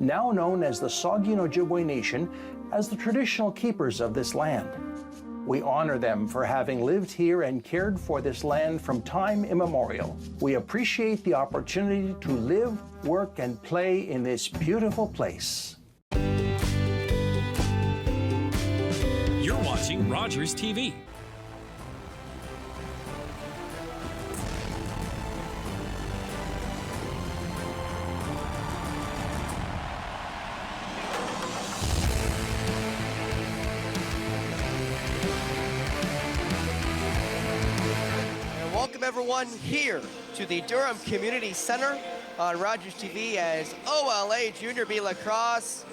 now known as the Saugeen Ojibwe Nation, as the traditional keepers of this land. We honor them for having lived here and cared for this land from time immemorial. We appreciate the opportunity to live, work, and play in this beautiful place. You're watching Rogers TV. Welcome everyone here to the Durham Community Center on Rogers TV as OLA Jr.B Lacrosse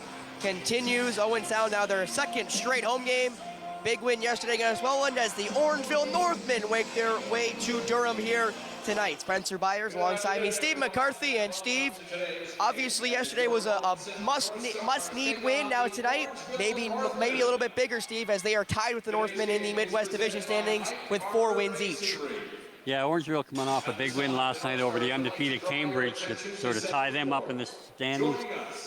continues. Owen Sound now their second straight home game. Big win yesterday against Welland as the Orangeville Northmen make their way to Durham here tonight. Spencer Byers alongside me, Steve McCarthy. And Steve, obviously yesterday was a must-need win. Now tonight, maybe a little bit bigger, Steve, as they are tied with the Northmen in the Midwest Division standings with 4 wins each. Yeah, Orangeville coming off a big win last night over the undefeated Cambridge to sort of tie them up in the standings,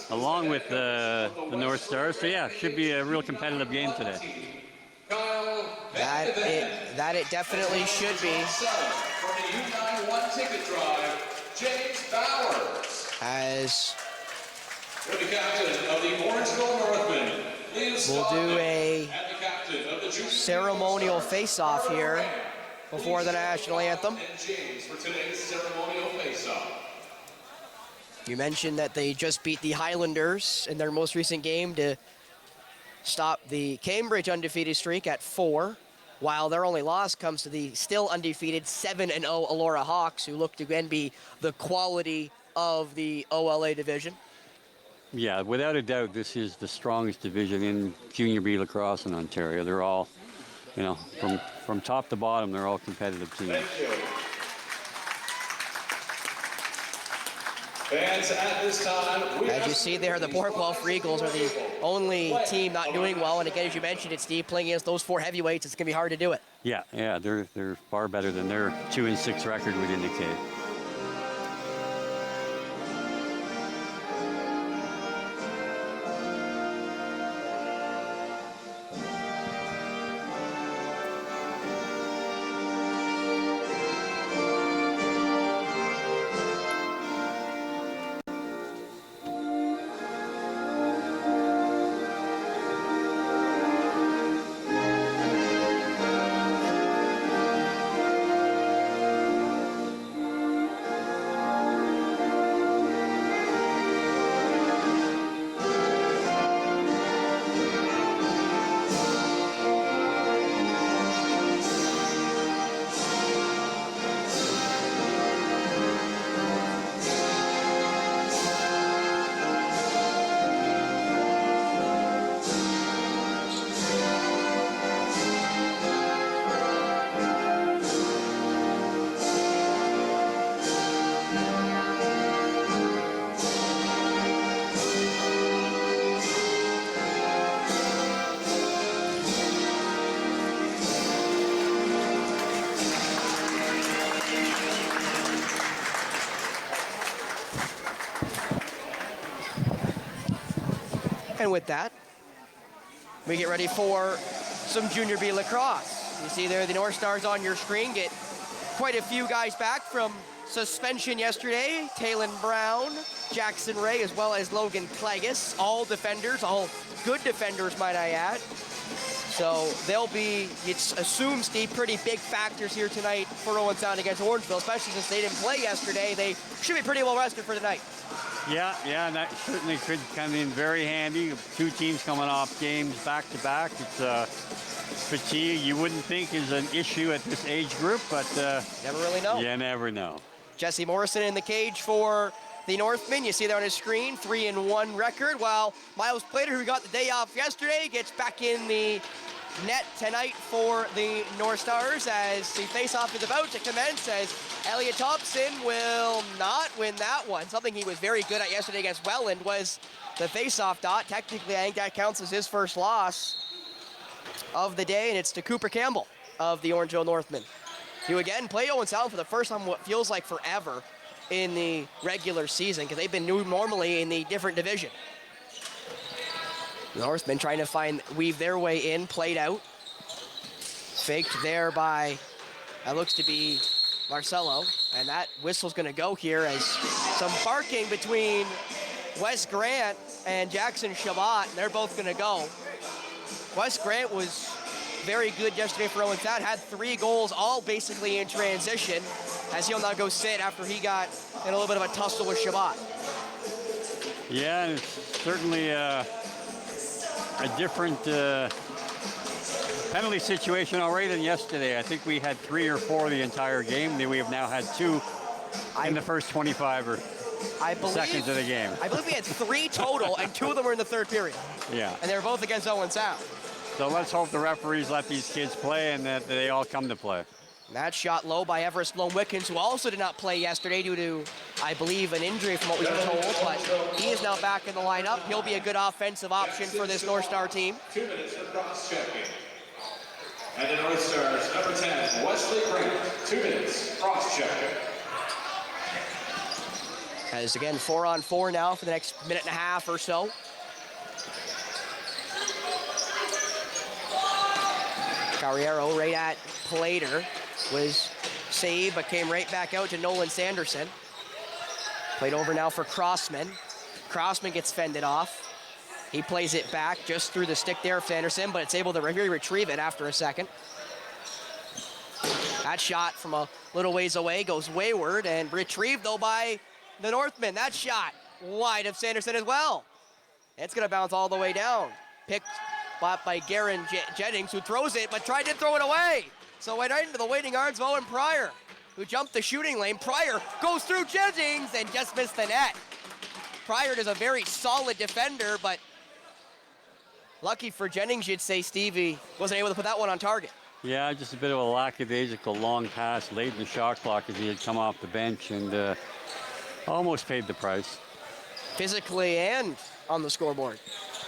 along with the North Stars. So yeah, should be a real competitive game today. That it definitely should be. From the U91 ticket drive, James Bowers. As the captain of the Orangeville Northmen, we'll do a ceremonial face-off here before the national anthem. And James for today's ceremonial face-off. You mentioned that they just beat the Highlanders in their most recent game to stop the Cambridge undefeated streak at 4, while their only loss comes to the still undefeated 7-0 Elora Hawks, who look to again be the quality of the OLA division. Yeah, without a doubt, this is the strongest division in Jr.B lacrosse in Ontario. They're all, you know, from top to bottom, they're all competitive teams. Thank you. Fans, at this time, as you see there, the Port Guelph Eagles are the only team not doing well. And again, as you mentioned it, Steve, playing against those 4 heavyweights, it's going to be hard to do it. Yeah, they're far better than their 2-6 record would indicate. And with that, we get ready for some Jr.B lacrosse. You see there the North Stars on your screen get quite a few guys back from suspension yesterday. Talon Brown, Jackson Ray, as well as Logan Clagus, all defenders, all good defenders, might I add. So they'll be, it's assumed, Steve, pretty big factors here tonight for Owen Sound against Orangeville, especially since they didn't play yesterday. They should be pretty well rested for tonight. Yeah, and that certainly could come in very handy. 2 teams coming off games back-to-back. It's fatigue you wouldn't think is an issue at this age group, but never really know. You never know. Jesse Morrison in the cage for the Northmen. You see there on his screen, 3-1 record, while Miles Plater, who got the day off yesterday, gets back in the net tonight for the North Stars as the face-off is about to commence, as Elliot Thompson will not win that one. Something he was very good at yesterday against Welland was the face-off dot. Technically, I think that counts as his first loss of the day, and it's to Cooper Campbell of the Orangeville Northmen, who again played Owen Sound for the first time what feels like forever in the regular season, because they've been new normally in the different division. The Northmen trying to weave their way in, played out. Faked there by, that looks to be Marcelo, and that whistle's gonna go here as some barking between Wes Grant and Jackson Shabbat, and they're both gonna go. Wes Grant was very good yesterday for Owen Sound, had 3 goals, all basically in transition, as he'll now go sit after he got in a little bit of a tussle with Shabbat. Yeah, and it's certainly a different penalty situation already than yesterday. I think we had 3 or 4 the entire game. We have now had 2 in the first 25 or seconds of the game. I believe we had 3 total, and 2 of them were in the third period. Yeah. And they were both against Owen Sound. So let's hope the referees let these kids play and that they all come to play. And that shot low by Everest Blom-Wickens, who also did not play yesterday due to, I believe, an injury from what we were told, but he is now back in the lineup. He'll be a good offensive option for this North Star team. 2 minutes for cross-checking. And the North Stars, number 10, Wesley Grant, 2 minutes, cross-checking. As again, 4-on-4 now for the next minute and a half or so. Carriero right at Plater was saved, but came right back out to Nolan Sanderson. Played over now for Crossman. Crossman gets fended off. He plays it back just through the stick there of Sanderson, but it's able to retrieve it after a second. That shot from a little ways away goes wayward and retrieved though by the Northmen. That shot wide of Sanderson as well. It's gonna bounce all the way down. Picked up by Garen Jennings, who throws it, but tried to throw it away. So went right into the waiting arms of Owen Pryor, who jumped the shooting lane. Pryor goes through Jennings and just missed the net. Pryor is a very solid defender, but lucky for Jennings, you'd say, Stevie wasn't able to put that one on target. Yeah, just a bit of a lackadaisical long pass late in the shot clock as he had come off the bench and almost paid the price. Physically and on the scoreboard.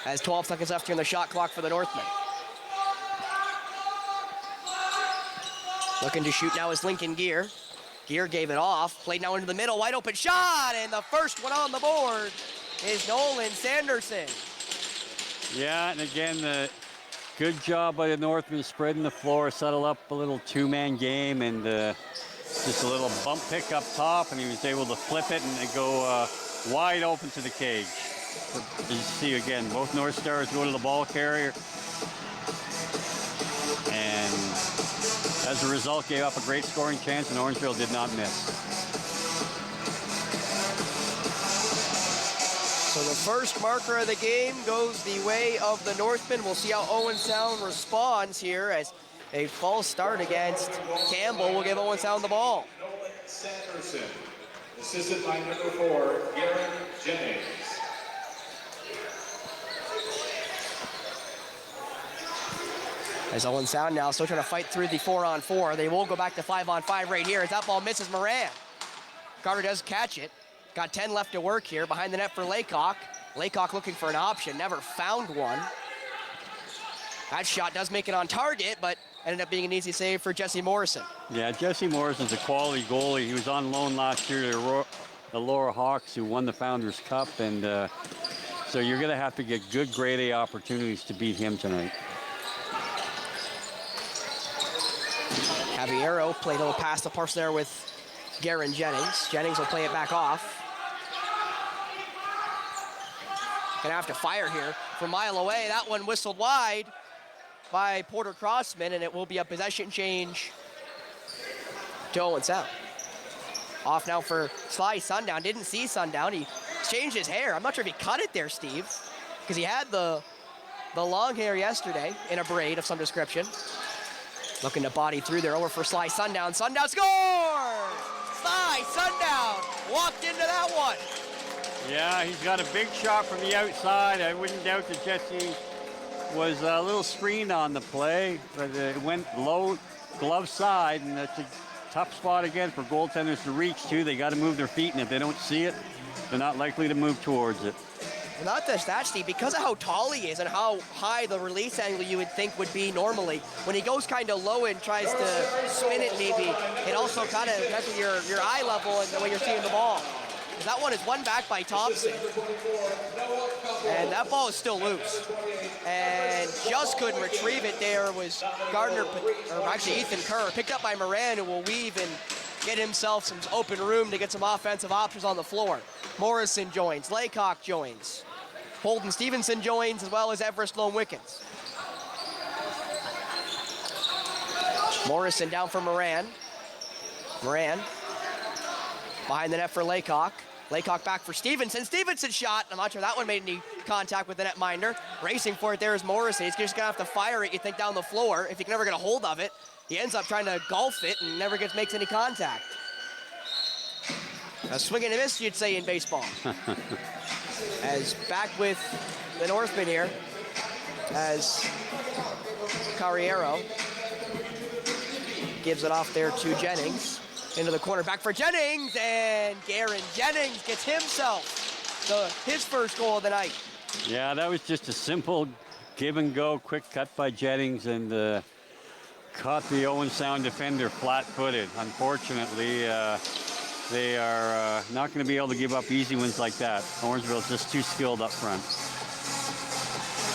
As 12 seconds left here in the shot clock for the Northmen. Looking to shoot now is Lincoln Gear. Gear gave it off, played now into the middle, wide open shot, and the first one on the board is Nolan Sanderson. Yeah, and again, good job by the Northmen spreading the floor, settle up a little 2-man game, and just a little bump pick up top, and he was able to flip it and go wide open to the cage. As you see again, both North Stars go to the ball carrier, and as a result gave up a great scoring chance, and Orangeville did not miss. So the first marker of the game goes the way of the Northmen. We'll see how Owen Sound responds here as a false start against Campbell will give Owen Sound the ball. Nolan Sanderson, assisted by number 4, Garen Jennings. As Owen Sound now still trying to fight through the 4-on-4. They will go back to 5-on-5 right here as that ball misses Moran. Carter does catch it. Got 10 left to work here behind the net for Laycock. Laycock looking for an option, never found one. That shot does make it on target, but ended up being an easy save for Jesse Morrison. Yeah, Jesse Morrison's a quality goalie. He was on loan last year to the Laura Hawks, who won the Founders Cup, and so you're going to have to get good grade A opportunities to beat him tonight. Javiero played a little pass the parcel there with Garen Jennings. Jennings will play it back off. Gonna have to fire here from a mile away. That one whistled wide by Porter Crossman, and it will be a possession change to Owen Sound. Off now for Sly Sundown. Didn't see Sundown. He changed his hair. I'm not sure if he cut it there, Steve, because he had the long hair yesterday in a braid of some description. Looking to body through there, over for Sly Sundown. Sundown scores! Sly Sundown walked into that one. Yeah, he's got a big shot from the outside. I wouldn't doubt that Jesse was a little screened on the play, but it went low glove side, and that's a tough spot again for goaltenders to reach to. They got to move their feet, and if they don't see it, they're not likely to move towards it. Not just that, Steve, because of how tall he is and how high the release angle you would think would be normally, when he goes kind of low and tries to spin it maybe, it also kind of messes with your eye level and the way you're seeing the ball. That one is won back by Thompson. And that ball is still loose. And just couldn't retrieve it. There was Ethan Kerr, picked up by Moran, who will weave and get himself some open room to get some offensive options on the floor. Morrison joins, Laycock joins. Holden Stevenson joins, as well as Everest Lone Wickens. Morrison down for Moran. Moran behind the net for Laycock. Laycock back for Stevenson. Stevenson's shot. I'm not sure that one made any contact with the netminder. Racing for it there is Morrison. He's just gonna have to fire it, you think, down the floor. If he can never get a hold of it, he ends up trying to golf it and never makes any contact. A swing and a miss, you'd say, in baseball. As back with the Northmen here, as Carriero gives it off there to Jennings. Into the corner, back for Jennings, and Garen Jennings gets himself his first goal of the night. Yeah, that was just a simple give and go, quick cut by Jennings, and caught the Owen Sound defender flat-footed. Unfortunately, they are not going to be able to give up easy ones like that. Orangeville's just too skilled up front.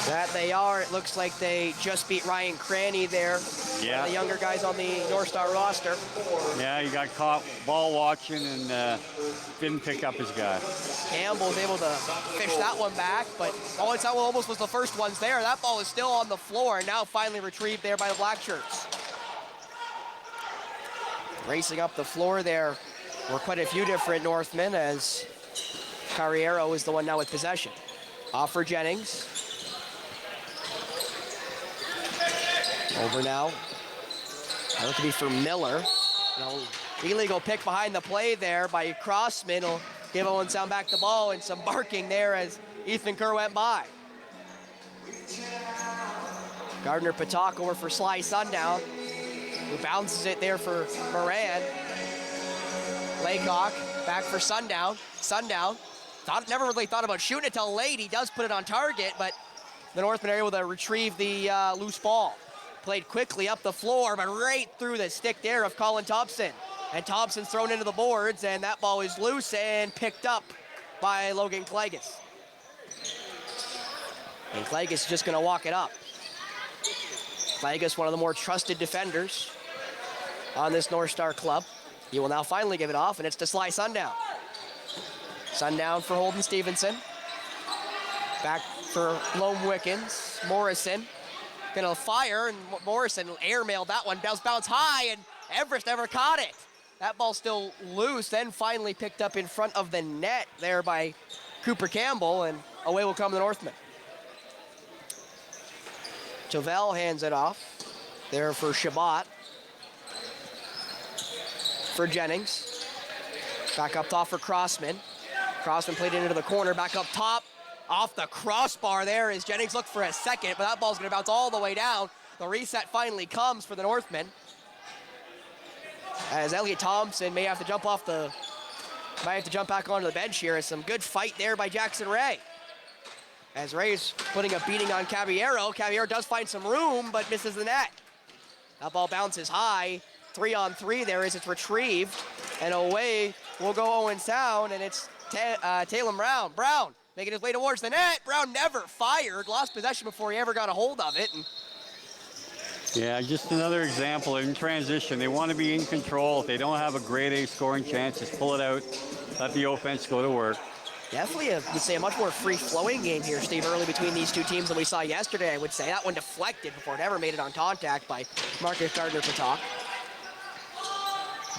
That they are. It looks like they just beat Ryan Cranny there. Yeah. One of the younger guys on the North Star roster. Yeah, he got caught ball watching and didn't pick up his guy. Campbell was able to fish that one back, but Owen Sound almost was the first ones there. That ball is still on the floor, and now finally retrieved there by the Black Shirts. Racing up the floor there were quite a few different Northmen, as Carriero is the one now with possession. Off for Jennings. Over now. That to be for Miller. Illegal pick behind the play there by Crossman. Will give Owen Sound back the ball, and some barking there as Ethan Kerr went by. Gardner Patak over for Sly Sundown, who bounces it there for Moran. Laycock back for Sundown. Sundown never really thought about shooting it till late. He does put it on target, but the Northmen are able to retrieve the loose ball. Played quickly up the floor, but right through the stick there of Colin Thompson. And Thompson's thrown into the boards, and that ball is loose and picked up by Logan Klages. And Klages is just gonna walk it up. Klages, one of the more trusted defenders on this North Star club. He will now finally give it off, and it's to Sly Sundown. Sundown for Holden Stevenson. Back for Lone Wickens. Morrison gonna fire, and Morrison airmailed that one. Bounce high, and Everest never caught it. That ball still loose, then finally picked up in front of the net there by Cooper Campbell, and away will come the Northmen. Tavel hands it off there for Shabbat. For Jennings. Back up top for Crossman. Crossman played it into the corner, back up top. Off the crossbar there as Jennings looked for a second, but that ball's gonna bounce all the way down. The reset finally comes for the Northmen, as Elliot Thompson may have to jump back onto the bench here. Some good fight there by Jackson Ray, as Ray's putting a beating on Caballero. Caballero does find some room, but misses the net. That ball bounces high. 3-on-3 there as it's retrieved, and away will go Owen Sound, and it's Talon Brown. Brown making his way towards the net. Brown never fired, lost possession before he ever got a hold of it. And yeah, just another example in transition. They want to be in control. If they don't have a grade A scoring chance, just pull it out, let the offense go to work. Definitely, you'd say, a much more free-flowing game here, Steve, early between these two teams than we saw yesterday, I would say. That one deflected before it ever made it on contact by Marcus Gardner-Patak.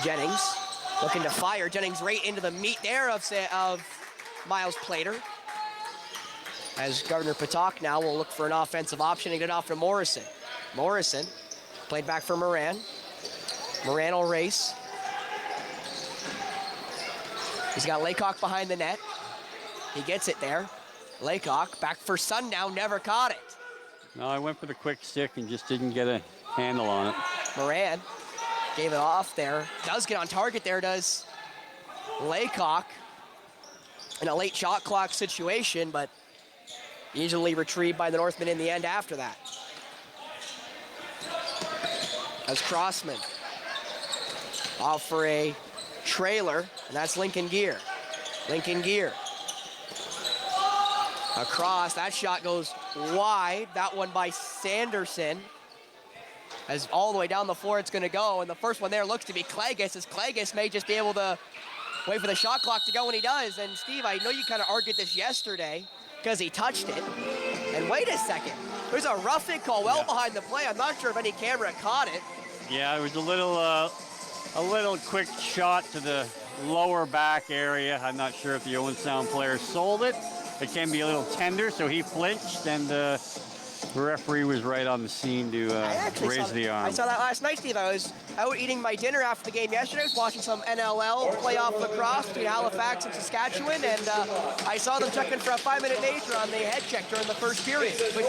Jennings looking to fire. Jennings right into the meat there of Miles Plater. As Gardner-Patak now will look for an offensive option and get it off to Morrison. Morrison played back for Moran. Moran will race. He's got Laycock behind the net. He gets it there. Laycock back for Sundown, never caught it. No, I went for the quick stick and just didn't get a handle on it. Moran gave it off there. Does get on target there, does Laycock, in a late shot clock situation, but easily retrieved by the Northmen in the end after that. As Crossman off for a trailer, and that's Lincoln Gear. Lincoln Gear Across, that shot goes wide. That one by Sanderson. As all the way down the floor it's gonna go, and the first one there looks to be Klages, as Klages may just be able to wait for the shot clock to go when he does. And Steve, I know you kind of argued this yesterday because he touched it. And wait a second, there's a roughing call well behind the play. I'm not sure if any camera caught it. Yeah, it was a little quick shot to the lower back area. I'm not sure if the Owen Sound player sold it. It can be a little tender, so he flinched, and the referee was right on the scene to raise the arm. I saw that last night, Steve. I was out eating my dinner after the game yesterday. I was watching some NLL playoff lacrosse between Halifax and Saskatchewan, and I saw them checking for a 5-minute nature on the head check during the first period, which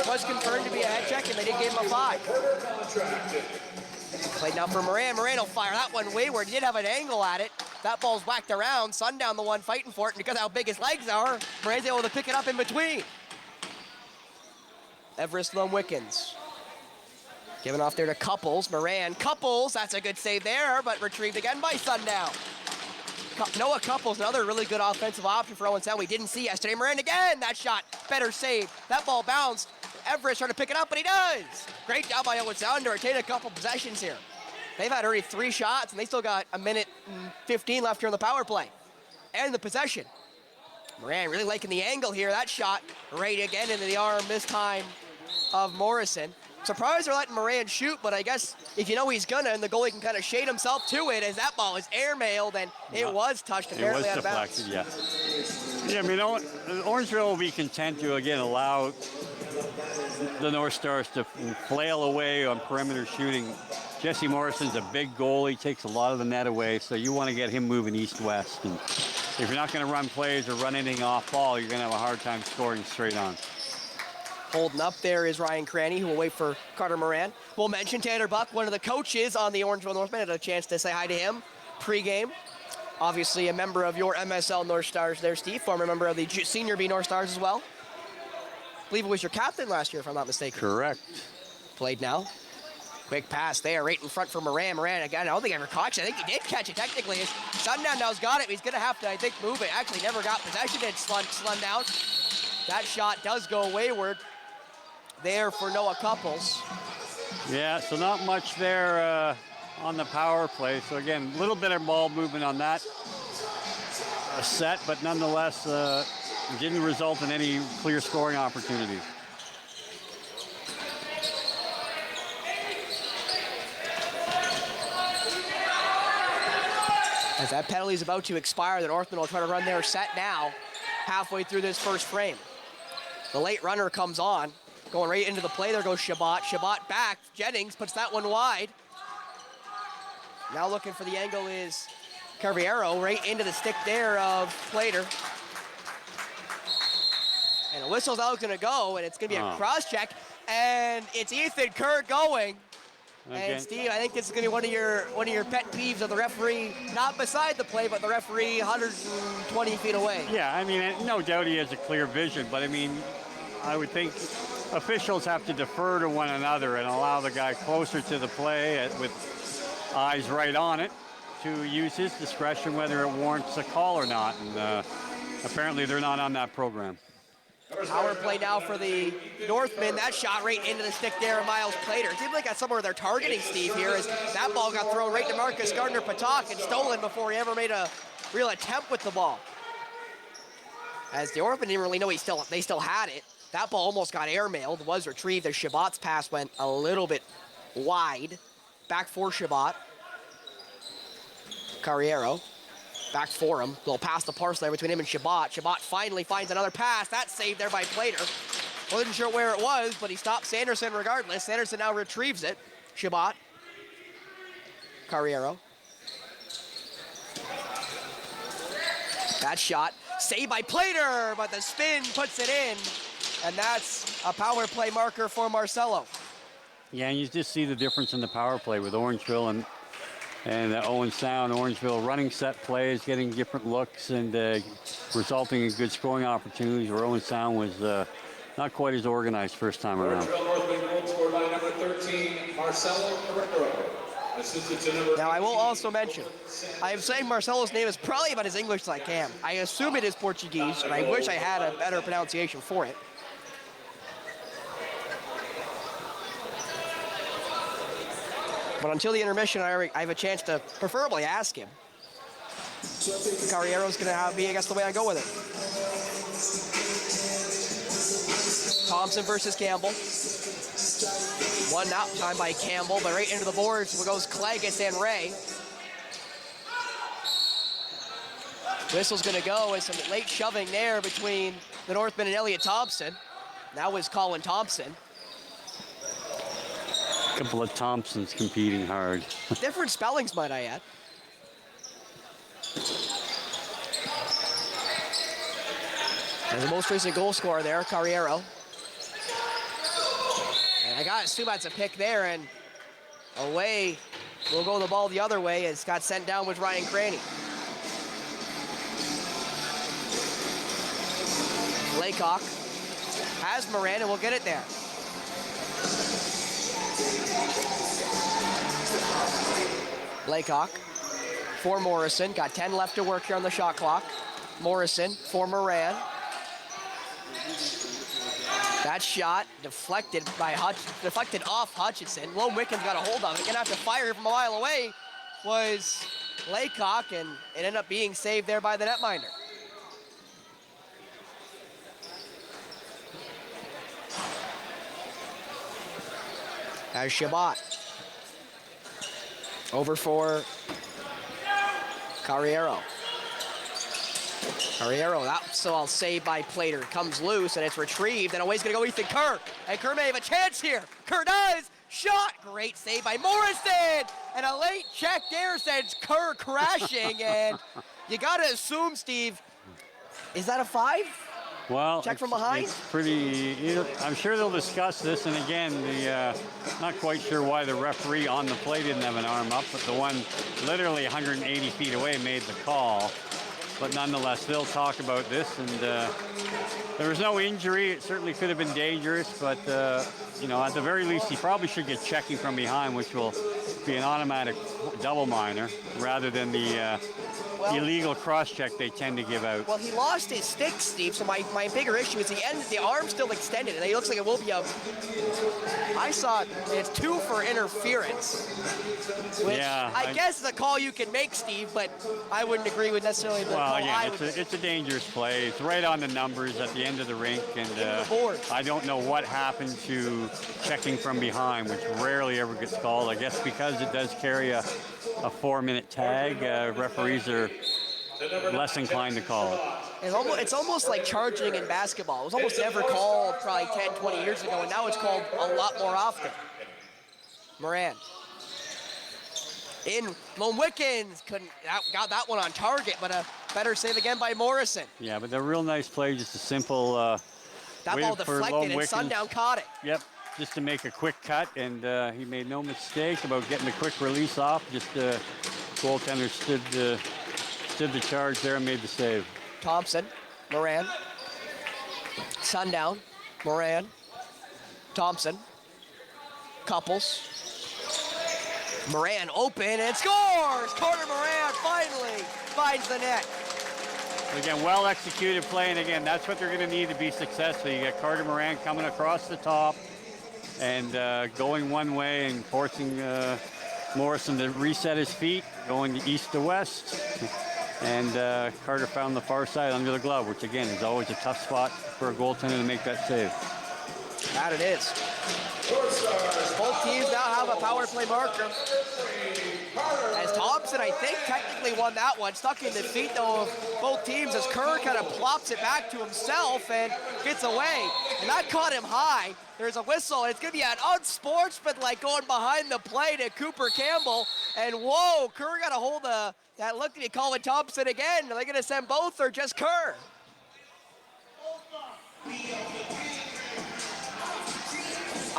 was confirmed to be a head check, and they did give him a 5. Played now for Moran. Moran will fire that one wayward. He did have an angle at it. That ball's whacked around. Sundown the one fighting for it, and because of how big his legs are, Moran's able to pick it up in between. Everest Lundwickens. Given off there to Couples. Moran. Couples, that's a good save there, but retrieved again by Sundown. Noah Couples, another really good offensive option for Owen Sound we didn't see yesterday. Moran again, that shot, better save. That ball bounced. Everest trying to pick it up, but he does. Great job by Owen Sound to retain a couple possessions here. They've had already 3 shots, and they still got 1:15 left here on the power play. And the possession. Moran really liking the angle here. That shot right again into the arm, this time of Morrison. Surprised they're letting Moran shoot, but I guess if you know he's gonna, and the goalie can kind of shade himself to it, as that ball is airmailed, and it was touched apparently out of bounds. Yeah, I mean, Orangeville will be content to, again, allow the North Stars to flail away on perimeter shooting. Jesse Morrison's a big goalie, takes a lot of the net away, so you want to get him moving east-west. And if you're not going to run plays or run anything off ball, you're going to have a hard time scoring straight on. Holding up there is Ryan Cranny, who will wait for Carter Moran. We'll mention Tanner Buck, one of the coaches on the Orangeville Northmen. Had a chance to say hi to him pre-game. Obviously a member of your MSL North Stars there, Steve. Former member of the Jr.B North Stars as well. I believe it was your captain last year, if I'm not mistaken. Correct. Played now. Quick pass there, right in front for Moran. Moran, again, I don't think he ever caught it. I think he did catch it, technically. Sundown now's got it, but he's going to have to, I think, move it. Actually, never got possession. It's slung down. That shot does go wayward there for Noah Couples. Yeah, so not much there on the power play. So, again, a little bit of ball movement on that set, but nonetheless, didn't result in any clear scoring opportunities. As that penalty is about to expire, the Northmen will try to run their set now, halfway through this first frame. The late runner comes on, going right into the play. There goes Shabbat. Shabbat back. Jennings puts that one wide. Now looking for the angle is Carviero, right into the stick there of Plater. And the whistle's out going to go, and it's going to be a cross check. And it's Ethan Kerr going. Okay. And Steve, I think this is going to be one of your pet peeves of the referee, not beside the play, but the referee 120 feet away. Yeah, I mean, no doubt he has a clear vision, but I mean, I would think officials have to defer to one another and allow the guy closer to the play with eyes right on it to use his discretion whether it warrants a call or not. And apparently they're not on that program. Power play now for the Northmen. That shot right into the stick there of Miles Plater. It seems like that's somewhere they're targeting Steve here, as that ball got thrown right to Marcus Gardner-Patak and stolen before he ever made a real attempt with the ball. As the Northmen didn't really know they still had it. That ball almost got airmailed, was retrieved as Shabbat's pass went a little bit wide. Back for Shabbat. Carriero. Back for him. Little pass to parcel there between him and Shabbat. Shabbat finally finds another pass. That's saved there by Plater. Wasn't sure where it was, but he stopped Sanderson regardless. Sanderson now retrieves it. Shabbat. Carriero. That shot saved by Plater, but the spin puts it in. And that's a power play marker for Marcelo. Yeah, and you just see the difference in the power play with Orangeville and Owen Sound. Orangeville running set plays, getting different looks, and resulting in good scoring opportunities, where Owen Sound was not quite as organized first time around. Orangeville Northmen scored by number 13, Marcelo Carrero. Assistant to number Now, I will also mention, I am saying Marcelo's name is probably about as English as I can. I assume it is Portuguese, and I wish I had a better pronunciation for it. But until the intermission, I have a chance to preferably ask him. Carriero's going to be, I guess, the way I go with it. Thompson versus Campbell. One out time by Campbell, but right into the boards goes Claggis and Ray. Whistle's going to go with some late shoving there between the Northmen and Elliot Thompson. That was Colin Thompson. A couple of Thompsons competing hard. Different spellings, might I add. And the most recent goal scorer there, Carriero. And I got to assume that's a pick there, and away will go the ball the other way. It's got sent down with Ryan Craney. Laycock has Moran, and we'll get it there. Laycock for Morrison. Got 10 left to work here on the shot clock. Morrison for Moran. That shot deflected off Hutchinson. Lone Wickham's got a hold of it. Gonna have to fire from a mile away was Laycock, and it ended up being saved there by the netminder. As Shabbat. Over for Carriero. Carriero, that's all saved by Plater. Comes loose, and it's retrieved, and away's going to go Ethan Kerr. And Kerr may have a chance here. Kerr does. Shot. Great save by Morrison. And a late check there sends Kerr crashing. And you got to assume, Steve, is that a 5? Well, check from behind. It's pretty. I'm sure they'll discuss this. And again, not quite sure why the referee on the play didn't have an arm up, but the one literally 180 feet away made the call. But nonetheless, they'll talk about this. And there was no injury. It certainly could have been dangerous, but at the very least, he probably should get checking from behind, which will be an automatic double minor rather than the illegal cross-check they tend to give out. Well, he lost his stick, Steve, so my bigger issue is the arm's still extended, and it looks like it will be a... I saw it's 2 for interference, which I guess is a call you can make, Steve, but I wouldn't agree with necessarily the call. Well, again, it's a dangerous play. It's right on the numbers at the end of the rink, and I don't know what happened to checking from behind, which rarely ever gets called. I guess because it does carry a 4-minute tag, referees are less inclined to call it. It's almost like charging in basketball. It was almost never called probably 10, 20 years ago, and now it's called a lot more often. Moran. In Lone Wickens got that one on target, but a better save again by Morrison. Yeah, but the real nice play, just a simple that ball deflected, and Sundown caught it. Yep, just to make a quick cut, and he made no mistake about getting the quick release off. Just goaltender stood the charge there and made the save. Thompson, Moran, Sundown, Moran, Thompson, Couples, Moran open and scores! Carter Moran finally finds the net. Again, well executed play, and again, that's what they're going to need to be successful. You got Carter Moran coming across the top and going one way and forcing Morrison to reset his feet, going to east to west. And Carter found the far side under the glove, which again is always a tough spot for a goaltender to make that save. That it is. Both teams now have a power play marker. As Thompson, I think, technically won that one. Stuck in the feet, though, of both teams as Kerr kind of plops it back to himself and gets away. And that caught him high. There's a whistle. It's going to be an unsportsmanlike going behind the play to Cooper Campbell. And whoa, Kerr got a hold of that. Look at you, Colin Thompson again. Are they going to send both or just Kerr?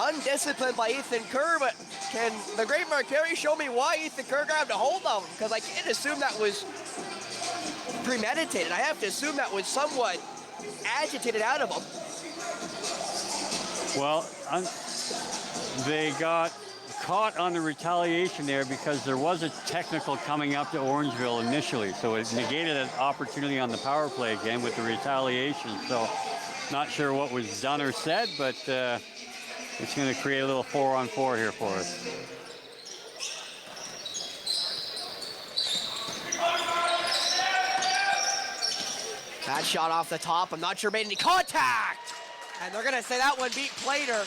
Undisciplined by Ethan Kerr, but can the great Mark Perry show me why Ethan Kerr grabbed a hold of him? Because I can't assume that was premeditated. I have to assume that was somewhat agitated out of him. Well, they got caught on the retaliation there because there was a technical coming up to Orangeville initially, so it negated an opportunity on the power play again with the retaliation. So not sure what was done or said, but it's going to create a little 4-on-4 here for us. That shot off the top, I'm not sure made any contact. And they're gonna say that one beat Plater.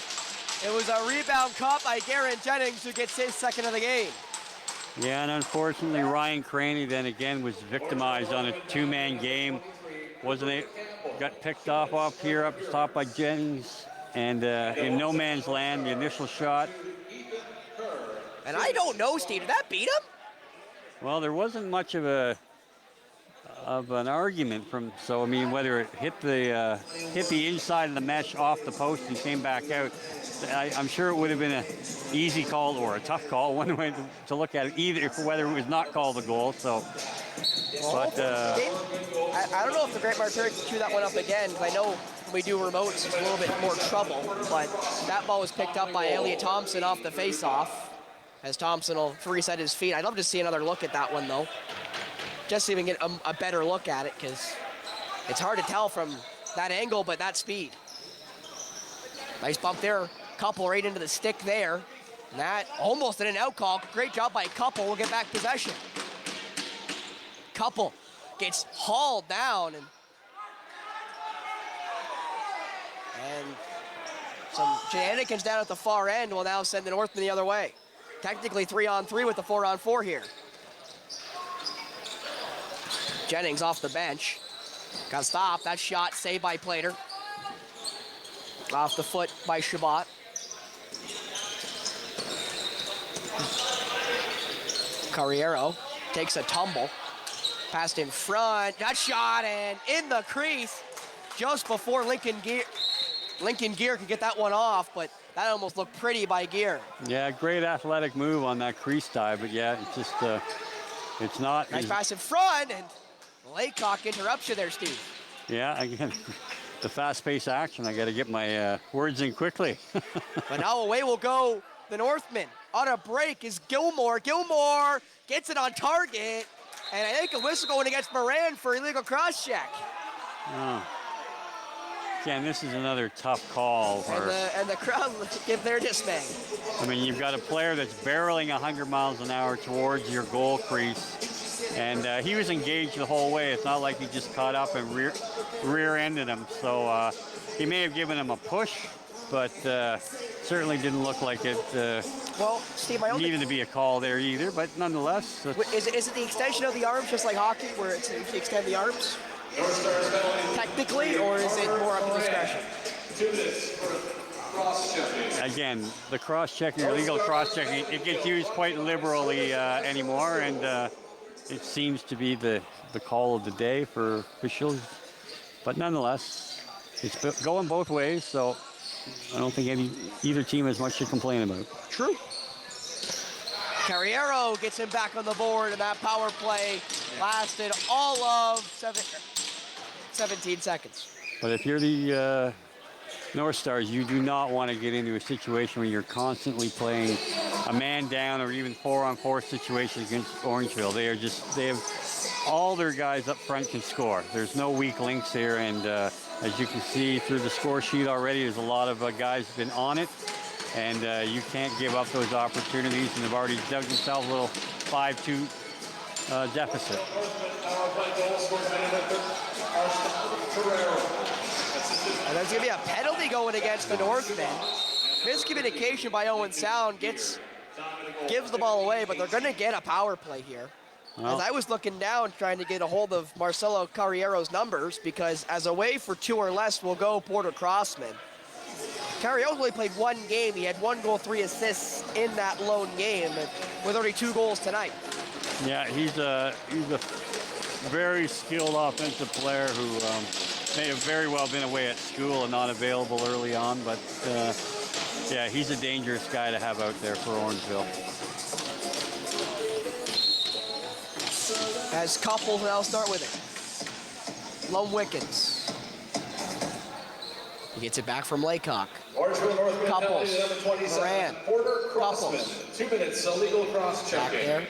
It was a rebound caught by Garrett Jennings, who gets his second of the game. Yeah, and unfortunately Ryan Craney then again was victimized on a two-man game. Got picked off here up top by Jennings, and in no man's land, the initial shot. And I don't know, Steve, did that beat him? Well, there wasn't much of an argument so I mean, whether it hit the inside of the mesh off the post and came back out, I'm sure it would have been an easy call or a tough call, one way to look at it, either whether it was not called a goal. So, but I don't know if the Great Martyr can chew that one up again, because I know when we do remotes, it's a little bit more trouble. But that ball was picked up by Elliot Thompson off the face-off, as Thompson will reset his feet. I'd love to see another look at that one, though, just so we can get a better look at it, because it's hard to tell from that angle, but that speed. Nice bump there, Couple right into the stick there. And that almost an out call. Great job by Couple. We'll get back possession. Couple gets hauled down, and some shenanigans down at the far end will now send the Northmen the other way. Technically 3-on-3 with the 4-on-4 here. Jennings off the bench. Got stopped. That shot saved by Plater. Off the foot by Shabbat. Carriero takes a tumble. Passed in front. That shot and in the crease just before Lincoln Gear could get that one off, but that almost looked pretty by Gear. Yeah, great athletic move on that crease dive, but yeah, it's just, it's not. Nice pass in front, and Laycock interrupts you there, Steve. Yeah, again, the fast-paced action. I got to get my words in quickly. But now away will go the Northmen. On a break is Gilmore. Gilmore gets it on target, and I think a whistle going against Moran for illegal cross-check. Oh. Again, this is another tough call. And the crowd give their dismay. I mean, you've got a player that's barreling 100 miles an hour towards your goal crease, and he was engaged the whole way. It's not like he just caught up and rear-ended him. So he may have given him a push, but certainly didn't look like it well, Steve, needed to be a call there either. But nonetheless, is it the extension of the arms, just like hockey, where it's if you extend the arms? Technically, or is it more up to discretion? Again, the cross-checking, illegal cross-checking, it gets used quite liberally anymore, and it seems to be the call of the day for officials. But nonetheless, it's going both ways, so I don't think either team has much to complain about. True. Carriero gets him back on the board, and that power play lasted all of 17 seconds. But if you're the North Stars, you do not want to get into a situation where you're constantly playing a man down or even 4-on-4 situations against Orangeville. They have all their guys up front can score. There's no weak links here, and as you can see through the score sheet already, there's a lot of guys been on it, and you can't give up those opportunities, and they've already dug themselves a little 5-2 deficit. And there's going to be a penalty going against the Northmen. Miscommunication by Owen Sound gives the ball away, but they're going to get a power play here. Well, as I was looking down trying to get a hold of Marcelo Carriero's numbers, because as away for 2 or less will go Porter Crossman. Carriero only played one game. He had 1 goal, 3 assists in that lone game, with only 2 goals tonight. Yeah, he's a very skilled offensive player who may have very well been away at school and not available early on, but yeah, he's a dangerous guy to have out there for Orangeville. As Couple now start with it. Lone Wickens. gets it back from Laycock. Orangeville Northmen Couples. penalty number 27. Moran. Porter Crossman. Couples. 2 minutes illegal cross Back checking. there.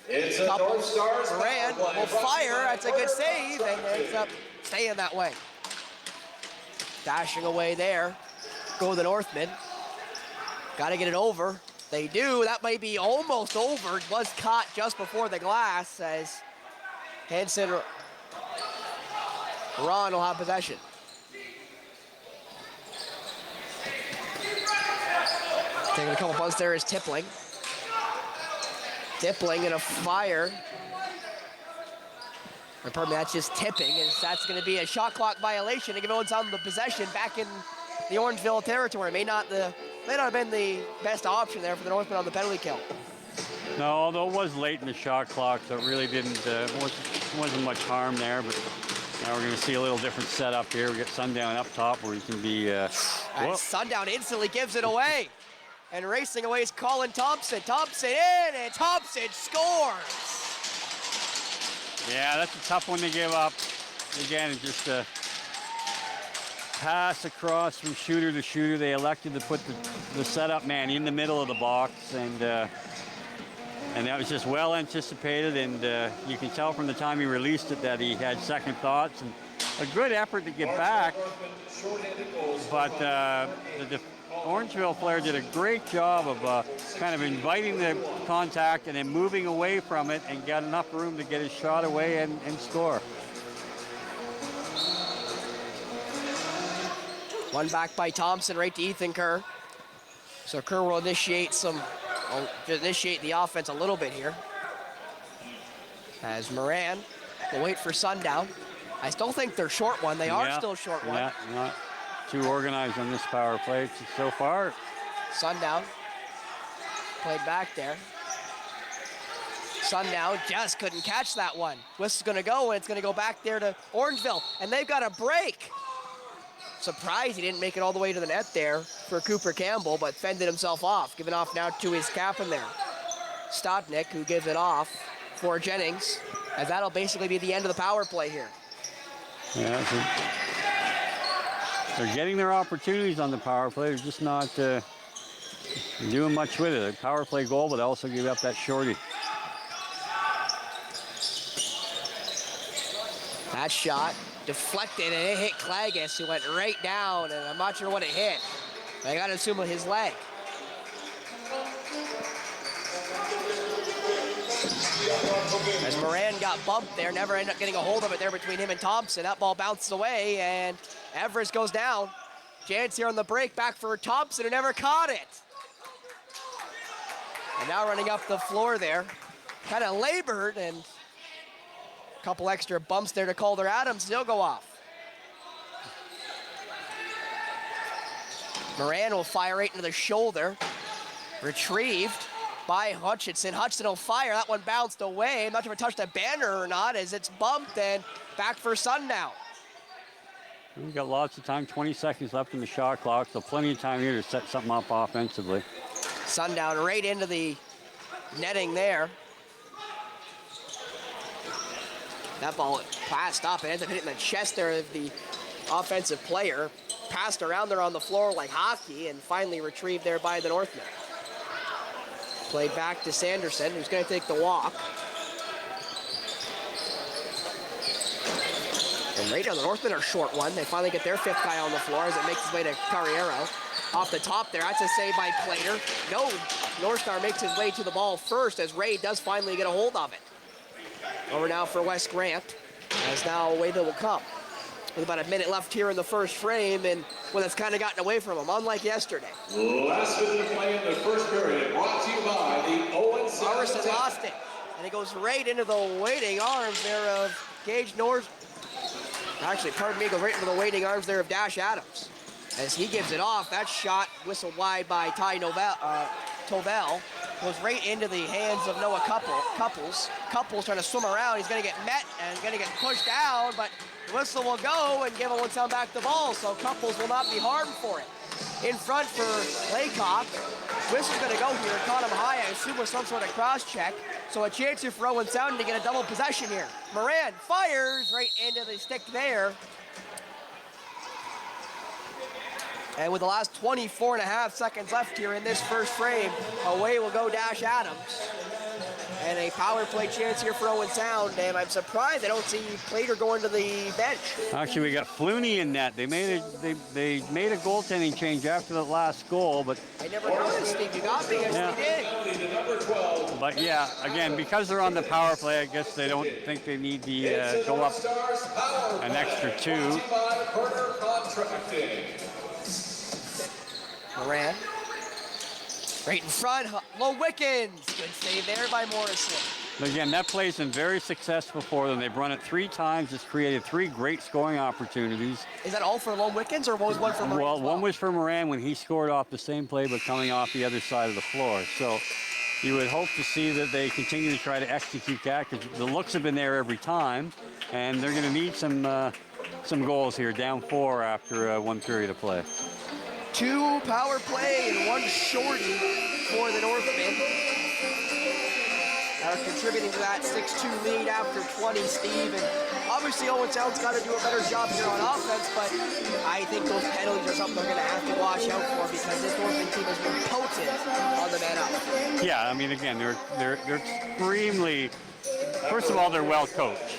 It's a North Couples. Stars. Moran power play will brought to you fire. by That's a good Porter save, Cross and ends up staying that way. Dashing away there. Go the Northmen. Got to get it over. They do. That might be almost over. It was caught just before the glass as Hanson Ron will have possession. Taking a couple bumps there is Tippling. Tippling in a fire. Or pardon me, that's just tipping, and that's going to be a shot clock violation to give Owens on the possession back in the Orangeville territory. May not have been the best option there for the Northmen on the penalty kill. No, although it was late in the shot clock, so it really wasn't much harm there. But now we're going to see a little different setup here. We got Sundown up top where he can be. And Sundown instantly gives it away. And racing away is Colin Thompson. Thompson in, and Thompson scores. Yeah, that's a tough one to give up. Again, it's just a pass across from shooter to shooter. They elected to put the setup man in the middle of the box, and that was just well anticipated. And you can tell from the time he released it that he had second thoughts and a good effort to get back. But the Orangeville player did a great job of kind of inviting the contact and then moving away from it and got enough room to get his shot away and score. One back by Thompson right to Ethan Kerr. So Kerr will initiate the offense a little bit here. As Moran will wait for Sundown. I still think they're short one. They are still short one. Yeah, not too organized on this power play so far. Sundown played back there. Sundown just couldn't catch that one. Whistle's gonna go, and it's gonna go back there to Orangeville, and they've got a break. Surprised he didn't make it all the way to the net there for Cooper Campbell, but fended himself off, giving off now to his captain there. Stotnick, who gives it off for Jennings, as that'll basically be the end of the power play here. Yeah, they're getting their opportunities on the power play. They're just not doing much with it. A power play goal, but also give up that shorty. That shot deflected, and it hit Klages, who went right down, and I'm not sure what it hit. I got to assume his leg. As Moran got bumped there, never ended up getting a hold of it there between him and Thompson. That ball bounces away, and Everest goes down. Chance here on the break, back for Thompson, who never caught it. And now running up the floor there, kind of labored, and a couple extra bumps there to Calder Adams. He'll go off. Moran will fire right into the shoulder. Retrieved by Hutchinson. Hutchinson will fire. That one bounced away. I'm not sure if it touched a banner or not, as it's bumped, and back for Sundown. We've got lots of time, 20 seconds left in the shot clock, so plenty of time here to set something up offensively. Sundown right into the netting there. That ball passed up. It ends up hitting the chest there of the offensive player. Passed around there on the floor like hockey, and finally retrieved there by the Northmen. Played back to Sanderson, who's going to take the walk. And right now, the Northmen are short one. They finally get their fifth guy on the floor as it makes its way to Carriero. Off the top there, that's a save by Plater. No, North Star makes his way to the ball first as Ray does finally get a hold of it. Over now for West Grant, as now Wayville will come. With about a minute left here in the first frame, and well, it's kind of gotten away from him, unlike yesterday. Last minute of play in the first period, brought to you by the Owen. Morrison lost it, and it goes right into the waiting arms there of Gage North. Actually, pardon me, goes right into the waiting arms there of Dash Adams. As he gives it off, that shot whistled wide by Ty Tovell. Goes right into the hands of Noah Couples. Couples trying to swim around. He's going to get met and going to get pushed down, but the whistle will go and give Owen back the ball, so Couples will not be harmed for it. In front for Laycock. Whistle's going to go here. Caught him high, I assume with some sort of cross-check. So a chance here for Owen Sound to get a double possession here. Moran fires right into the stick there And with the last 24.5 seconds left here in this first frame, away will go Dash Adams. And a power play chance here for Owen Sound, and I'm surprised I don't see Plater going to the bench. Actually, we got Flooney in net. They made a goaltending change after the last goal, but I never noticed, Steve. You got me. Yes, they did. But yeah, again, because they're on the power play, I guess they don't think they need to go up an extra 2. Moran. Right in front, low Wickens. Good save there by Morrison. But again, that play's been very successful for them. They've run it 3 times. It's created 3 great scoring opportunities. Is that all for Lone Wickens, or was one for Moran? Well, one was for Moran when he scored off the same play, but coming off the other side of the floor. So you would hope to see that they continue to try to execute that, because the looks have been there every time, and they're going to need some goals here, down 4 after 1 period of play. 2 power play and 1 shorty for the Northmen. Contributing to that 6-2 lead after 20, Steve. And obviously Owen Sound's got to do a better job here on offense, but I think those penalties are something they're going to have to watch out for, because this Northmen team has been potent on the man up. Yeah, I mean, again, they're extremely. First of all, they're well coached,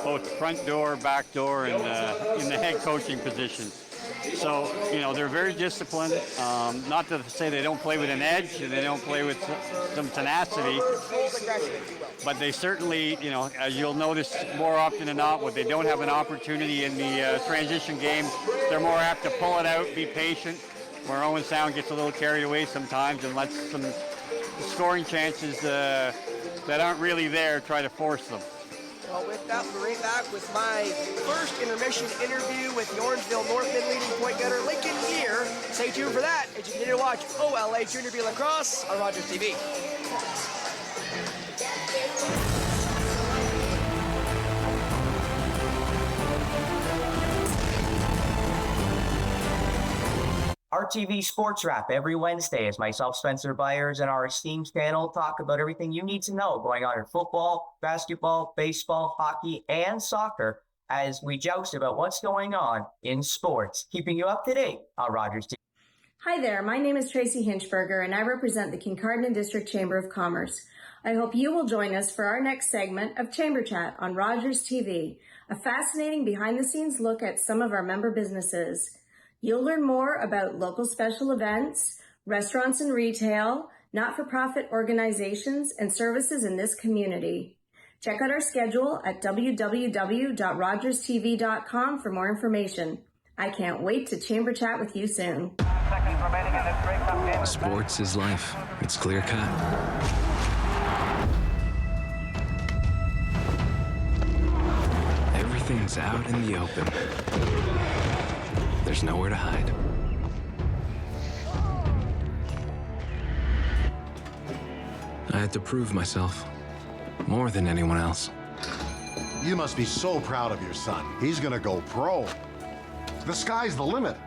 both front door, back door, and in the head coaching position. So, you know, they're very disciplined. Not to say they don't play with an edge and they don't play with some tenacity, but they certainly, you know, as you'll notice more often than not, when they don't have an opportunity in the transition game, they're more apt to pull it out, be patient, where Owen Sound gets a little carried away sometimes and lets some scoring chances that aren't really there try to force them. Well, with that, we're right back with my first intermission interview with the Orangeville Northmen leading point getter, Lincoln Gear. Stay tuned for that as you continue to watch OLA Jr.B Lacrosse on Rogers TV. RTV Sports Wrap every Wednesday as myself, Spencer Byers, and our esteemed panel talk about everything you need to know going on in football, basketball, baseball, hockey, and soccer as we joust about what's going on in sports, keeping you up to date on Rogers TV. Hi there, my name is Tracy Hinchberger, and I represent the Kincardine District Chamber of Commerce. I hope you will join us for our next segment of Chamber Chat on Rogers TV, a fascinating behind-the-scenes look at some of our member businesses. You'll learn more about local special events, restaurants and retail, not-for-profit organizations, and services in this community. Check out our schedule at www.rogerstv.com for more information. I can't wait to chamber chat with you soon. Sports is life. It's clear-cut. Everything's out in the open. There's nowhere to hide. I had to prove myself more than anyone else. You must be so proud of your son. He's gonna go pro. The sky's the limit.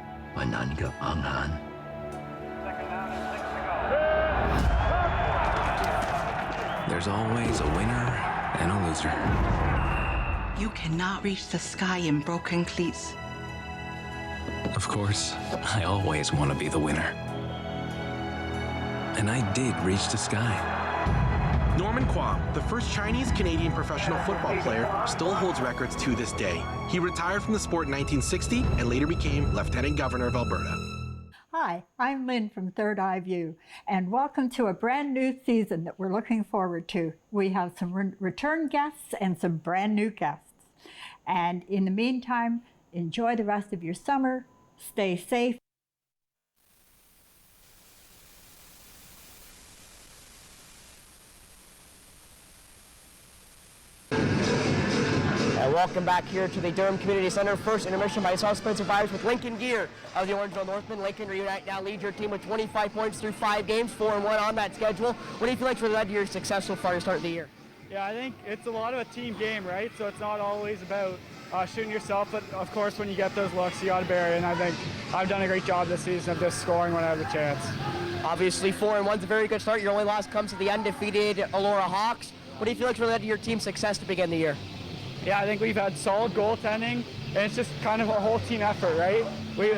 There's always a winner and a loser. You cannot reach the sky in broken cleats. Of course, I always want to be the winner. And I did reach the sky. Norman Kwong, the first Chinese-Canadian professional football player, still holds records to this day. He retired from the sport in 1960 and later became Lieutenant Governor of Alberta. Hi, I'm Lynn from Third Eye View, and welcome to a brand new season that we're looking forward to. We have some return guests and some brand new guests. And in the meantime, enjoy the rest of your summer. Stay safe. And welcome back here to the Durham Community Center. First intermission by South Spencer Byers with Lincoln Gear of the Orangeville Northmen. Lincoln reunite now leads your team with 25 points through 5 games, 4-1 on that schedule. What do you feel like for that year success so far to start the year? Yeah, I think it's a lot of a team game, right? So it's not always about shooting yourself, but of course when you get those looks, you got to bury. And I think I've done a great job this season of just scoring when I have the chance. Obviously 4-1's a very good start. Your only loss comes to the undefeated Elora Hawks. What do you feel like for that your team's success to begin the year? Yeah, I think we've had solid goaltending and it's just kind of a whole team effort, right?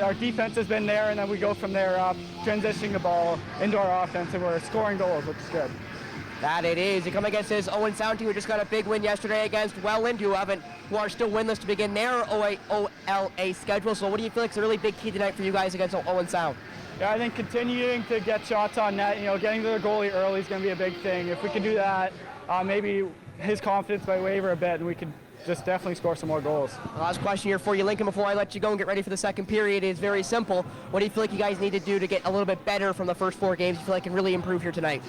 Our defense has been there, and then we go from there up, transitioning the ball into our offense, and we're scoring goals, which is good. That it is. You come against this Owen Sound team who just got a big win yesterday against Welland, who are still winless to begin their OLA schedule. So what do you feel like is a really big key tonight for you guys against Owen Sound? Yeah, I think continuing to get shots on net, getting to the goalie early is going to be a big thing. If we can do that, maybe his confidence might waver a bit, and we could just definitely score some more goals. Last question here for you, Lincoln, before I let you go and get ready for the second period is very simple. What do you feel like you guys need to do to get a little bit better from the first 4 games you feel like can really improve here tonight?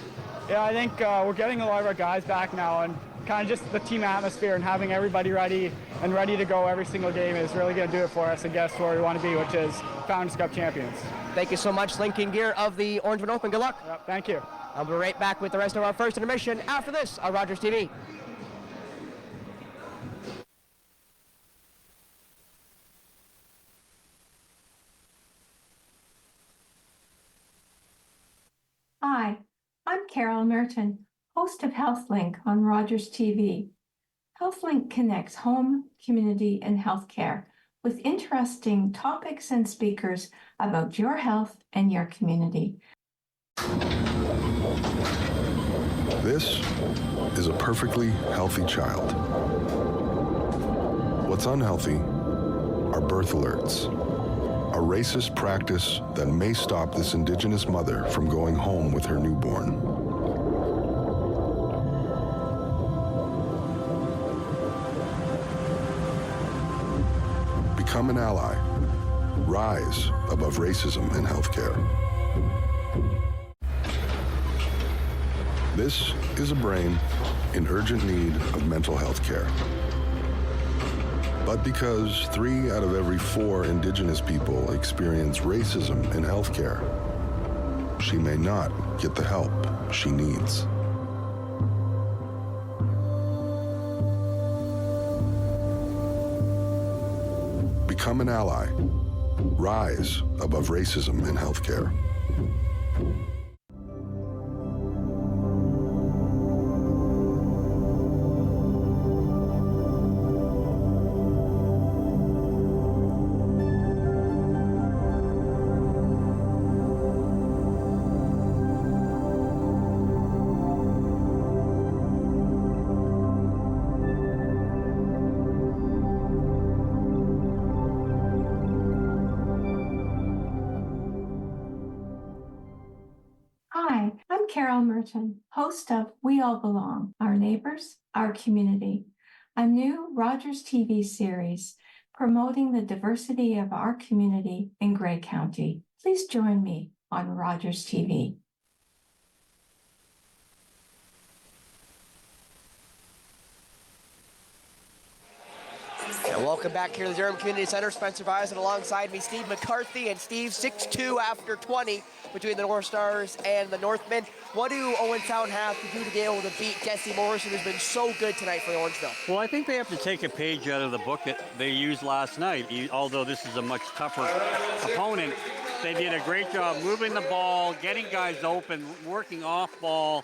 Yeah, I think we're getting a lot of our guys back now, and kind of just the team atmosphere and having everybody ready to go every single game is really going to do it for us and get us where we want to be, which is Founders Cup champions. Thank you so much, Lincoln Gear of the Orangeville Northmen. Good luck. Yep, thank you. I'll be right back with the rest of our first intermission after this on Rogers TV. Hi, I'm Carol Merton, host of HealthLink on Rogers TV. HealthLink connects home, community, and healthcare with interesting topics and speakers about your health and your community. This is a perfectly healthy child. What's unhealthy are birth alerts, a racist practice that may stop this Indigenous mother from going home with her newborn. Become an ally. Rise above racism in healthcare. This is a brain in urgent need of mental health care. But because 3 out of every 4 Indigenous people experience racism in healthcare, she may not get the help she needs. Become an ally. Rise above racism in healthcare. Hi, I'm Carol Merton, host of We All Belong, Our Neighbors, Our Community, a new Rogers TV series promoting the diversity of our community in Grey County. Please join me on Rogers TV. And welcome back here to the Durham Community Center. Spencer Bison alongside me, Steve McCarthy, and Steve 6'2" after 20 between the North Stars and the Northmen. What do Owen Sound have to do to be able to beat Jesse Morrison, who's been so good tonight for the Orangeville? Well, I think they have to take a page out of the book that they used last night. Although this is a much tougher opponent, they did a great job moving the ball, getting guys open, working off ball,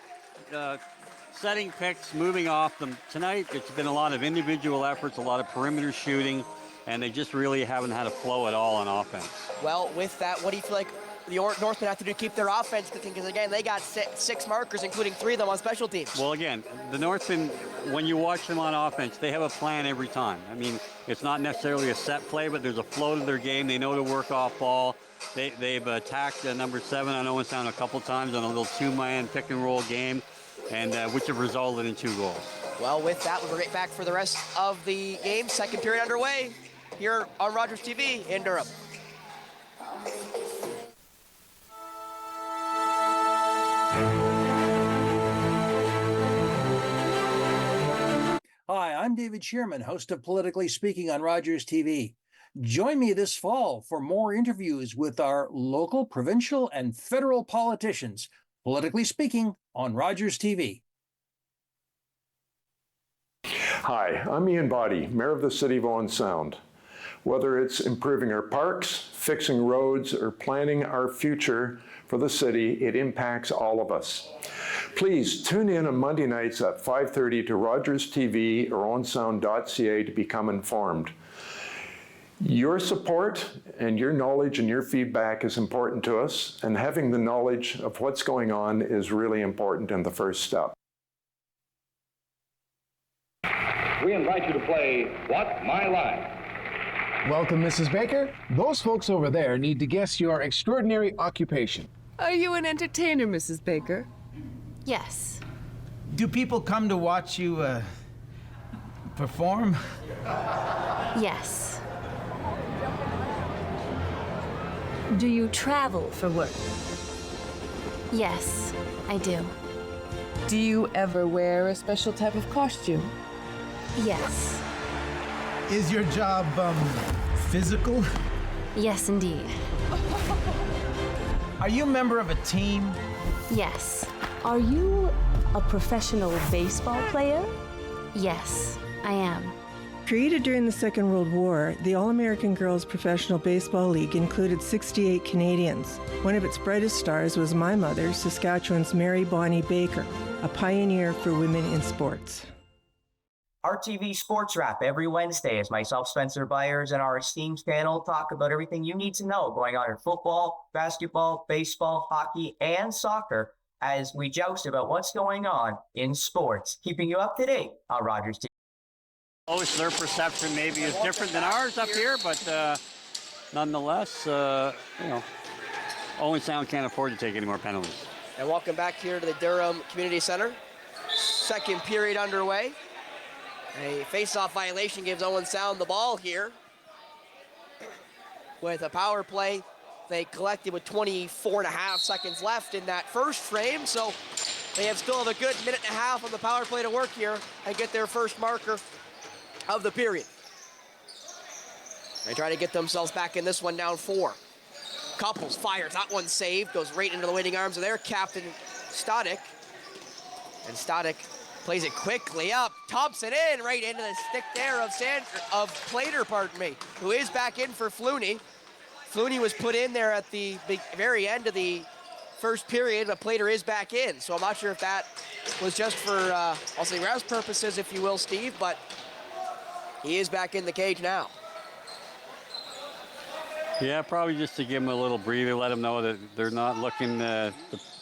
setting picks, moving off them. Tonight, it's been a lot of individual efforts, a lot of perimeter shooting, and they just really haven't had a flow at all on offense. Well, with that, what do you feel like the Northmen have to do to keep their offense? Because, again, they got 6 markers, including 3 of them on special teams. Well, again, the Northmen, when you watch them on offense, they have a plan every time. I mean, it's not necessarily a set play, but there's a flow to their game. They know to work off ball. They've attacked number 7 on Owen Sound a couple times on a little 2-man pick-and-roll game, and which have resulted in 2 goals. Well, with that, we'll be right back for the rest of the game. Second period underway here on Rogers TV in Durham. Hi, I'm David Shearman, host of Politically Speaking on Rogers TV. Join me this fall for more interviews with our local, provincial, and federal politicians. Politically Speaking on Rogers TV. Hi, I'm Ian Boddy, Mayor of the City of Owen Sound. Whether it's improving our parks, fixing roads, or planning our future for the city, it impacts all of us. Please tune in on Monday nights at 5:30 to Rogers TV or owensound.ca to become informed. Your support and your knowledge and your feedback is important to us, and having the knowledge of what's going on is really important in the first step. We invite you to play What's My Line? Welcome, Mrs. Baker. Those folks over there need to guess your extraordinary occupation. Are you an entertainer, Mrs. Baker? Yes. Do people come to watch you perform? Yes. Do you travel for work? Yes, I do. Do you ever wear a special type of costume? Yes. Is your job, physical? Yes, indeed. Are you a member of a team? Yes. Are you a professional baseball player? Yes, I am. Created during the Second World War, the All-American Girls Professional Baseball League included 68 Canadians. One of its brightest stars was my mother, Saskatchewan's Mary Bonnie Baker, a pioneer for women in sports. RTV Sports Wrap every Wednesday as myself, Spencer Byers, and our esteemed panel talk about everything you need to know going on in football, basketball, baseball, hockey, and soccer as we joust about what's going on in sports, keeping you up to date on Rogers TV. Always their perception maybe is different than ours up here, but nonetheless, Owen Sound can't afford to take any more penalties. And welcome back here to the Durham Community Center. Second period underway. A face-off violation gives Owen Sound the ball here. With a power play, they collected with 24.5 seconds left in that first frame, so they still have a good minute and a half on the power play to work here and get their first marker of the period. They try to get themselves back in this one, down 4. Couples fires, that one saved, goes right into the waiting arms of their captain, Static. And Static plays it quickly up, Thompson in, right into the stick there of Plater, who is back in for Flooney. Flooney was put in there at the very end of the first period, but Plater is back in. So I'm not sure if that was just for, I'll say rest purposes, if you will, Steve, but he is back in the cage now. Yeah, probably just to give him a little breather, let him know that they're not looking to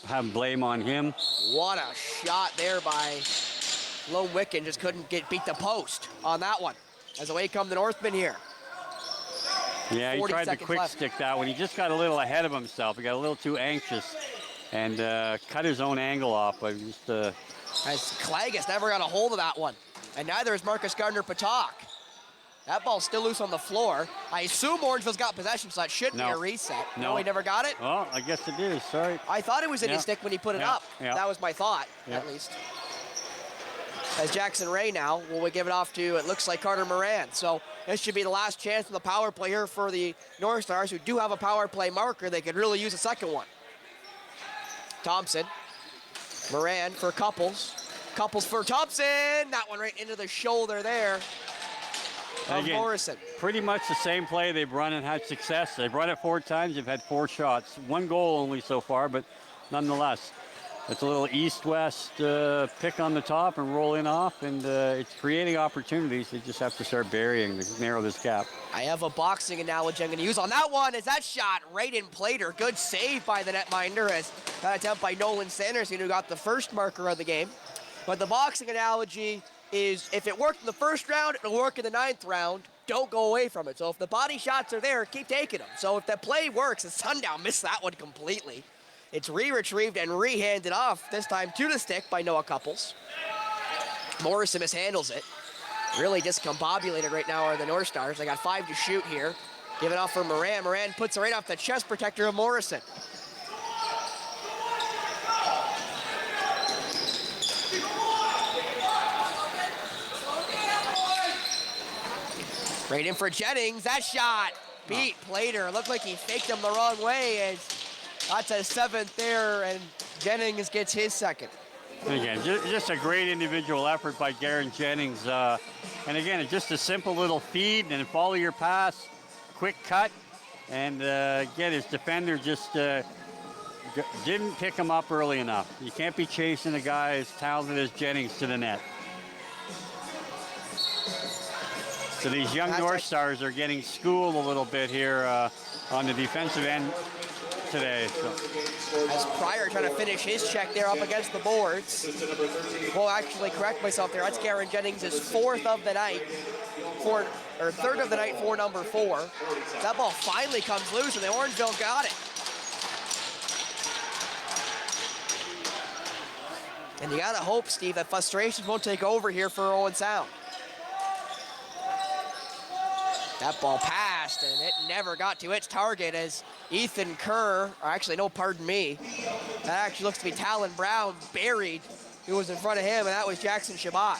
have blame on him. What a shot there by Lone Wicken, just couldn't beat the post on that one. As away come the Northmen here. Yeah, he tried the quick stick that one. He just got a little ahead of himself. He got a little too anxious and cut his own angle off. But just, as Klagas never got a hold of that one. And neither is Marcus Gardner-Patak. That ball's still loose on the floor. I assume Orangeville's got possession, so that shouldn't be a reset. No, he never got it? Well, I guess it is, sorry. I thought it was in his stick when he put it up. Yeah. That was my thought, at least. As Jackson Ray now will give it off to, it looks like Carter Moran. So this should be the last chance of the power play here for the North Stars, who do have a power play marker. They could really use a second one. Thompson, Moran for Couples. Couples for Thompson. That one right into the shoulder there of again, Morrison. Pretty much the same play they've run and had success. They've run it 4 times. They've had 4 shots. 1 goal only so far, but nonetheless. It's a little east-west pick on the top and roll in off, and it's creating opportunities. They just have to start burying to narrow this gap. I have a boxing analogy I'm going to use on that one. Is that shot right in Plater? Good save by the netminder as that attempt by Nolan Sanderson, who got the first marker of the game. But the boxing analogy is if it worked in the first round, it'll work in the 9th round. Don't go away from it. So if the body shots are there, keep taking them. So if the play works, and Sundown missed that one completely. It's re-retrieved and re-handed off, this time to the stick by Noah Couples. Morrison mishandles it. Really discombobulated right now are the North Stars. They got 5 to shoot here. Give it off for Moran. Moran puts it right off the chest protector of Morrison. Right in for Jennings. That shot beat Plater. Looked like he faked him the wrong way as that's a 7th there, and Jennings gets his 2nd. And again, just a great individual effort by Garen Jennings. And again, it's just a simple little feed and follow your pass, quick cut. And again, his defender just didn't pick him up early enough. You can't be chasing a guy as talented as Jennings to the net. So these young North Stars are getting schooled a little bit here on the defensive end today. So. As Pryor trying to finish his check there up against the boards. Well, actually, correct myself there. That's Garen Jennings' fourth of the night. Third of the night for number 4. That ball finally comes loose, and the Orangeville got it. And you gotta hope, Steve, that frustrations won't take over here for Owen Sound. That ball passed, and it never got to its target as Ethan Kerr, or actually, no, pardon me. That actually looks to be Talon Brown buried, who was in front of him, and that was Jackson Shabbat.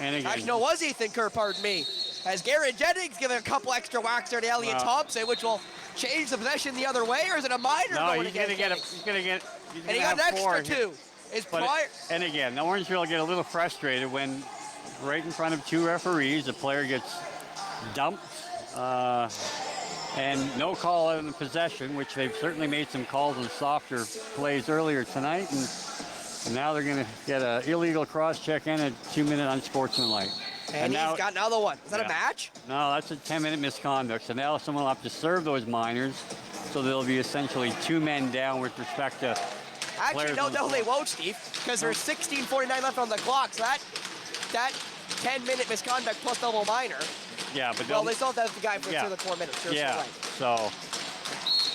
And again, actually, no, it was Ethan Kerr, pardon me. As Garrett Jennings giving a couple extra whacks there to Elliot Thompson, which will change the possession the other way, or is it a minor? No, he's gonna get and he got an extra 2. And again, Orangeville get a little frustrated when right in front of 2 referees, the player gets dumped and no call on the possession, which they've certainly made some calls on softer plays earlier tonight, and now they're going to get an illegal cross-check and a 2-minute unsportsmanlike. And now, he's got another one. Is that a match? No, that's a 10-minute misconduct. So now someone will have to serve those minors, so there'll be essentially 2 men down with respect to actually, no, they won't, Steve, because there's 16:49 left on the clock. So that 10-minute misconduct plus double minor. Yeah, but well, they still have the guy for the 4 minutes. So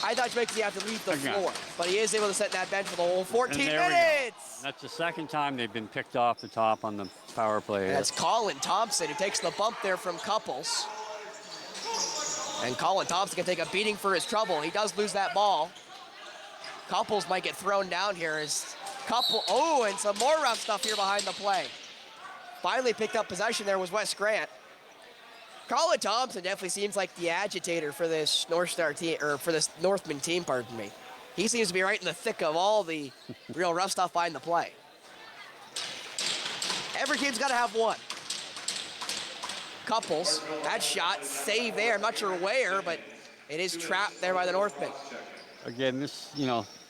I thought he have to leave the floor, but he is able to sit in that bench for the whole 14 minutes. That's the second time they've been picked off the top on the power play. And that's Colin Thompson who takes the bump there from Couples. And Colin Thompson can take a beating for his trouble. He does lose that ball. Couples might get thrown down here as and some more rough stuff here behind the play. Finally picked up possession there was Wes Grant. Colin Thompson definitely seems like the agitator for this North Star team, or for this Northman team, pardon me. He seems to be right in the thick of all the real rough stuff behind the play. Every team's got to have one. Couples, that shot, save there. I'm not sure where, but it is trapped there by the Northmen. Again, this,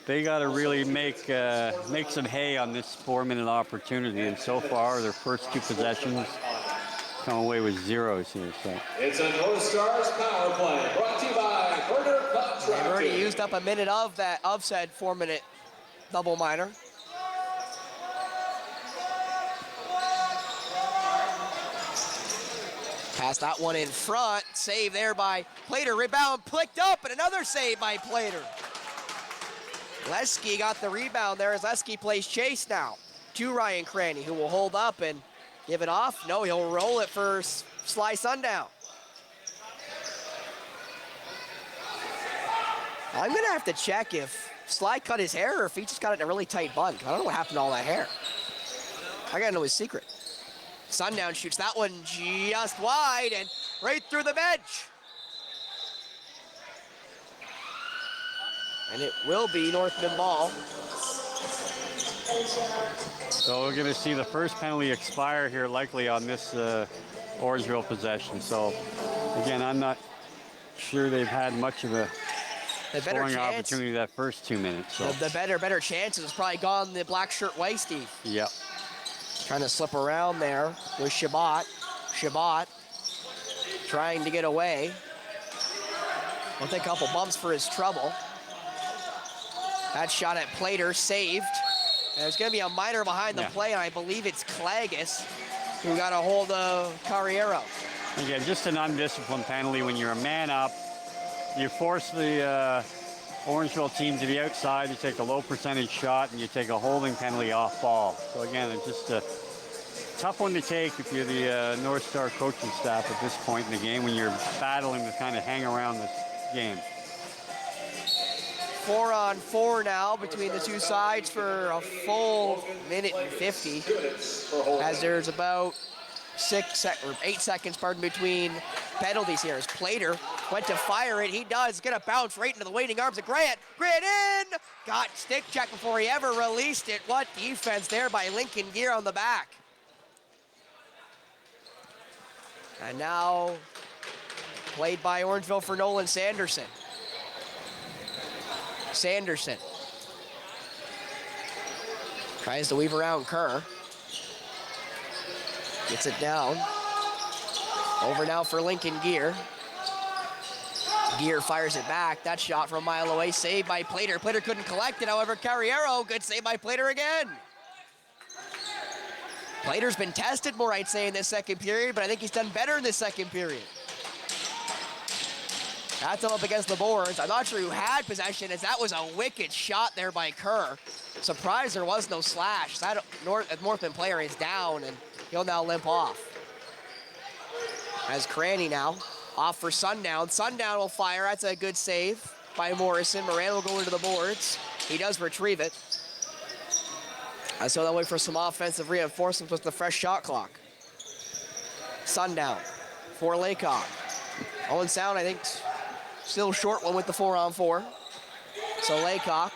they got to really make some hay on this 4-minute opportunity, and so far their first 2 possessions come away with zeros here. So it's a North Stars power play brought to you by Burger Contracting. They've already used up a minute of said 4-minute double minor. Pass that one in front. Save there by Plater. Rebound picked up, and another save by Plater. Lesky got the rebound there as Lesky plays chase now to Ryan Cranny, who will hold up and give it off. No, he'll roll it for Sly Sundown. I'm going to have to check if Sly cut his hair or if he just got it in a really tight bun. I don't know what happened to all that hair. I got to know his secret. Sundown shoots that one just wide and right through the bench. And it will be Northman ball. So we're going to see the first penalty expire here likely on this Orangeville possession. So again, I'm not sure they've had much of a scoring opportunity that first 2 minutes. So. The better chances has probably gone the black shirt way, Steve. Yep. Trying to slip around there with Shabbat. Shabbat trying to get away. We'll take a couple bumps for his trouble. That shot at Plater saved. And there's going to be a minor behind the play, and I believe it's Klagus who got a hold of Carriero. Again, just an undisciplined penalty. When you're a man up, you force the Orangeville team to the outside, you take a low percentage shot, and you take a holding penalty off ball. So again, it's just a tough one to take if you're the North Star coaching staff at this point in the game when you're battling to kind of hang around this game. 4-on-4 now between the two sides for a full minute and 50, as there's about 8 seconds, between penalties here. As Plater went to fire it, he does. Gonna bounce right into the waiting arms of Grant. Grant in! Got stick check before he ever released it. What defense there by Lincoln Gear on the back. And now played by Orangeville for Nolan Sanderson. Sanderson tries to weave around Kerr. Gets it down. Over now for Lincoln Gear. Gear fires it back. That shot from a mile away, saved by Plater. Plater couldn't collect it, however, Carriero, good save by Plater again. Plater's been tested more, I'd say, in this second period, but I think he's done better in this second period. That's him up against the boards. I'm not sure who had possession, as that was a wicked shot there by Kerr. Surprised there was no slash. That Northman player is down, and he'll now limp off. As Cranny now, off for Sundown. Sundown will fire. That's a good save by Morrison. Moran will go into the boards. He does retrieve it. So they'll wait for some offensive reinforcements with the fresh shot clock. Sundown for Laycock. Owen Sound, I think, still short one with the 4-on-4. So Laycock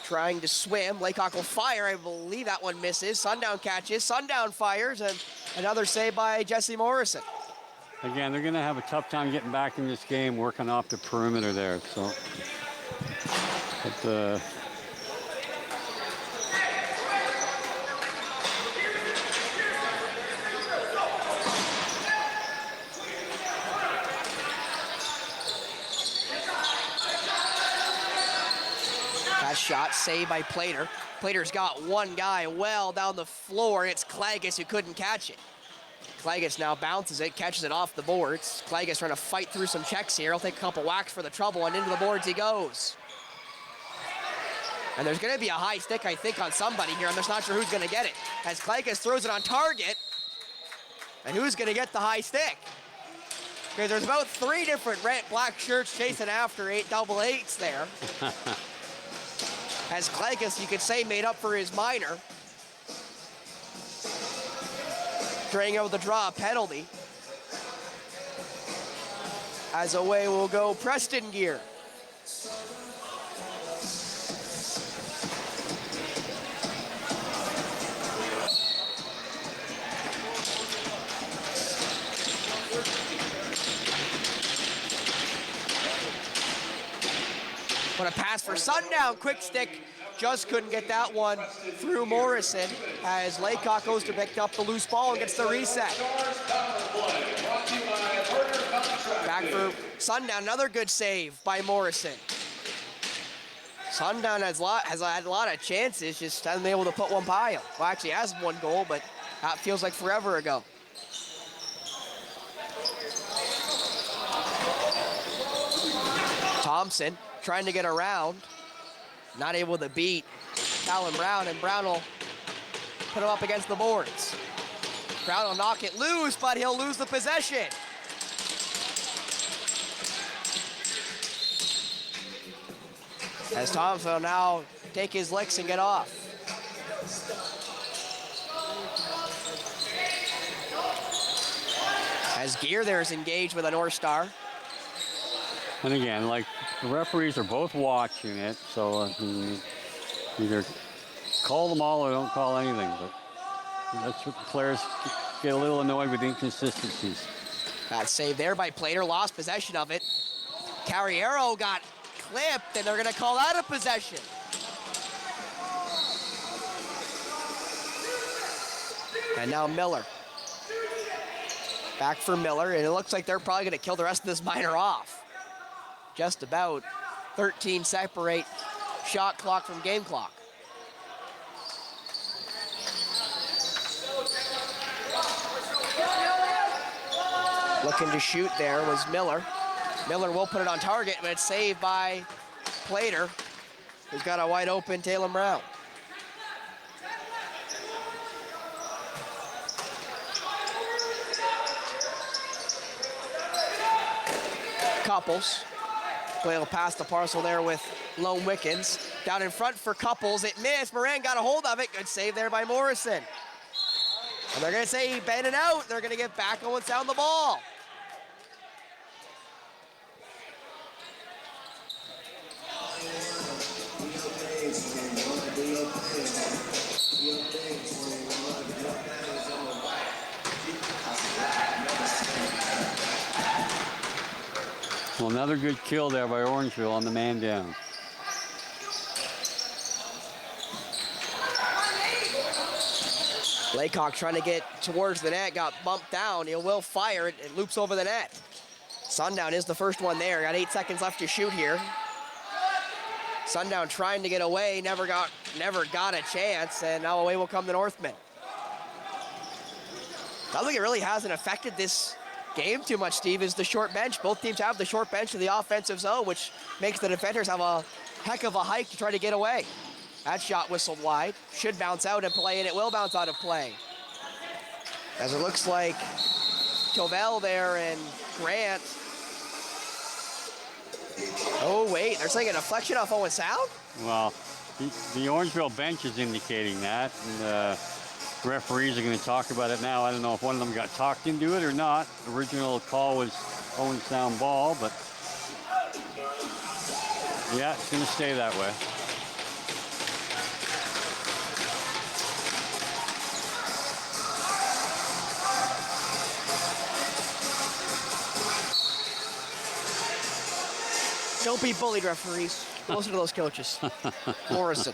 trying to swim. Laycock will fire. I believe that one misses. Sundown catches. Sundown fires, and another save by Jesse Morrison. Again, they're going to have a tough time getting back in this game, working off the perimeter there. So, but that shot saved by Plater. Plater's got one guy well down the floor, and it's Klages who couldn't catch it. Klages now bounces it, catches it off the boards. Klages trying to fight through some checks here. He'll take a couple whacks for the trouble, and into the boards he goes. And there's going to be a high stick, I think, on somebody here. I'm just not sure who's going to get it. As Klages throws it on target, and who's going to get the high stick? Because there's about 3 different red black shirts chasing after 8 double 8s there. As Klages, you could say, made up for his minor. Trying out the draw penalty. As away will go Preston Gear. What a pass for Sundown, quick stick. Just couldn't get that one through Morrison as Laycock goes to pick up the loose ball and gets the reset. Back for Sundown, another good save by Morrison. Sundown has had a lot of chances, just hasn't been able to put one by him. Well, actually has one goal, but that feels like forever ago. Thompson trying to get around. Not able to beat Callan Brown, and Brown will put him up against the boards. Brown will knock it loose, but he'll lose the possession. As Thompson will now take his licks and get off. As Gear there is engaged with a North Star. And again, like, the referees are both watching it, so either call them all or don't call anything, but that's what the players get a little annoyed with inconsistencies. That save there by Plater, lost possession of it. Carriero got clipped, and they're gonna call that a possession. And now Miller. Back for Miller, and it looks like they're probably gonna kill the rest of this minor off. Just about 13 separate shot clock from game clock. Looking to shoot there was Miller. Miller will put it on target, but it's saved by Plater, who's got a wide open Taylor Brown. Couples. Will pass the parcel there with Lone Wickens. Down in front for Couples, it missed. Moran got a hold of it. Good save there by Morrison. And they're gonna say bend it out. They're gonna get back Owen Sound the ball. Well, another good kill there by Orangeville on the man down. Laycock trying to get towards the net, got bumped down. He will fire it. It loops over the net. Sundown is the first one there. Got 8 seconds left to shoot here. Sundown trying to get away, never got a chance, and now away will come the Northmen. I think it really hasn't affected this game too much, Steve, is the short bench. Both teams have the short bench to the offensive zone, which makes the defenders have a heck of a hike to try to get away. That shot whistled wide. Should bounce out of play, and it will bounce out of play. As it looks like Tovell there and Grant. Oh, wait, they're saying a deflection off Owen Sound? Well, the Orangeville bench is indicating that, and referees are going to talk about it now. I don't know if one of them got talked into it or not. The original call was Owen Sound ball, but yeah, it's going to stay that way. Don't be bullied, referees. Listen to those coaches. Morrison.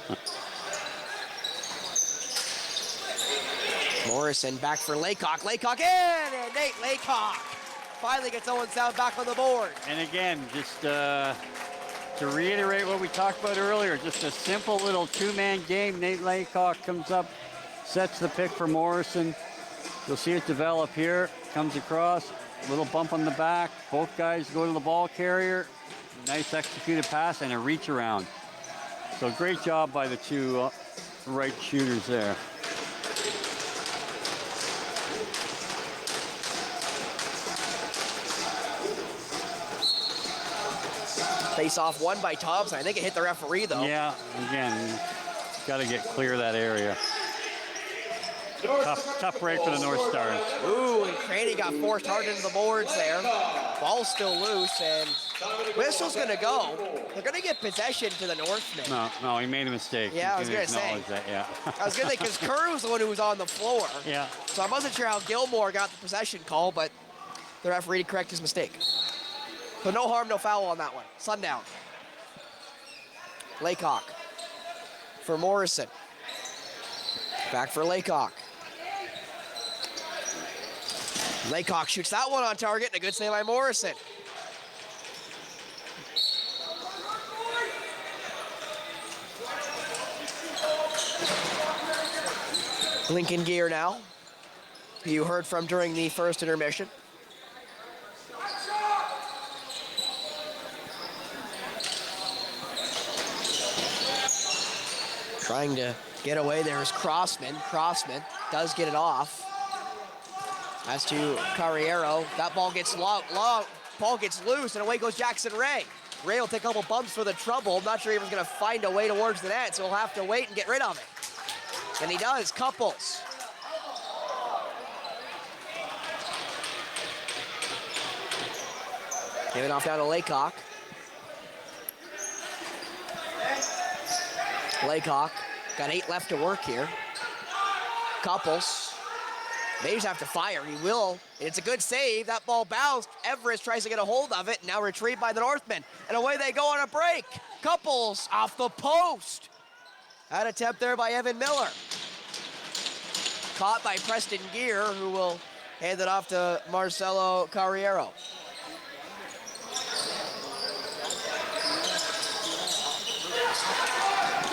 Morrison back for Laycock. Laycock in, and Nate Laycock finally gets Owen Sound back on the board. And again, just to reiterate what we talked about earlier, just a simple little two-man game. Nate Laycock comes up, sets the pick for Morrison. You'll see it develop here. Comes across, little bump on the back. Both guys go to the ball carrier. Nice executed pass and a reach around. So great job by the two right shooters there. Face off one by Thompson. I think it hit the referee though. Yeah, again, got to get clear of that area. Tough break for the North Stars. Ooh, and Craney got forced hard into the boards there. Ball's still loose, and whistle's going to go. They're going to get possession to the Northmen. No, he made a mistake. Yeah, I was going to say. That, yeah. I was going to say, because Kerr was the one who was on the floor. Yeah. So I wasn't sure how Gilmore got the possession call, but the referee to correct his mistake. But no harm, no foul on that one. Sundown. Laycock for Morrison. Back for Laycock. Laycock shoots that one on target, and a good save by Morrison. Lincoln Gear now, who you heard from during the first intermission. Trying to get away there is Crossman. Crossman does get it off. As to Carriero, that ball gets long, ball gets loose, and away goes Jackson Ray. Ray will take a couple bumps for the trouble. I'm not sure he was going to find a way towards the net, so he'll have to wait and get rid of it. And he does. Couples. Give it off down to Laycock. Laycock got 8 left to work here. Couples. They just have to fire. He will. It's a good save. That ball bounced. Everest tries to get a hold of it. Now retrieved by the Northmen. And away they go on a break. Couples off the post. That attempt there by Evan Miller. Caught by Preston Gear, who will hand it off to Marcelo Carriero.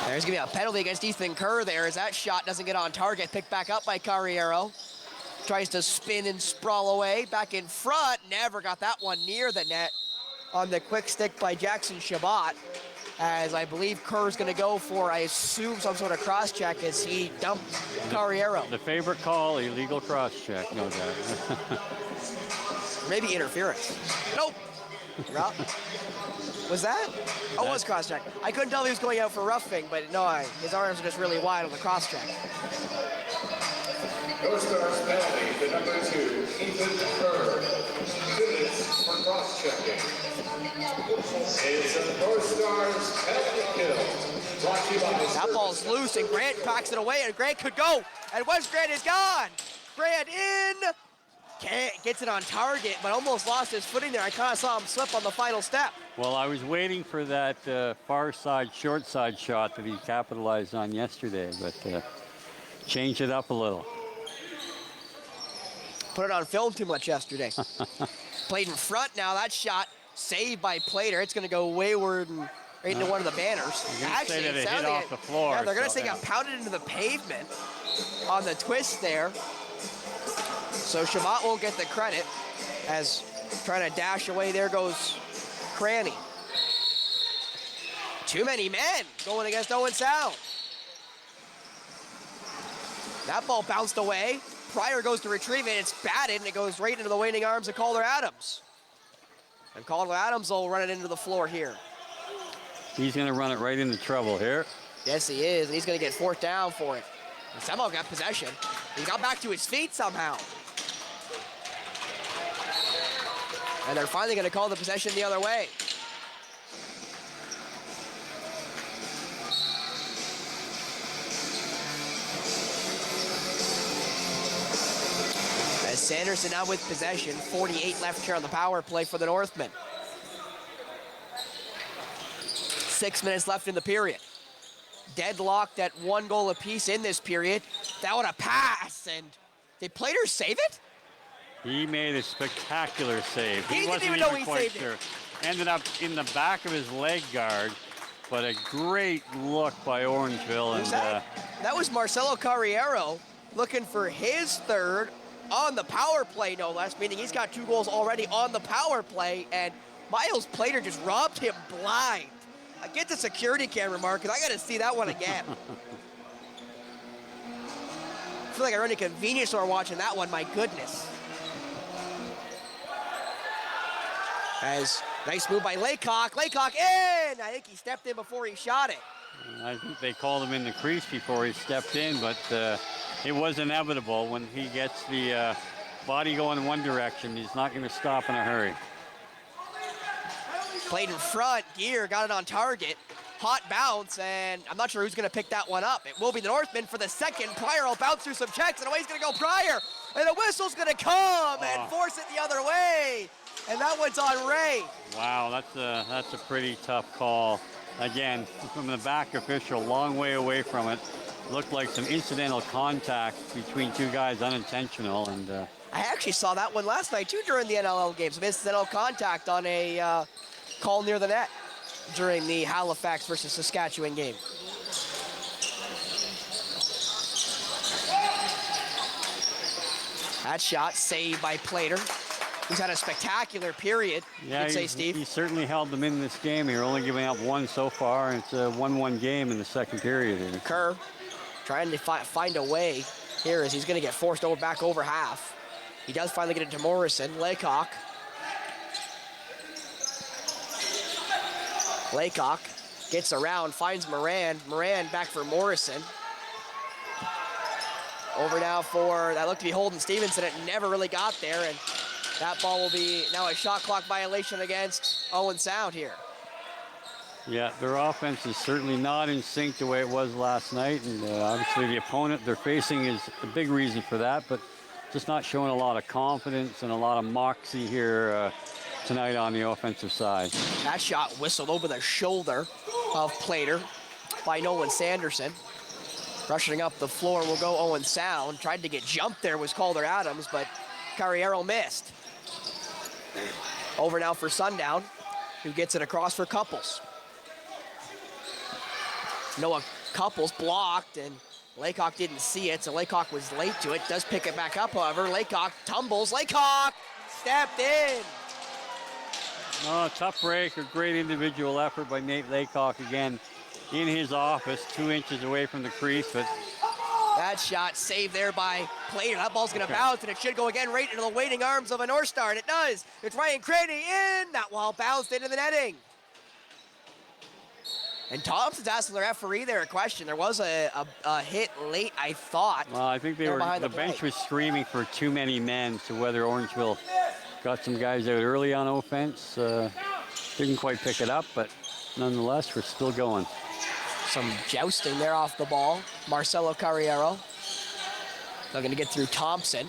There's going to be a penalty against Ethan Kerr there as that shot doesn't get on target. Picked back up by Carriero. Tries to spin and sprawl away. Back in front. Never got that one near the net on the quick stick by Jackson Shabbat. As I believe Kerr's going to go for, I assume, some sort of cross-check as he dumped Carriero. The favorite call, illegal cross-check, no doubt. Maybe interference. Nope. Was that? Oh, it was cross-check. I couldn't tell if he was going out for roughing, but no, his arms are just really wide on the cross-check. North Stars penalty to number 2, Ethan Kerr. 2 minutes for cross-checking. It's a North Stars penalty kill. Brought to you by that ball's loose, and Grant packs it away, and Grant could go. And Wes Grant is gone. Grant in. Gets it on target, but almost lost his footing there. I kind of saw him slip on the final step. Well, I was waiting for that far side, short side shot that he capitalized on yesterday, but changed it up a little. put it on film too much yesterday. Played in front now. That shot saved by Plater. It's going to go wayward and right into one of the banners. Actually, say that it hit off the floor. Yeah, they're going to say it got pounded into the pavement on the twist there. So Shabbat won't get the credit as trying to dash away. There goes Cranny. Too many men going against Owen Sound. That ball bounced away. Pryor goes to retrieve it. It's batted, and it goes right into the waiting arms of Calder Adams. And Calder Adams will run it into the floor here. He's going to run it right into trouble here. Yes, he is, and he's going to get fourth down for it. And somehow got possession. He got back to his feet somehow. And they're finally going to call the possession the other way. As Sanderson now with possession, 48 left here on the power play for the Northmen. 6 minutes left in the period. Deadlocked at 1 goal apiece in this period. That would a pass, and did Plater save it? He made a spectacular save. He wasn't didn't even know he quite saved sure. it. Ended up in the back of his leg guard, but a great look by Orangeville. And that was Marcelo Carriero looking for his third on the power play, no less, meaning he's got 2 goals already on the power play, and Miles Plater just robbed him blind. I get the security camera, Mark, because I got to see that one again. I feel like I run a convenience store watching that one, my goodness. As nice move by Laycock. Laycock in! I think he stepped in before he shot it. I think they called him in the crease before he stepped in, but it was inevitable. When he gets the body going in one direction, he's not going to stop in a hurry. Played in front, Gear got it on target. Hot bounce, and I'm not sure who's going to pick that one up. It will be the Northmen for the second. Pryor will bounce through some checks, and away he's going to go Pryor. And a whistle's going to come and force it the other way. And that one's on Ray. Wow, that's a pretty tough call. Again, from the back official, long way away from it. Looked like some incidental contact between 2 guys, unintentional. And I actually saw that one last night, too, during the NLL game. Some incidental contact on a call near the net during the Halifax versus Saskatchewan game. That shot saved by Plater. He's had a spectacular period, you'd say, Steve. He certainly held them in this game here, only giving up 1 so far, and it's a 1-1 game in the second period here. Kerr trying to find a way here as he's going to get forced back over half. He does finally get it to Morrison. Laycock. Laycock gets around, finds Moran. Moran back for Morrison. Over now for, that looked to be Holden Stevenson. It never really got there, and that ball will be now a shot clock violation against Owen Sound here. Yeah, their offense is certainly not in sync the way it was last night, and obviously the opponent they're facing is a big reason for that, but just not showing a lot of confidence and a lot of moxie here tonight on the offensive side. That shot whistled over the shoulder of Plater by Nolan Sanderson. Rushing up the floor will go Owen Sound. Tried to get jumped there was Calder Adams, but Carriero missed. Over now for Sundown, who gets it across for Couples. Noah Couples blocked, and Laycock didn't see it, so Laycock was late to it. Does pick it back up, however. Laycock tumbles. Laycock stepped in. Oh, tough break, a great individual effort by Nate Laycock again in his office, 2 inches away from the crease, but that shot saved there by Plater. That ball's going to bounce, and it should go again right into the waiting arms of a North Star, and it does. It's Ryan Craney in. That ball bounced into the netting. And Thompson's asking the referee there a question. There was a hit late, I thought. Well, I think the bench was screaming for too many men, so whether Orangeville got some guys out early on offense, didn't quite pick it up, but nonetheless, we're still going. Some jousting there off the ball. Marcelo Carriero looking to get through Thompson.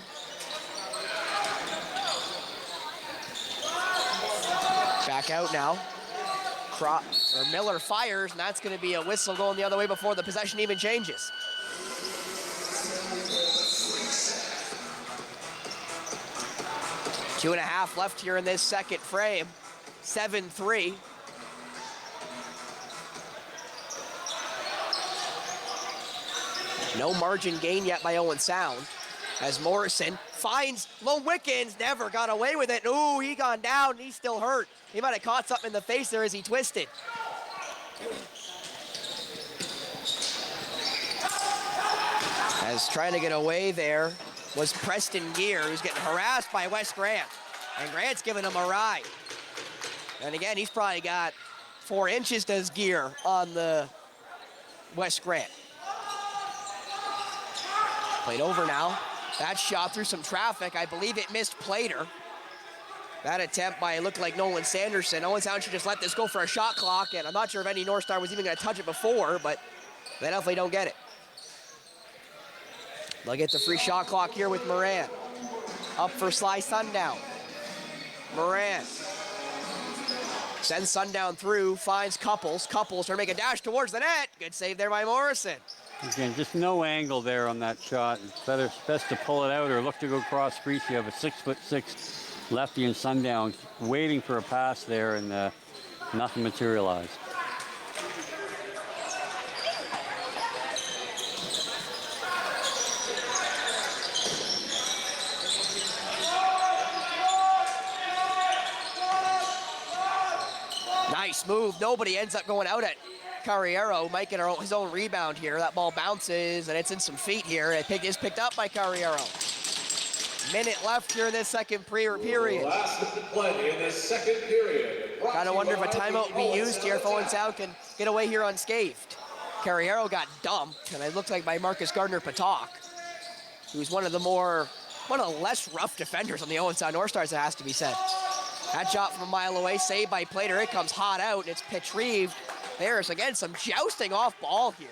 Back out now. Miller fires, and that's going to be a whistle going the other way before the possession even changes. 2.5 left here in this second frame. 7-3. No margin gain yet by Owen Sound, as Morrison finds Lone Wickens, never got away with it. Ooh, he gone down, he's still hurt. He might have caught something in the face there as he twisted. As trying to get away there was Preston Gear, who's getting harassed by Wes Grant. And Grant's giving him a ride. And again, he's probably got 4 inches, does Gear, on the Wes Grant. Played over now. That shot through some traffic. I believe it missed Plater. That attempt by, it looked like Nolan Sanderson. Owen Sound should just let this go for a shot clock, and I'm not sure if any North Star was even going to touch it before, but they definitely don't get it. They'll get the free shot clock here with Moran. Up for Sly Sundown. Moran sends Sundown through, finds Couples. Couples trying to make a dash towards the net. Good save there by Morrison. Again, just no angle there on that shot. It's best to pull it out or look to go cross crease. You have a 6'6" lefty in Sundown waiting for a pass there, and nothing materialized. Nice move. Nobody ends up going out at Carriero. Might get his own rebound here. That ball bounces, and it's in some feet here. It is picked up by Carriero. Minute left here in this second period. Last play in this second period. Gotta wonder if a timeout will be used here if Owen Sound can get away here unscathed. Carriero got dumped, and it looks like by Marcus Gardner-Patak, who's one of the less rough defenders on the Owen Sound North Stars, it has to be said. That shot from a mile away, saved by Plater. It comes hot out, and it's retrieved. There's, again, some jousting off ball here.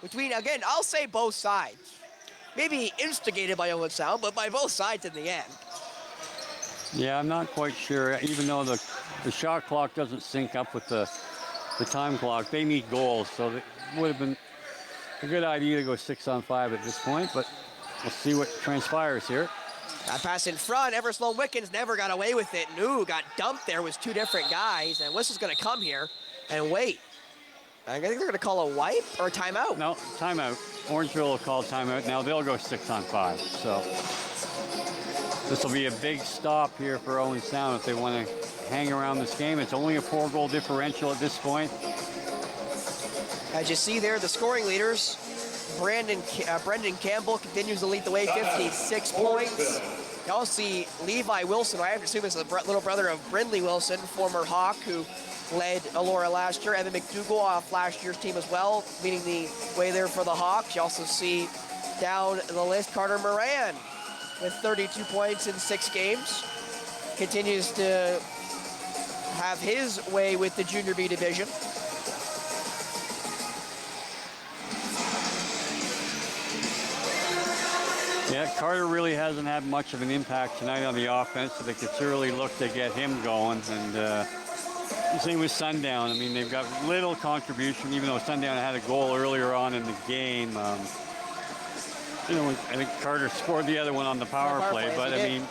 Between, again, I'll say both sides. Maybe instigated by Owen Sound, but by both sides in the end. Yeah, I'm not quite sure. Even though the shot clock doesn't sync up with the time clock, they need goals. So it would have been a good idea to go 6-on-5 at this point, but we'll see what transpires here. That pass in front, Everest Lone Wickens never got away with it. New got dumped there with 2 different guys, and Whistle's gonna come here and wait. I think they're gonna call a wipe or a timeout. No, timeout. Orangeville will call timeout. Now they'll go 6-on-5. So this will be a big stop here for Owen Sound if they want to hang around this game. It's only a 4-goal differential at this point. As you see there, the scoring leaders, Brendan Campbell continues to lead the way, 56 points. You also see Levi Wilson, who I have to assume is the little brother of Brindley Wilson, former Hawk, who led Elora last year. Evan McDougall off last year's team as well, leading the way there for the Hawks. You also see down the list Carter Moran with 32 points in 6 games. Continues to have his way with the Junior B division. Yeah, Carter really hasn't had much of an impact tonight on the offense, so they could certainly look to get him going. And same with Sundown. I mean, they've got little contribution, even though Sundown had a goal earlier on in the game. You know, I think Carter scored the other one on the power play, but I mean,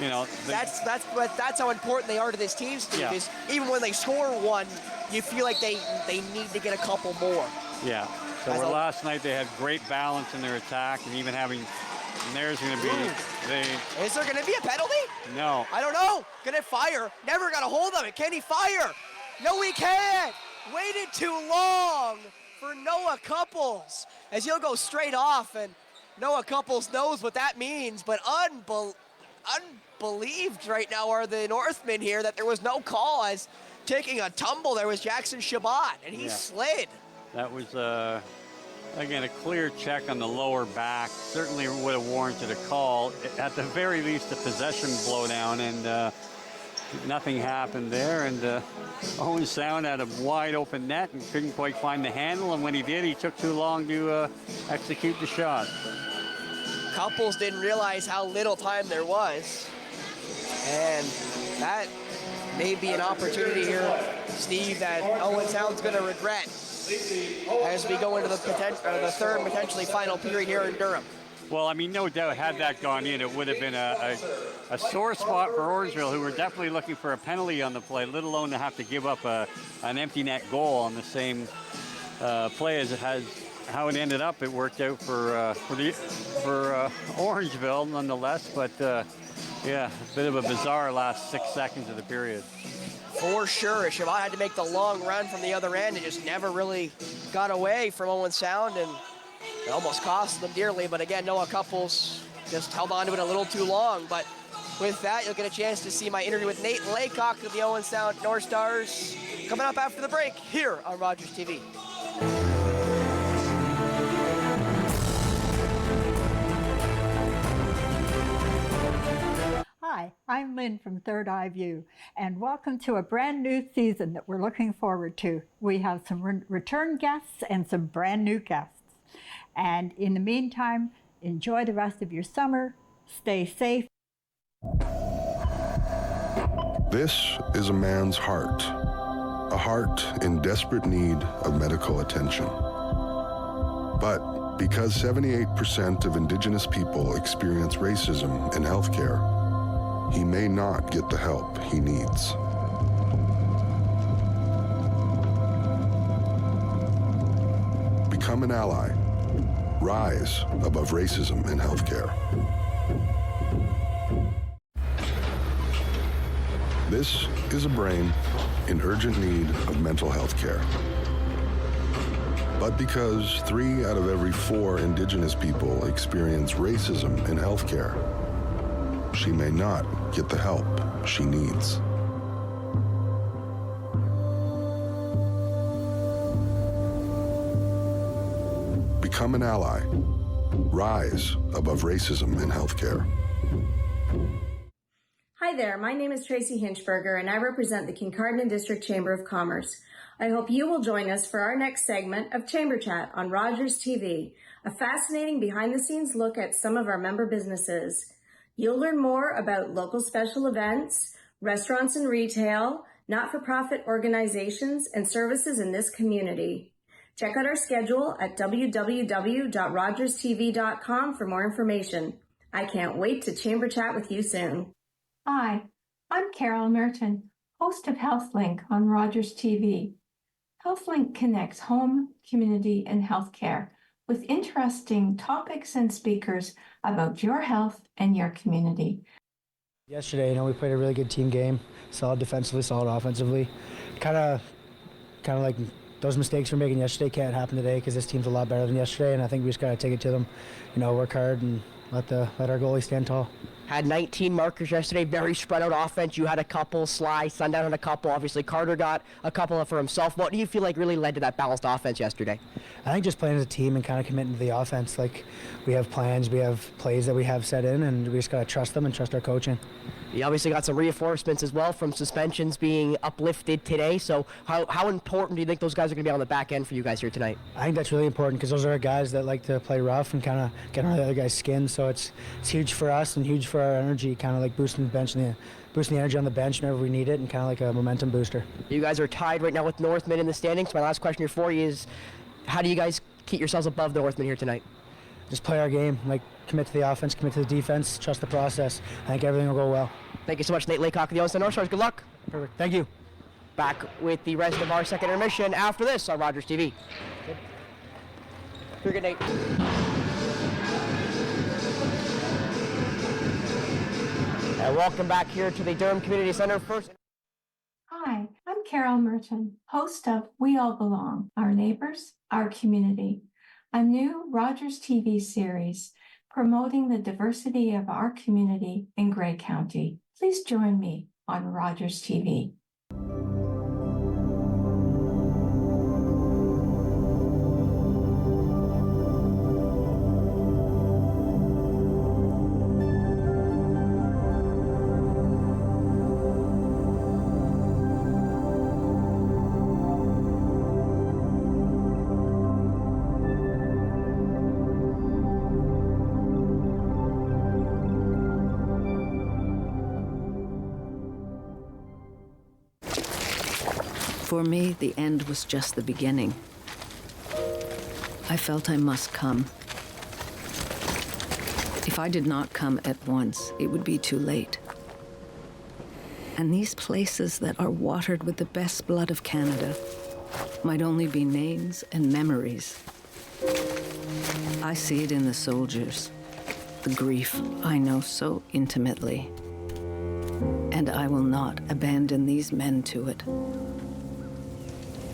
you know, that's how important they are to this team, Steve. Yeah. Is even when they score one, you feel like they need to get a couple more. Yeah. So where last night they had great balance in their attack, and even having. And there's going to be Is there going to be a penalty? No. I don't know. Going to fire. Never got a hold of it. Can he fire? No, he can't. Waited too long for Noah Couples as he'll go straight off, and Noah Couples knows what that means, but unbelieved right now are the Northmen here that there was no call, as taking a tumble there was Jackson Shabbat, and he slid. That was, again, a clear check on the lower back. Certainly would have warranted a call. At the very least, a possession blowdown, and nothing happened there. And Owen Sound had a wide open net and couldn't quite find the handle, and when he did, he took too long to execute the shot. Couples didn't realize how little time there was, and that may be an opportunity here, Steve, that Owen Sound's going to regret as we go into the third, potentially final period here in Durham. Well, I mean, no doubt, had that gone in, it would have been a sore spot for Orangeville, who were definitely looking for a penalty on the play, let alone to have to give up an empty net goal on the same play as it has. How it ended up, it worked out for Orangeville, nonetheless. But yeah, a bit of a bizarre last 6 seconds of the period. For sure, Chabot had to make the long run from the other end. It just never really got away from Owen Sound, and it almost cost them dearly. But again, Noah Couples just held on to it a little too long. But with that, you'll get a chance to see my interview with Nate Laycock of the Owen Sound North Stars coming up after the break here on Rogers TV. Hi, I'm Lynn from Third Eye View, and welcome to a brand new season that we're looking forward to. We have some return guests and some brand new guests. And in the meantime, enjoy the rest of your summer, stay safe. This is a man's heart, a heart in desperate need of medical attention. But because 78% of Indigenous people experience racism in healthcare, he may not get the help he needs. Become an ally. Rise above racism in healthcare. This is a brain in urgent need of mental health care. But because 3 out of every 4 Indigenous people experience racism in healthcare, she may not get the help she needs. Become an ally. Rise above racism in healthcare. Hi there, my name is Tracy Hinchberger and I represent the Kincardine District Chamber of Commerce. I hope you will join us for our next segment of Chamber Chat on Rogers TV, a fascinating behind-the-scenes look at some of our member businesses. You'll learn more about local special events, restaurants and retail, not-for-profit organizations, and services in this community. Check out our schedule at www.rogerstv.com for more information. I can't wait to Chamber Chat with you soon. Hi, I'm Carol Merton, host of HealthLink on Rogers TV. HealthLink connects home, community, and healthcare with interesting topics and speakers about your health and your community. Yesterday, we played a really good team game, solid defensively, solid offensively. Kind of like those mistakes we're making yesterday can't happen today because this team's a lot better than yesterday, and I think we just got to take it to them, work hard and let our goalie stand tall. Had 19 markers yesterday, very spread out offense. You had a couple, Sly, Sundown had a couple. Obviously, Carter got a couple for himself. What do you feel like really led to that balanced offense yesterday? I think just playing as a team and kind of committing to the offense. Like, we have plans, we have plays that we have set in, and we just got to trust them and trust our coaching. You obviously got some reinforcements as well from suspensions being uplifted today. So how important do you think those guys are going to be on the back end for you guys here tonight? I think that's really important because those are guys that like to play rough and kind of get under the other guy's skin. So it's huge for us and huge for our energy, kind of like boosting the bench and boosting the energy on the bench whenever we need it, and kind of like a momentum booster. You guys are tied right now with Northmen in the standings. My last question here for you is, how do you guys keep yourselves above the Northmen here tonight? Just play our game, commit to the offense, commit to the defense, trust the process. I think everything will go well. Thank you so much, Nate Laycock of the Owen Sound North Stars. Good luck. Perfect. Thank you. Back with the rest of our second intermission after this on Rogers TV. You're good, Nate. And welcome back here to the Durham Community Center. First. Hi, I'm Carol Merton, host of We All Belong, Our Neighbors, Our Community, a new Rogers TV series promoting the diversity of our community in Grey County. Please join me on Rogers TV. For me, the end was just the beginning. I felt I must come. If I did not come at once, it would be too late. And these places that are watered with the best blood of Canada might only be names and memories. I see it in the soldiers, the grief I know so intimately. And I will not abandon these men to it.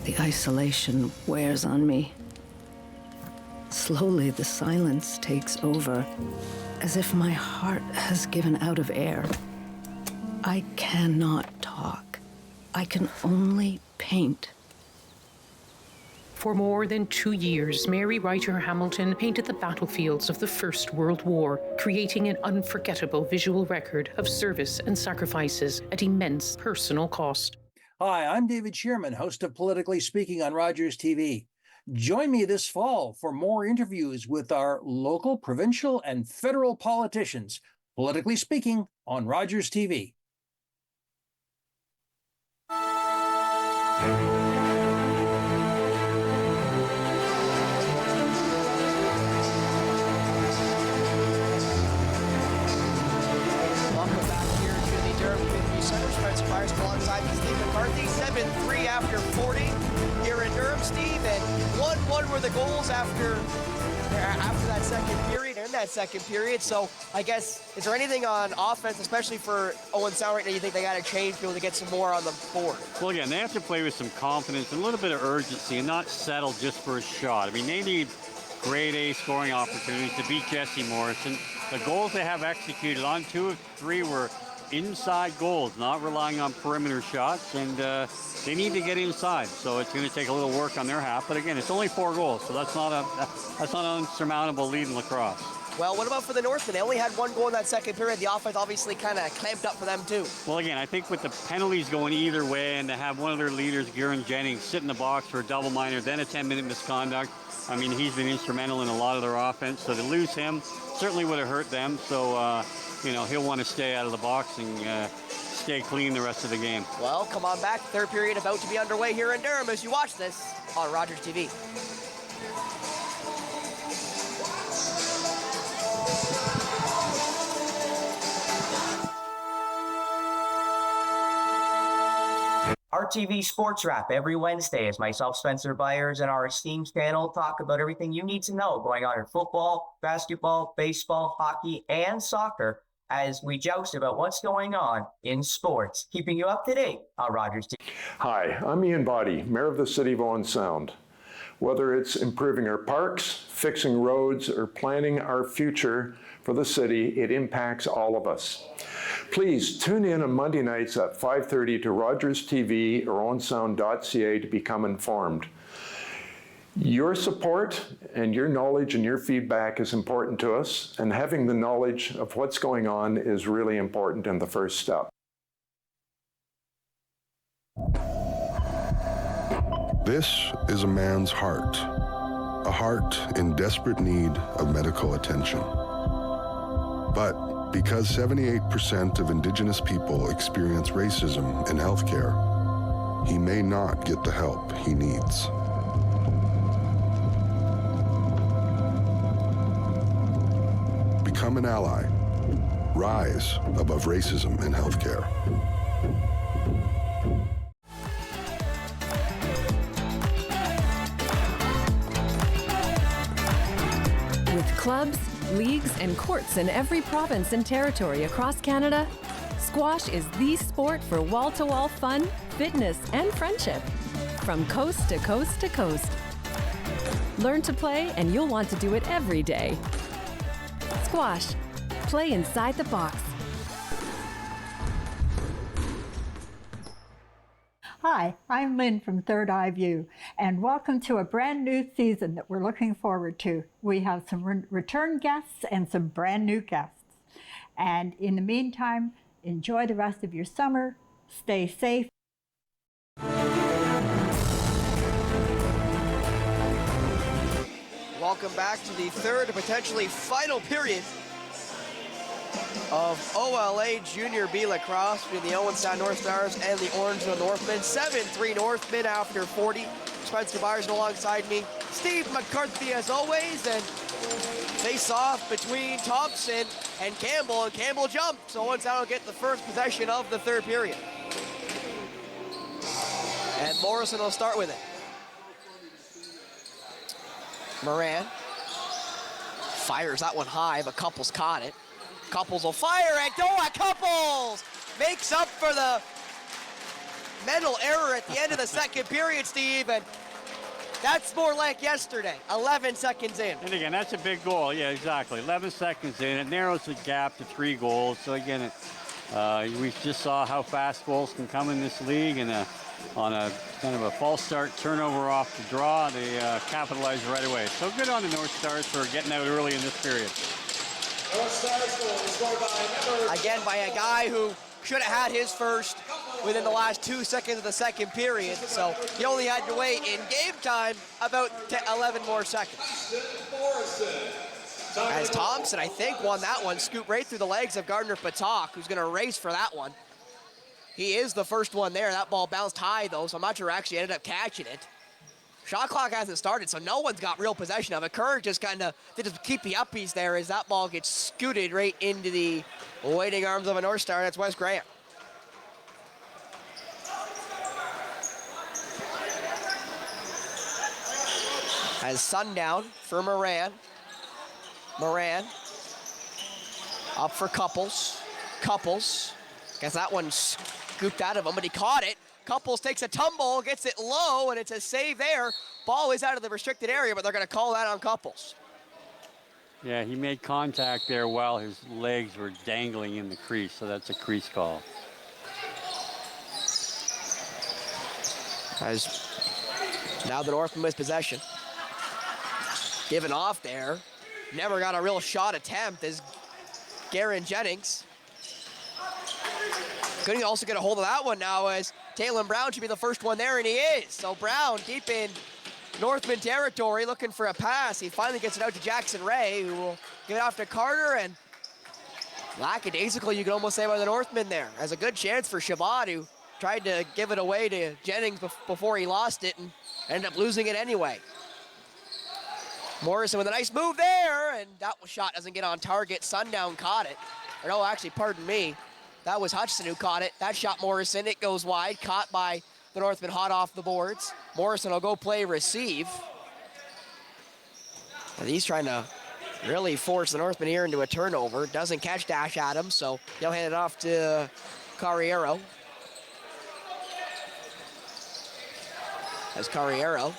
The isolation wears on me. Slowly, the silence takes over, as if my heart has given out of air. I cannot talk. I can only paint. For more than 2 years, Mary Ryder Hamilton painted the battlefields of the First World War, creating an unforgettable visual record of service and sacrifices at immense personal cost. Hi, I'm David Shearman, host of Politically Speaking on Rogers TV. Join me this fall for more interviews with our local, provincial, and federal politicians. Politically Speaking on Rogers TV. Alongside Steve McCarthy, 7-3 after 40 here in Durham, Steve, and 1-1 were the goals after that second period, in that second period. So I guess, is there anything on offense, especially for Owen Sound right now, you think they got to change to be able to get some more on the board? Well, again, they have to play with some confidence and a little bit of urgency and not settle just for a shot. I mean, they need grade A scoring opportunities to beat Jesse Morrison. The goals they have executed on 2 of 3 were inside goals, not relying on perimeter shots, and they need to get inside. So it's going to take a little work on their half. But again, it's only 4 goals, so that's not an unsurmountable lead in lacrosse. Well, what about for the Northmen? They only had 1 goal in that second period. The offense obviously kind of clamped up for them too. Well, again, I think with the penalties going either way, and to have one of their leaders, Garen Jennings, sit in the box for a double minor, then a 10-minute misconduct. I mean, he's been instrumental in a lot of their offense. So to lose him certainly would have hurt them. So he'll want to stay out of the box and stay clean the rest of the game. Well, come on back. Third period about to be underway here in Durham as you watch this on Rogers TV. RTV Sports Wrap every Wednesday as myself, Spencer Byers, and our esteemed panel talk about everything you need to know going on in football, basketball, baseball, hockey, and soccer as we joust about what's going on in sports, keeping you up to date on Rogers TV. Hi, I'm Ian Boddy, Mayor of the City of Owen Sound. Whether it's improving our parks, fixing roads, or planning our future for the city, it impacts all of us. Please tune in on Monday nights at 5:30 to Rogers TV or owensound.ca to become informed. Your support and your knowledge and your feedback is important to us, and having the knowledge of what's going on is really important in the first step. This is a man's heart, a heart in desperate need of medical attention. But because 78% of Indigenous people experience racism in healthcare, he may not get the help he needs. Become an ally. Rise above racism in healthcare. With clubs, leagues, and courts in every province and territory across Canada, squash is the sport for wall-to-wall fun, fitness, and friendship. From coast to coast to coast. Learn to play and you'll want to do it every day. Squash. Play inside the box. Hi, I'm Lynn from Third Eye View, and welcome to a brand new season that we're looking forward to. We have some return guests and some brand new guests. And in the meantime, enjoy the rest of your summer, stay safe. Welcome back to the third and potentially final period of OLA Jr.B Lacrosse between the Owen Sound North Stars and the Orangeville Northmen. 7-3 Northmen after 40. Spencer Byers alongside me. Steve McCarthy as always, and face off between Thompson and Campbell jumped, so Owen Sound will get the first possession of the third period. And Morrison will start with it. Moran fires that one high, but Couples caught it. Couples will fire at Doa. Couples makes up for the mental error at the end of the second period, Steve, and that's more like yesterday, 11 seconds in. And again, that's a big goal. Yeah, exactly. 11 seconds in. It narrows the gap to 3 goals. So again, we just saw how fast goals can come in this league, and on a kind of a false start turnover off the draw, they capitalized right away. So good on the North Stars for getting out early in this period. Again, by a guy who should have had his first within the last 2 seconds of the second period, so he only had to wait in game time about 11 more seconds. As Thompson, I think, won that one, scooped right through the legs of Gardner Patak, who's going to race for that one. He is the first one there. That ball bounced high, though, so I'm not sure actually ended up catching it. Shot clock hasn't started, so no one's got real possession of it. Kerr just kind of did just keep the uppies there as that ball gets scooted right into the waiting arms of a North Star. That's Wes Graham. As Sundown for Moran. Moran up for Couples. Couples, guess that one scooped out of him, but he caught it. Couples takes a tumble, gets it low, and it's a save there. Ball is out of the restricted area, but they're going to call that on Couples. Yeah, he made contact there while his legs were dangling in the crease, so that's a crease call. As now the Northmen with possession. Given off there. Never got a real shot attempt is Garen Jennings. Couldn't also get a hold of that one now as Taylor Brown should be the first one there, and he is. So Brown deep in Northman territory looking for a pass. He finally gets it out to Jackson Ray, who will give it off to Carter, and lackadaisical, you could almost say, by the Northmen there. Has a good chance for Shabbat, who tried to give it away to Jennings before he lost it and ended up losing it anyway. Morrison with a nice move there, and that shot doesn't get on target. Sundown caught it. Or no, actually, pardon me. That was Hutchison who caught it. That shot Morrison, it goes wide, caught by the Northmen hot off the boards. Morrison will go play receive. And he's trying to really force the Northmen here into a turnover. Doesn't catch Dash Adams, so he'll hand it off to Carriero. As Carriero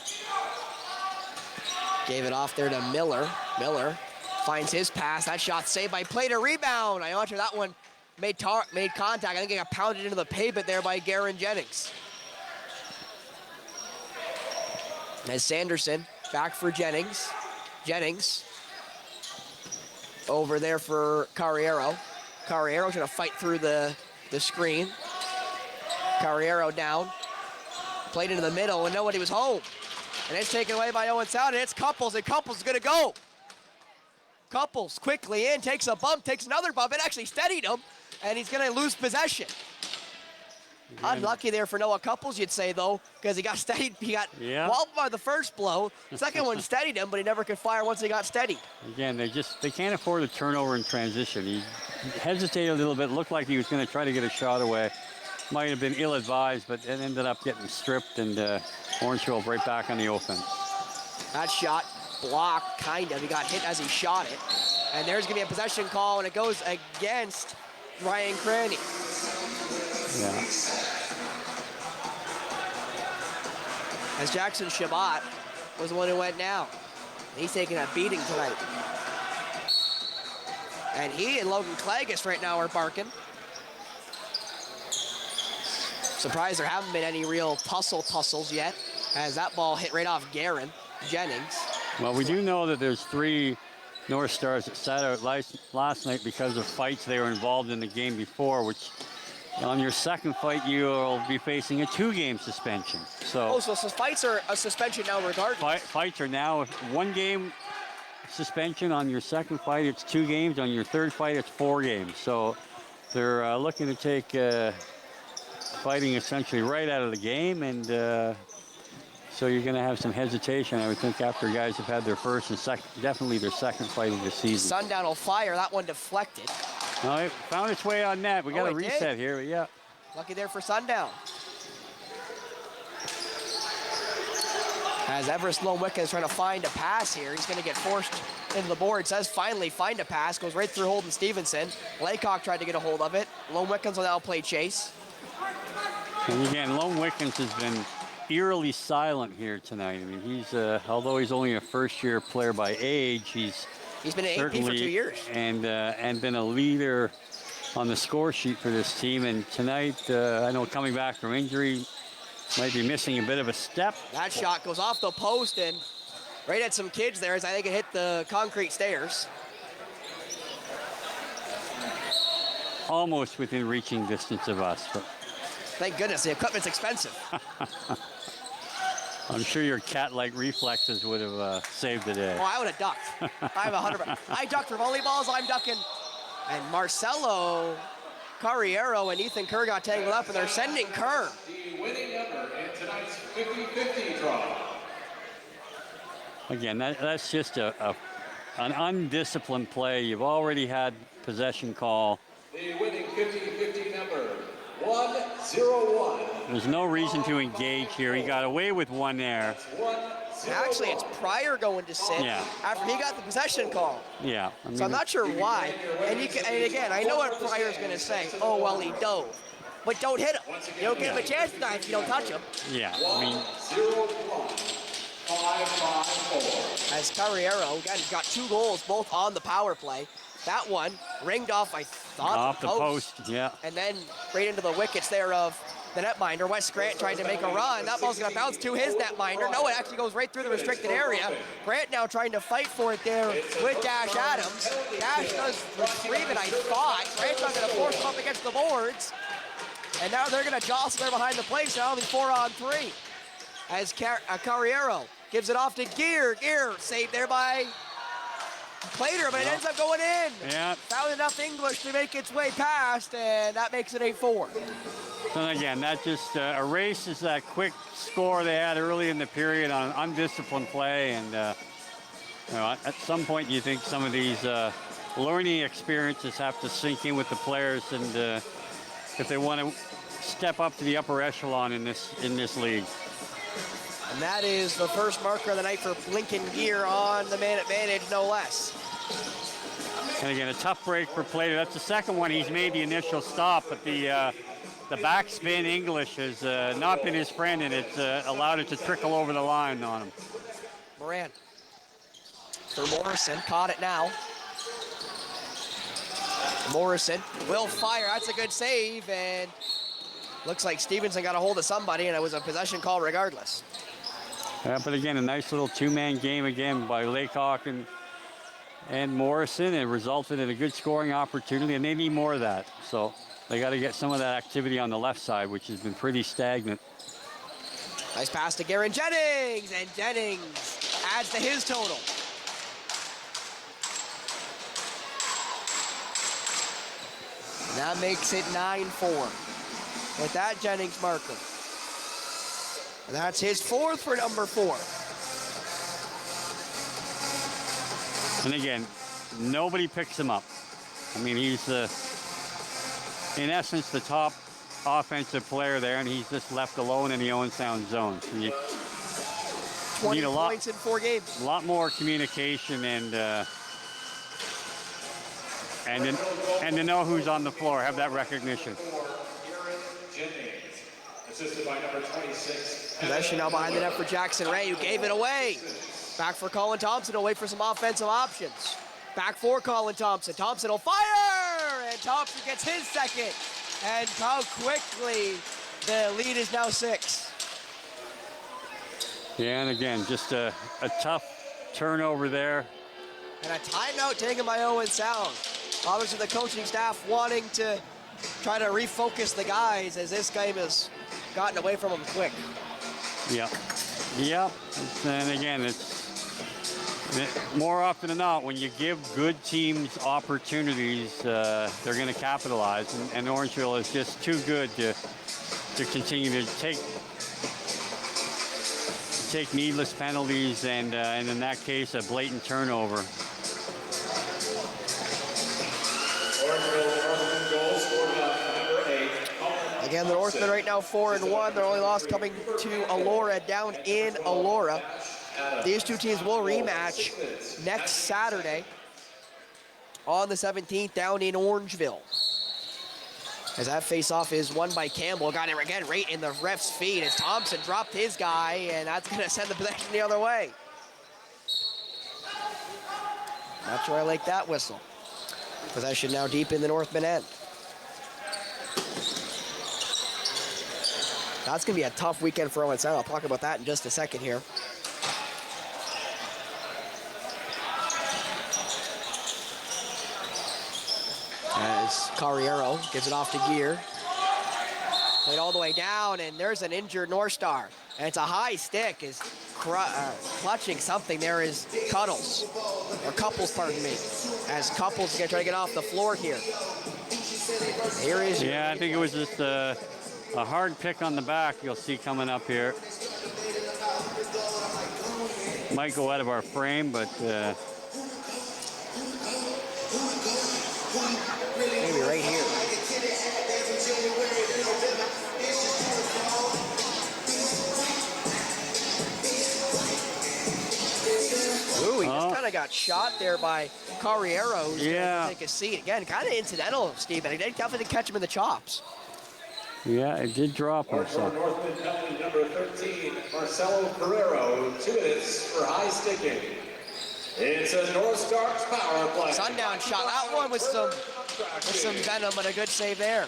gave it off there to Miller. Miller finds his pass. That shot saved by Plater. Rebound. I answer that one made contact. I think it got pounded into the pavement there by Garen Jennings. As Sanderson back for Jennings. Jennings over there for Carriero. Carriero's gonna fight through the screen. Carriero down. Played into the middle and nobody was home. And it's taken away by Owen Sound, and it's Couples, and Couples is gonna go. Couples quickly in, takes a bump, takes another bump. It actually steadied him, and he's gonna lose possession. Unlucky there for Noah Couples, you'd say, though, because he got steadied. He got walled by the first blow. The second one steadied him, but he never could fire once he got steadied. Again, they can't afford a turnover in transition. He hesitated a little bit, looked like he was going to try to get a shot away. Might have been ill-advised, but it ended up getting stripped, and Orangeville right back on the offense. That shot blocked, kind of. He got hit as he shot it. And there's going to be a possession call, and it goes against Ryan Cranny. Yeah. As Jackson Shabbat was the one who went down. He's taking a beating tonight. And he and Logan Klages right now are barking. Surprised there haven't been any real tussles yet, as that ball hit right off Garen Jennings. Well, we do know that there's 3 North Stars that sat out last night because of fights they were involved in the game before, which on your second fight, you'll be facing a 2-game suspension. So fights are a suspension now regardless. Fights are now 1-game suspension. On your second fight, it's 2 games. On your third fight, it's 4 games. So they're looking to take fighting essentially right out of the game, and So you're going to have some hesitation, I would think, after guys have had their first and second, definitely their second fight of the season. Sundown will fire. That one deflected. No, it found its way on net. We got a reset here, but yeah. Lucky there for Sundown. As Everest Lone Wiccan is trying to find a pass here. He's going to get forced into the board. Says finally find a pass. Goes right through Holden Stevenson. Laycock tried to get a hold of it. Lone Wiccans will now play chase. And again, Lone Wiccans has been eerily silent here tonight. I mean, he's, although he's only a first-year player by age, he's been an AP for 2 years. And been a leader on the score sheet for this team. And tonight, I know coming back from injury, might be missing a bit of a step. That shot goes off the post and right at some kids there as I think it hit the concrete stairs. Almost within reaching distance of us. But thank goodness, the equipment's expensive. I'm sure your cat-like reflexes would have saved the day. Oh, I would have ducked. I'm 100%. I ducked for volleyballs, I'm ducking. And Marcelo Carriero and Ethan Kerr got tangled up, and they're sending Kerr. The winning number in tonight's 50-50 draw. Again, that's just an undisciplined play. You've already had possession call. The winning 50-50 number, 101. There's no reason to engage here. He got away with one there. Actually, it's Pryor going to sit after he got the possession call. Yeah. I mean, so I'm not sure why. And again, I know what Pryor's going to say. Oh, well, he dove. But don't hit him. You don't give him a chance to dive if you don't touch him. Yeah, I mean. 5-5-4. As Carriero, again, he's got 2 goals, both on the power play. That one ringed off, I thought, off the post. Yeah. And then right into the wickets there of the netminder. Wes Grant tried to make a run. That ball's going to bounce to his netminder. No, it actually goes right through the restricted area. Grant now trying to fight for it there with Dash Adams. Dash does retrieve it, I thought. Grant's not going to force him up against the boards. And now they're going to jostle there behind the plate. So only 4-on-3. As Carriero gives it off to Gear. Gear saved there by Clater, but it ends up going in. Yeah. Found enough English to make its way past, and that makes it 8-4. And again, that just erases that quick score they had early in the period on undisciplined play. And you know, at some point, you think some of these learning experiences have to sink in with the players, and if they want to step up to the upper echelon in this league. And that is the first marker of the night for Lincoln Gear on the man advantage, no less. And again, a tough break for Plater. That's the second one he's made the initial stop, but the backspin English has not been his friend, and it's allowed it to trickle over the line on him. Moran. For Morrison, caught it now. Morrison will fire. That's a good save, and looks like Stevenson got a hold of somebody, and it was a possession call regardless. Yeah, but again, a nice little two-man game again by Laycock and Morrison. It resulted in a good scoring opportunity, and they need more of that. So they got to get some of that activity on the left side, which has been pretty stagnant. Nice pass to Garen Jennings, and Jennings adds to his total. And that makes it 9-4 with that Jennings marker. And that's his fourth for number 4. And again, nobody picks him up. I mean, he's in essence the top offensive player there, and he's just left alone in the Owen Sound zone. So you 20 need a points in 4 games. A lot more communication and to know who's on the floor, have that recognition. Assisted by number 26. Possession now behind the net for Jackson Ray, who gave it away. Back for Colin Thompson, he'll wait for some offensive options. Back for Colin Thompson. Thompson will fire! And Thompson gets his second. And how quickly the lead is now 6. Yeah, and again, just a tough turnover there. And a timeout taken by Owen Sound. Obviously the coaching staff wanting to try to refocus the guys as this game has gotten away from them quick. Yeah. Yeah. And again, it's more often than not, when you give good teams opportunities, they're going to capitalize. And Orangeville is just too good to continue to just take needless penalties and in that case, a blatant turnover. Again, the Northmen right now 4-1. Their only loss coming to Elora down in Elora. These two teams will rematch next Saturday on the 17th down in Orangeville. As that face-off is won by Campbell. Got it again right in the ref's feet as Thompson dropped his guy, and that's going to send the possession the other way. Not sure I like that whistle. Possession now deep in the Northmen end. That's going to be a tough weekend for Owen Sound. I'll talk about that in just a second here. As Carriero gives it off to Gear. Played all the way down, and there's an injured North Star. And it's a high stick, is clutching something. There is Cuddles, or Couples, pardon me. As Couples is going to try to get off the floor here. Here is... Yeah, I think it was just a hard pick on the back you'll see coming up here. Might go out of our frame, but... maybe right here. Ooh, he just kind of got shot there by Carriero. Yeah. Take a seat. Again, kind of incidental, Steve, but he did definitely catch him in the chops. Yeah, it did drop him. So. Northman penalty number 13, Marcelo Carrero, 2 minutes for high sticking. It's a North Stars power play. Sundown shot. That one with some venom, but a good save there.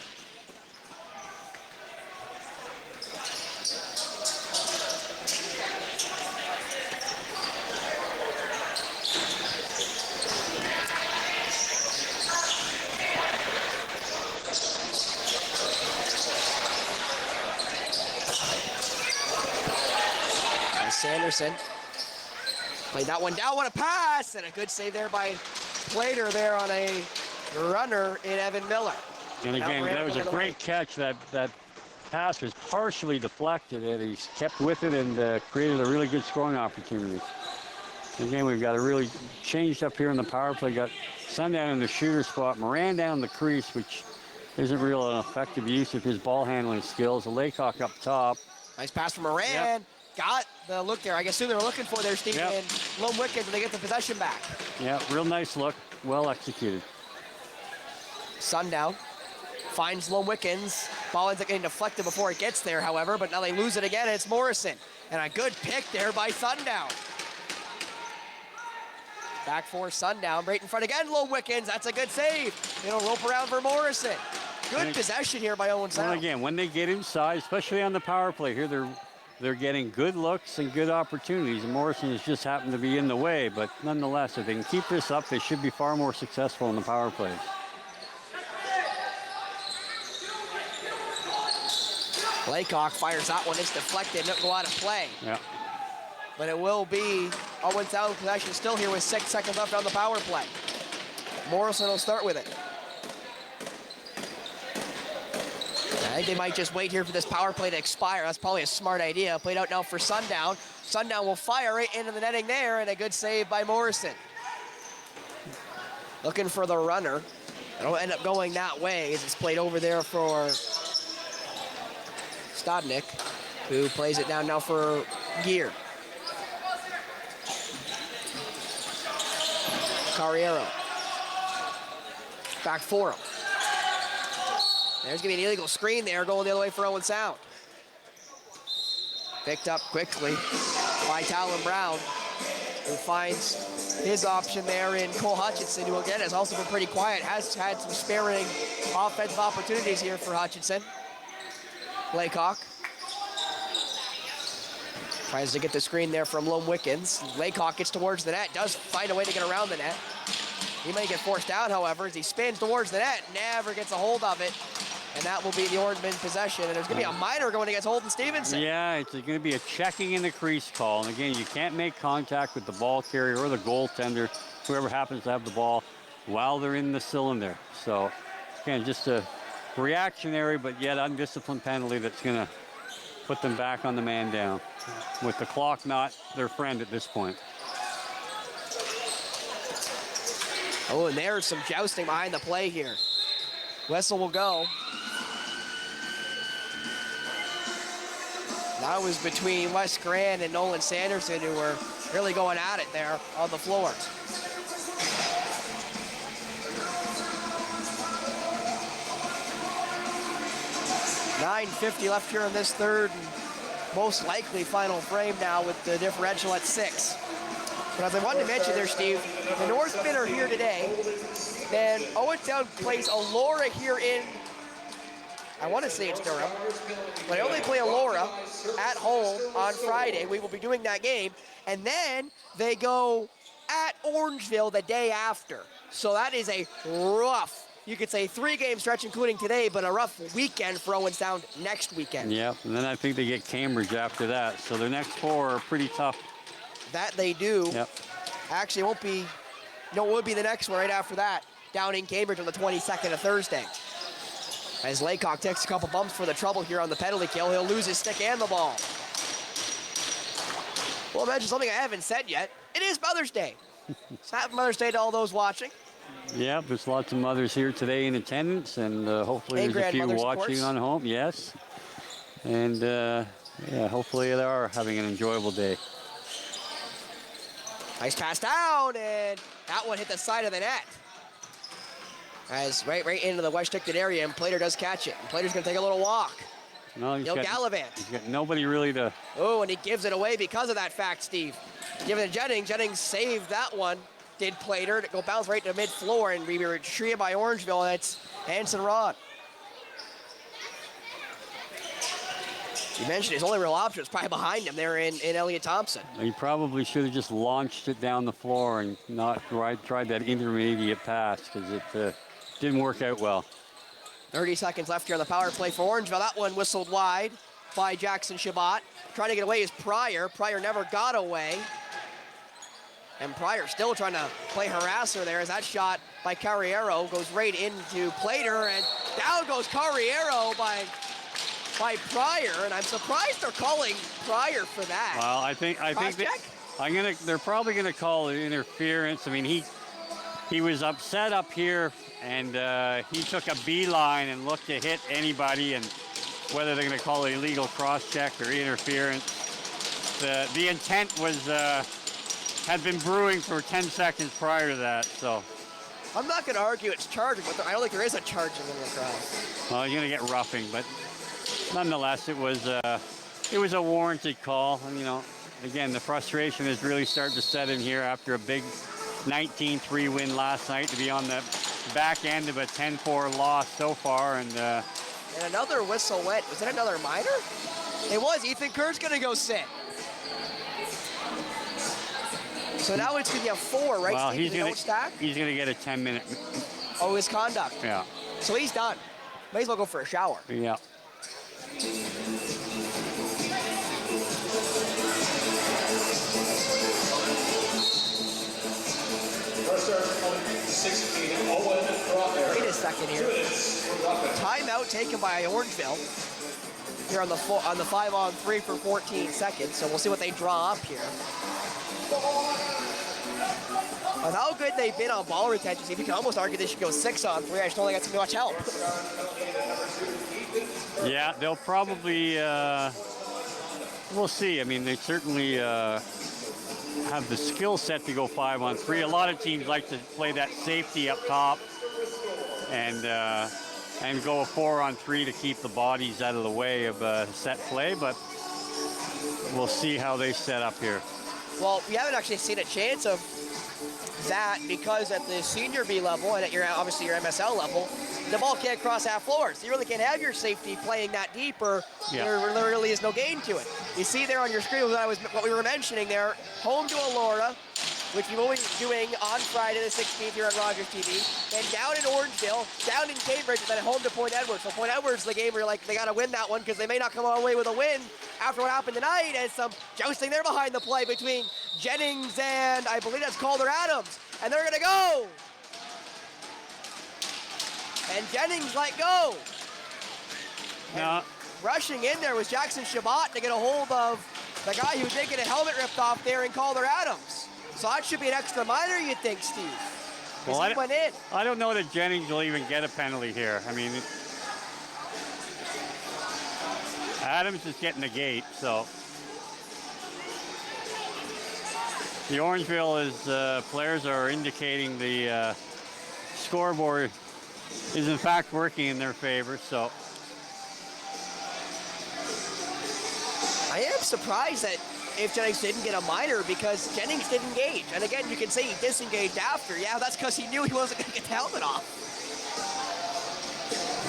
And Sanderson played that one down. What a pass! And a good save there by Plater there on a runner in Evan Miller. And again, that was a great catch. That pass was partially deflected, and he kept with it and created a really good scoring opportunity. Again, we've got a really changed up here in the power play. Got Sundown in the shooter spot, Moran down the crease, which isn't real an effective use of his ball handling skills. A Laycock up top. Nice pass from Moran. Yep. Got the look there. I guess who they were looking for there, Steve, and Lone Wickens, and they get the possession back. Yeah, real nice look. Well executed. Sundown finds Lone Wickens. Ball ends up getting deflected before it gets there, however, but now they lose it again, and it's Morrison. And a good pick there by Sundown. Back for Sundown, right in front again, Lone Wickens. That's a good save. It'll rope around for Morrison. Good possession here by Owen Sound. Well, again, when they get inside, especially on the power play here, they're getting good looks and good opportunities. And Morrison has just happened to be in the way, but nonetheless, if they can keep this up, they should be far more successful in the power plays. Laycock fires that one. It's deflected. It'll go out of play. Yeah. But it will be Owen Sound possession still here with 6 seconds left on the power play. Morrison will start with it. I think they might just wait here for this power play to expire. That's probably a smart idea. Played out now for Sundown. Sundown will fire right into the netting there, and a good save by Morrison. Looking for the runner. It'll end up going that way as it's played over there for Stodnick, who plays it down now for Gear. Carriero. Back for him. There's going to be an illegal screen there going the other way for Owen Sound. Picked up quickly by Talon Brown, who finds his option there in Cole Hutchinson, who again has also been pretty quiet, has had some sparing offensive opportunities here for Hutchinson. Laycock tries to get the screen there from Lone Wickens. Laycock gets towards the net, does find a way to get around the net. He may get forced out, however, as he spins towards the net, never gets a hold of it. And that will be the Orangeville possession. And there's going to be a minor going against Holden Stevenson. Yeah, it's going to be a checking in the crease call. And again, you can't make contact with the ball carrier or the goaltender, whoever happens to have the ball, while they're in the cylinder. So, again, just a reactionary but yet undisciplined penalty that's going to put them back on the man down, with the clock not their friend at this point. Oh, and there's some jousting behind the play here. Whistle will go. That was between Wes Grant and Nolan Sanderson, who were really going at it there on the floor. .950 left here in this third, and most likely final frame now with the differential at 6. But as I wanted to mention there, Steve, the Northmen are here today. Then Owentown plays Elora here in, I want to say it's Durham, but they only play Elora at home on Friday. We will be doing that game. And then they go at Orangeville the day after. So that is a rough, you could say 3-game stretch, including today, but a rough weekend for Owentown next weekend. Yep, and then I think they get Cambridge after that. So their next 4 are pretty tough. That they do. Yep. Actually, it won't be, no, it would be the next one right after that, down in Cambridge on the 22nd of Thursday. As Laycock takes a couple bumps for the trouble here on the penalty kill, he'll lose his stick and the ball. Well, mention something I haven't said yet. It is Mother's Day. So happy Mother's Day to all those watching. Yeah, there's lots of mothers here today in attendance, and hopefully there's a few watching on home. Yes, and yeah, hopefully they are having an enjoyable day. Nice pass down, and that one hit the side of the net. As right into the restricted area, and Plater does catch it. And Plater's going to take a little walk. No, He'll gallivant. He's got nobody really to... Oh, and he gives it away because of that fact, Steve. Giving it to Jennings. Jennings saved that one. Did Plater. Go bounce right to mid-floor and be retrieved by Orangeville, and it's Hanson Rod. You mentioned his only real option was probably behind him there in Elliot Thompson. He probably should have just launched it down the floor and not tried that intermediate pass, because it didn't work out well. 30 seconds left here on the power play for Orangeville. That one whistled wide by Jackson Shabbat. Trying to get away is Pryor. Pryor never got away. And Pryor still trying to play harasser there as that shot by Carriero goes right into Plater, and down goes Carriero by Pryor, and I'm surprised they're calling Pryor for that. Well, I think they're probably gonna call it interference. I mean, he was upset up here, and he took a beeline and looked to hit anybody, and whether they're gonna call it illegal cross-check or interference, the intent was had been brewing for 10 seconds prior to that. So I'm not gonna argue it's charging, but I don't think there is a charging in Lacrosse. Well, you're gonna get roughing, but nonetheless, it was a warranted call. And, you know, again, the frustration is really starting to set in here after a big 19-3 win last night, to be on the back end of a 10-4 loss so far. And another whistle went. Was it another minor? It was. Ethan Kerr's going to go sit. So now it's going to be a 4, right? Well, Steve, he's going to get a 10-minute. Oh, his conduct. Yeah. So he's done. May as well go for a shower. Yeah. Wait a second here. Timeout taken by Orangeville here on the 5-on-3 for 14 seconds. So we'll see what they draw up here. With how good they've been on ball retention, you can almost argue they should go 6-on-3. I just don't think that's much help. Yeah, they'll probably, we'll see. I mean, they certainly have the skill set to go 5-on-3. A lot of teams like to play that safety up top and go a 4-on-3 to keep the bodies out of the way of set play, but we'll see how they set up here. Well, we haven't actually seen a chance of that because at the Jr.B level and at obviously your MSL level, the ball can't cross half floors. So you really can't have your safety playing that deep, or there really is no gain to it. You see there on your screen what we were mentioning there, home to Elora, which we will be doing on Friday the 16th here on Rogers TV, then down in Orangeville, down in Cambridge, and then home to Point Edward. So Point Edward's the game where they got to win that one because they may not come away with a win after what happened tonight, and some jousting there behind the play between Jennings and I believe that's Calder Adams, and they're gonna go. And Jennings let go. Now, rushing in there was Jackson Shabbat to get a hold of the guy who did get a helmet ripped off there in Calder Adams. So that should be an extra minor, you'd think, Steve. Well, He went in. I don't know that Jennings will even get a penalty here. I mean, Adams is getting the gate, so. The Orangeville players are indicating the scoreboard is in fact working in their favor, so. I am surprised that if Jennings didn't get a minor because Jennings didn't engage. And again, you can say he disengaged after. Yeah, that's because he knew he wasn't going to get the helmet off.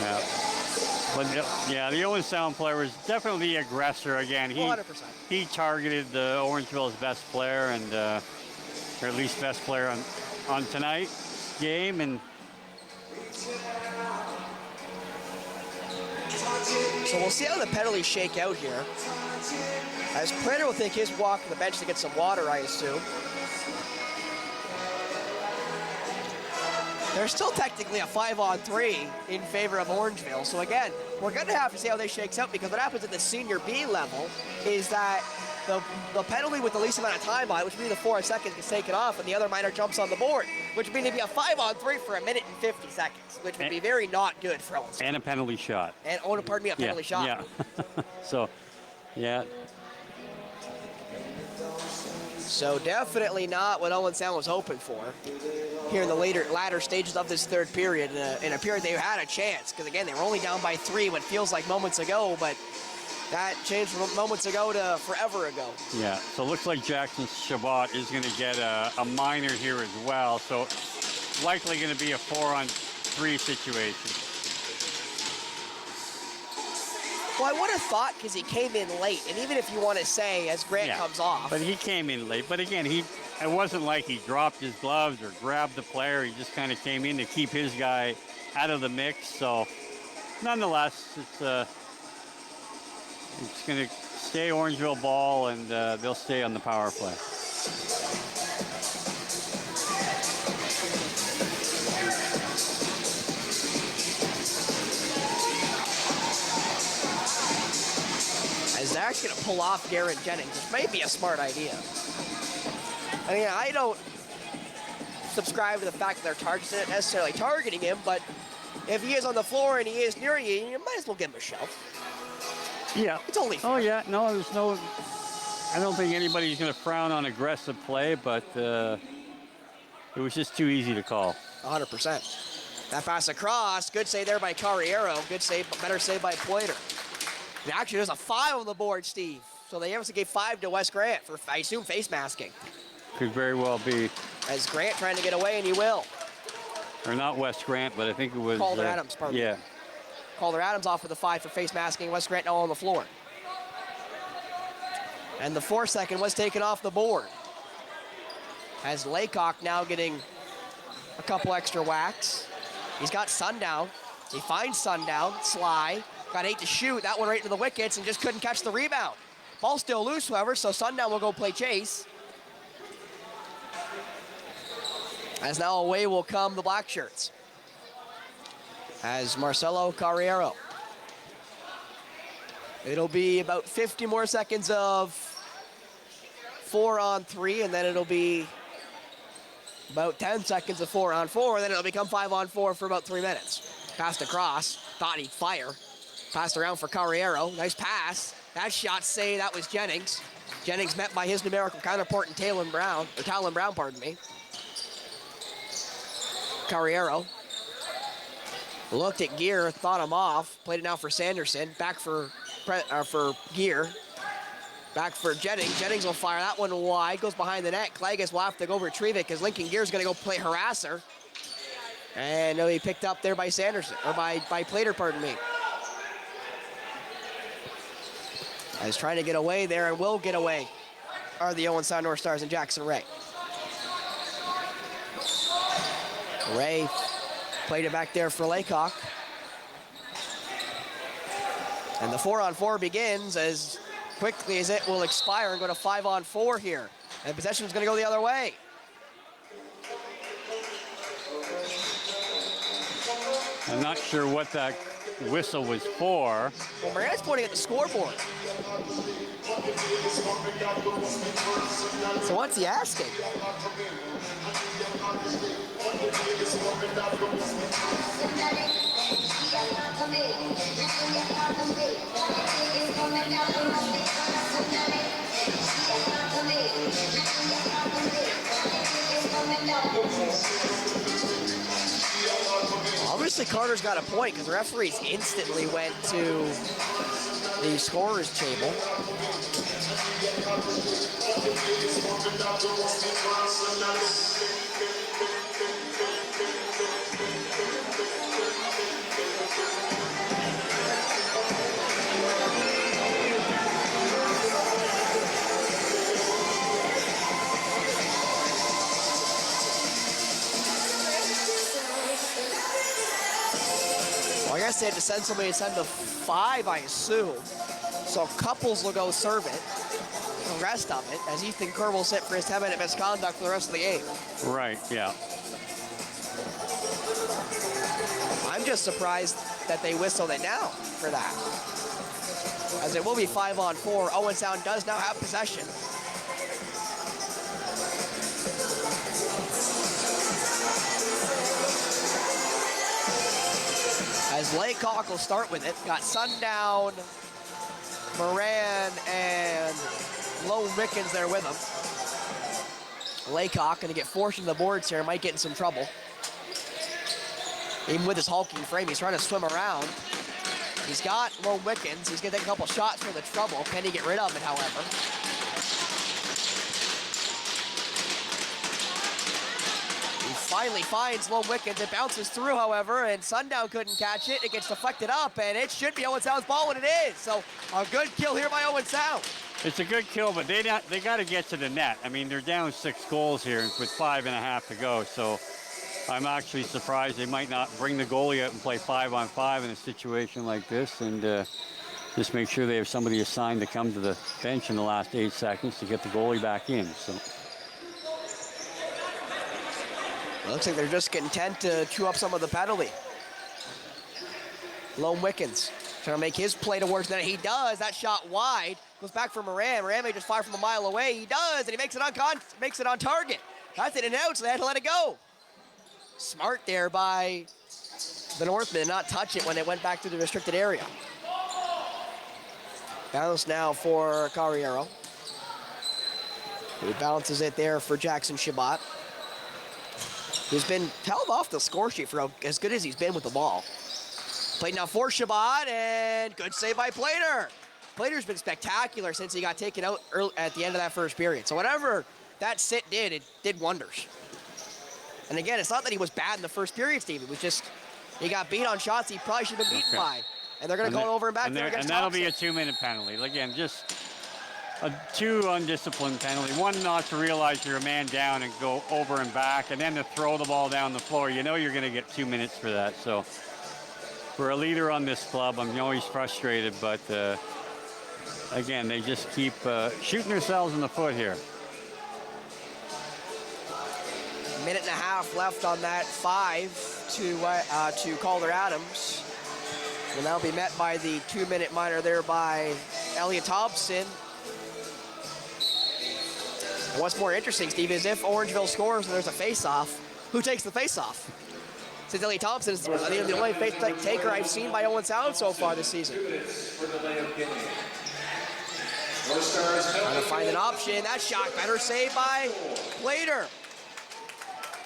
Yeah. But yeah, the Owen Sound player was definitely the aggressor again. 100%. He targeted the Orangeville's best player and or at least best player on tonight's game. And so we'll see how the penalties shake out here. As Prater will take his walk to the bench to get some water, I assume. There's still technically a 5-on-3 in favor of Orangeville. So again, we're going to have to see how this shakes out because what happens at the Senior B level is that the penalty with the least amount of time on it, which would be the 4 seconds, gets taken off and the other minor jumps on the board, which would mean it'd be a 5-on-3 for 1 minute and 50 seconds, which would be very not good for Owen. And a penalty shot. And, oh, pardon me, a penalty shot. Yeah. So, yeah. So definitely not what Owen Sound was hoping for here in the latter stages of this third period. In a period they had a chance, because again, they were only down by 3 what feels like moments ago, but that changed from moments ago to forever ago. Yeah, so it looks like Jackson Shabbat is going to get a minor here as well, so likely going to be a 4-on-3 situation. Well, I would have thought because he came in late, and even if you want to say as Grant comes off. But he came in late. But again, it wasn't like he dropped his gloves or grabbed the player. He just kind of came in to keep his guy out of the mix. So, nonetheless, it's going to stay Orangeville ball, and they'll stay on the power play. As they're actually going to pull off Garrett Jennings, which may be a smart idea. I mean, I don't subscribe to the fact that they're necessarily targeting him, but if he is on the floor and he is near you, you might as well give him a shove. Yeah. It's only fair. Oh, yeah. No, there's no... I don't think anybody's going to frown on aggressive play, but it was just too easy to call. 100%. That pass across, good save there by Carriero. Good save, better save by Poiter. And actually, there's a 5 on the board, Steve. So they obviously gave 5 to Wes Grant for, I assume, face masking. Could very well be. As Grant trying to get away, and he will. Or not Wes Grant, but I think it was... Calder Adams, pardon me. Yeah. Calder Adams off with the 5 for face masking. Wes Grant now on the floor. And the 4 second was taken off the board. As Laycock now getting a couple extra whacks. He's got Sundown. He finds Sundown. Sly. Got 8 to shoot. That one right into the wickets and just couldn't catch the rebound. Ball still loose, however, so Sundown will go play chase. As now away will come the Black Shirts. As Marcelo Carriero. It'll be about 50 more seconds of 4-on-3, and then it'll be about 10 seconds of 4-on-4, and then it'll become 5-on-4 for about 3 minutes. Passed across, thought he'd fire. Passed around for Carriero, nice pass. That shot saved, that was Jennings. Jennings met by his numerical counterpart in Talon Brown, pardon me. Carriero looked at Gear, thought him off, played it now for Sanderson, back for Gear. Back for Jennings. Jennings will fire that one wide, goes behind the net. Klages will have to go retrieve it because Lincoln Gear's gonna go play harasser. And he'll be picked up there by Sanderson, or by Plater, pardon me. As trying to get away there and will get away are the Owen Sound North Stars and Jackson Ray. Ray played it back there for Laycock. And the 4-on-4 begins as quickly as it will expire and go to 5-on-4 here. And possession is going to go the other way. I'm not sure what that whistle was for. Well, Moran's pointing at the scoreboard. So what's he asking? Obviously, Carter's got a point because the referees instantly went to the scorer's table. Well, I guess they had to send somebody to send the 5, I assume. So Couples will go serve it, the rest of it, as Ethan Kerr will sit for his 10-minute misconduct for the rest of the game. Right, yeah. I'm just surprised that they whistled it now for that. As it will be 5-on-4. Owen Sound does now have possession. As Laycock will start with it. Got Sundown, Moran, and Lone Rickens there with him. Laycock gonna get forced into the boards here, might get in some trouble. Even with his hulking frame, he's trying to swim around. He's got Lone Wickens. He's gonna take a couple shots for the trouble. Can he get rid of it, however? He finally finds Lone Wickens. It bounces through, however, and Sundown couldn't catch it. It gets deflected up, and it should be Owen Sound's ball, and it is. So a good kill here by Owen Sound. It's a good kill, but they got to get to the net. I mean, they're down 6 goals here with 5.5 to go. So I'm actually surprised they might not bring the goalie out and play 5-on-5 in a situation like this, and just make sure they have somebody assigned to come to the bench in the last 8 seconds to get the goalie back in. So. It looks like they're just content to chew up some of the penalty. Lone Wickens trying to make his play towards the net. He does. That shot wide. Goes back for Moran. Moran may just fire from a mile away. He does, and he makes it on target. That's in and out, so they had to let it go. Smart there by the Northmen, not touch it when it went back to the restricted area. Bounce now for Carriero. He bounces it there for Jackson Shabbat, who's been held off the score sheet for as good as he's been with the ball. Played now for Shabbat, and good save by Plater. Plater's been spectacular since he got taken out early, at the end of that first period. So whatever that sit did, it did wonders. And again, it's not that he was bad in the first period, Steve. It was just he got beat on shots he probably should have been beaten by. And they're going to go over and back there against that'll Thompson. be a 2-minute penalty. Again, just a 2 undisciplined penalty. 1 not to realize you're a man down and go over and back, and then to throw the ball down the floor. You know you're going to get 2 minutes for that. So for a leader on this club, I'm always frustrated, but again, they just keep shooting themselves in the foot here. Minute and a half left on that 5 to Calder Adams. Will now be met by the 2-minute minor there by Elliot Thompson. And what's more interesting, Steve, is if Orangeville scores and there's a face-off, who takes the face-off? Since Elliot Thompson is the only face taker I've seen by Owen Sound so far this season. Trying to find an option. That shot better saved by Plater.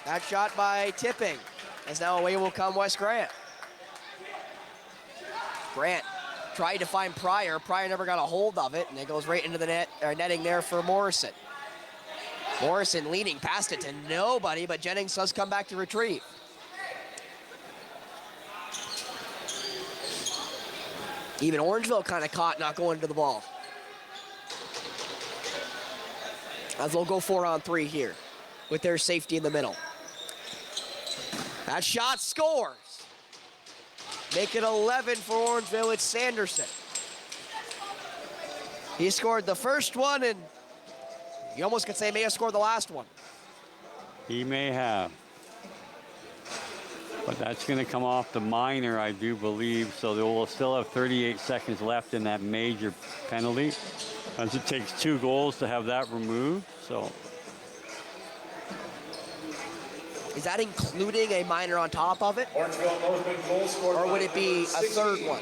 That shot by Tipping. As now away will come West Grant. Grant tried to find Pryor. Pryor never got a hold of it, and it goes right into the net, or netting there for Morrison. Morrison leading past it to nobody, but Jennings does come back to retrieve. Even Orangeville kind of caught not going to the ball. As they'll go 4-on-3 here with their safety in the middle. That shot scores. Make it 11 for Orangeville. It's Sanderson. He scored the first one, and you almost could say may have scored the last one. He may have. But that's going to come off the minor, I do believe, so they will still have 38 seconds left in that major penalty, as it takes 2 goals to have that removed. So, is that including a minor on top of it, or would it be a third one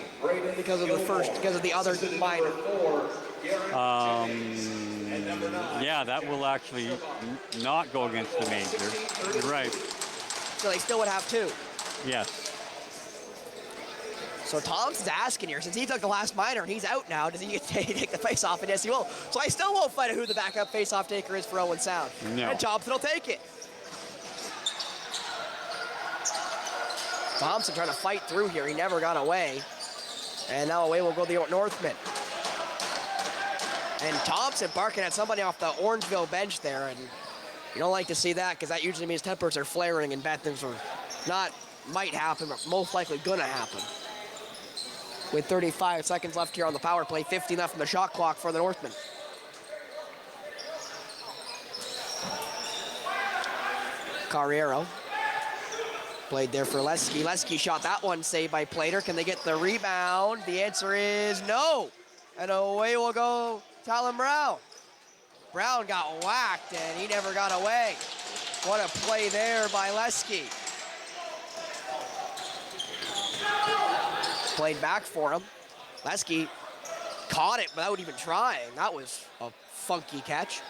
because of the other minor? Yeah, that will actually not go against the major. You're right. So they still would have 2. Yes. So Thompson's asking here, since he took the last minor and he's out now, does he get to take the face-off? And yes, he will. So I still won't find out who the backup face-off taker is for Owen Sound. No. And Thompson will take it. Thompson trying to fight through here. He never got away. And now away will go the Northmen. And Thompson barking at somebody off the Orangeville bench there. And you don't like to see that, because that usually means tempers are flaring and bad things are not might happen, but most likely gonna happen. With 35 seconds left here on the power play, 50 left in the shot clock for the Northmen. Carriero played there for Lesky. Lesky shot that one, saved by Plater. Can they get the rebound? The answer is no. And away will go Talon Brown. Brown got whacked and he never got away. What a play there by Lesky. Played back for him. Lesky caught it without even trying. That was a funky catch.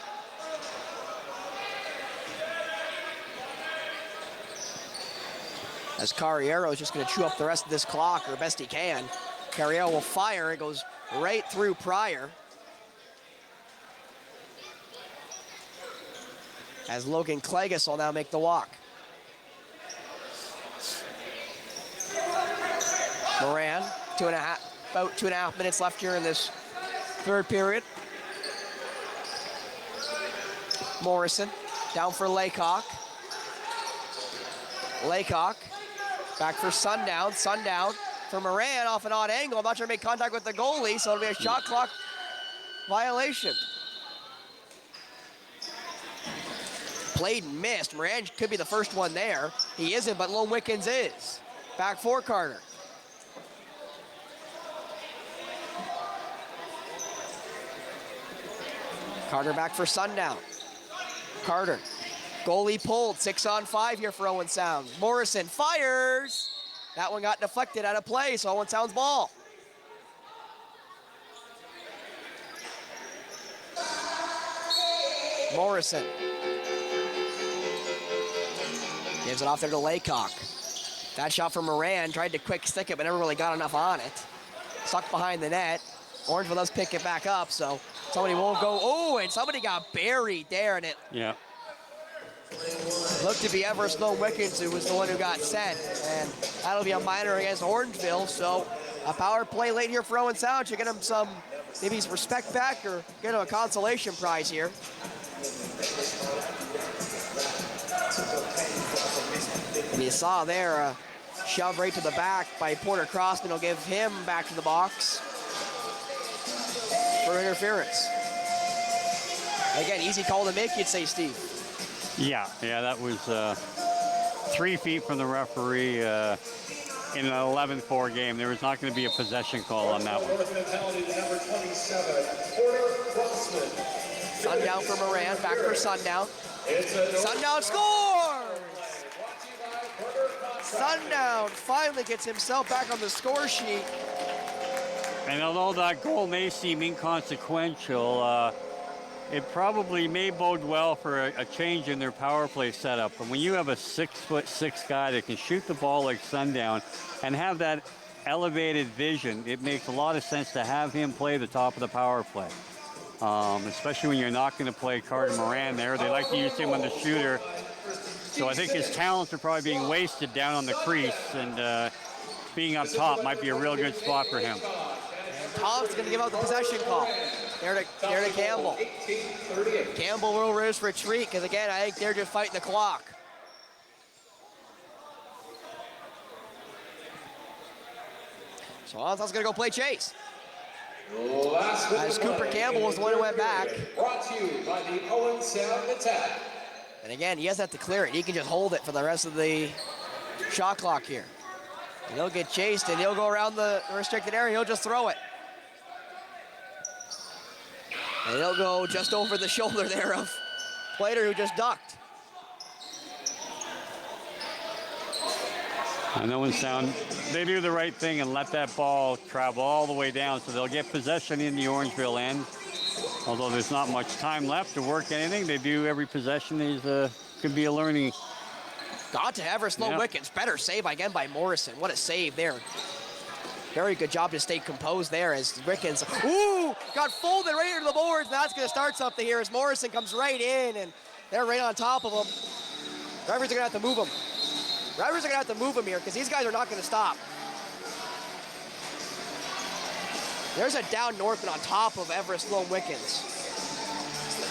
As Carriero is just going to chew up the rest of this clock, or best he can. Carriero will fire. It goes right through Pryor. As Logan Klegas will now make the walk. Moran, about 2.5 minutes left here in this third period. Morrison down for Laycock. Laycock back for Sundown. Sundown for Moran off an odd angle. I'm not sure to make contact with the goalie, so it'll be a shot clock violation. Played and missed. Moran could be the first one there. He isn't, but Lone Wickens is. Back for Carter. Carter back for Sundown. Carter. Goalie pulled. 6-on-5 here for Owen Sound. Morrison fires. That one got deflected out of play, so Owen Sound's ball. Morrison. Gives it off there to Laycock. That shot from Moran. Tried to quick stick it, but never really got enough on it. Stuck behind the net. Orangeville does pick it back up, so somebody will go. Oh, and somebody got buried there, and it looked to be Everest Lone Wickens who was the one who got sent, and that'll be a minor against Orangeville. So a power play late here for Owen Sound should get him some, maybe some respect back or get him a consolation prize here. And you saw there a shove right to the back by Porter Crossman will give him back to the box for interference. Again, easy call to make, you'd say, Steve. Yeah, that was 3 feet from the referee in an 11-4 game. There was not going to be a possession call on that one. Sundown for Moran, back for Sundown. Sundown scores! Sundown finally gets himself back on the score sheet. And although that goal may seem inconsequential, it probably may bode well for a change in their power play setup. And when you have a 6'6" guy that can shoot the ball like Sundown and have that elevated vision, it makes a lot of sense to have him play the top of the power play. Especially when you're not going to play Carter Moran there. They like to use him on the shooter. So I think his talents are probably being wasted down on the crease, and being up top might be a real good spot for him. And Tom's going to give out the possession call. There to Campbell. Campbell will risk retreat, because again, I think they're just fighting the clock. So Onslaugh's going to go play chase. As Cooper Campbell was the one who went back. Brought to you by the Owen Sound Attack. And again, he doesn't have to clear it. He can just hold it for the rest of the Shot clock here. And he'll get chased, and he'll go around the restricted area. He'll just throw it. And he'll go just over the shoulder there of Plater, who just ducked. And Owen Sound, they do the right thing and let that ball travel all the way down, so they'll get possession in the Orangeville end. Although there's not much time left to work anything, they do every possession could be a learning. Got to Everest low wickets. Better save again by Morrison. What a save there. Very good job to stay composed there as Wickens, got folded right into the boards. That's going to start something here as Morrison comes right in, and they're right on top of him. Drivers are going to have to move him. Drivers are going to have to move him here because these guys are not going to stop. There's a down Northman on top of Everest Sloan Wickens.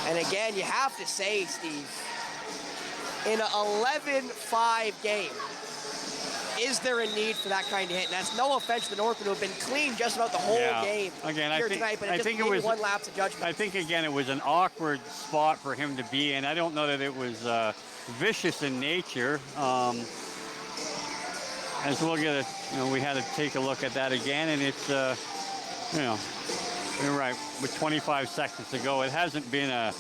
And again, you have to say, Steve, in an 11-5 game, is there a need for that kind of hit? And that's no offense to the Northmen, who have been clean just about the whole game here tonight, but it was one lapse of judgment. I think, again, it was an awkward spot for him to be in. I don't know that it was vicious in nature. As we'll get we had to take a look at that again, and it's, you're right, with 25 seconds to go, it hasn't been a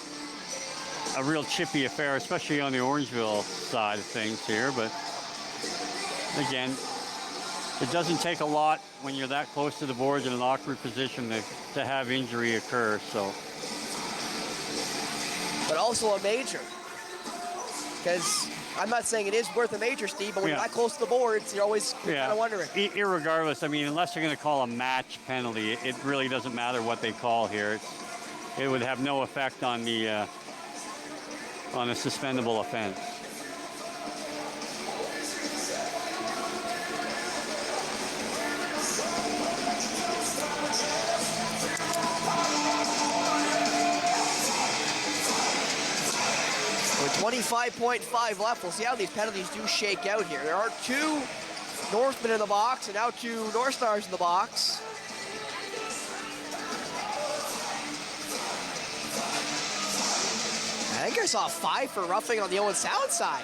real chippy affair, especially on the Orangeville side of things here, but again, it doesn't take a lot when you're that close to the boards in an awkward position to have injury occur, so. But also a major, because I'm not saying it is worth a major, Steve, but when you're that close to the boards, you're always kind of wondering. Irregardless, I mean, unless you're going to call a match penalty, it really doesn't matter what they call here. It would have no effect on the on a suspendable offense. With 25.5 left, we'll see how these penalties do shake out here. There are 2 Northmen in the box and now 2 North Stars in the box. I think I saw 5 for roughing on the Owen Sound side.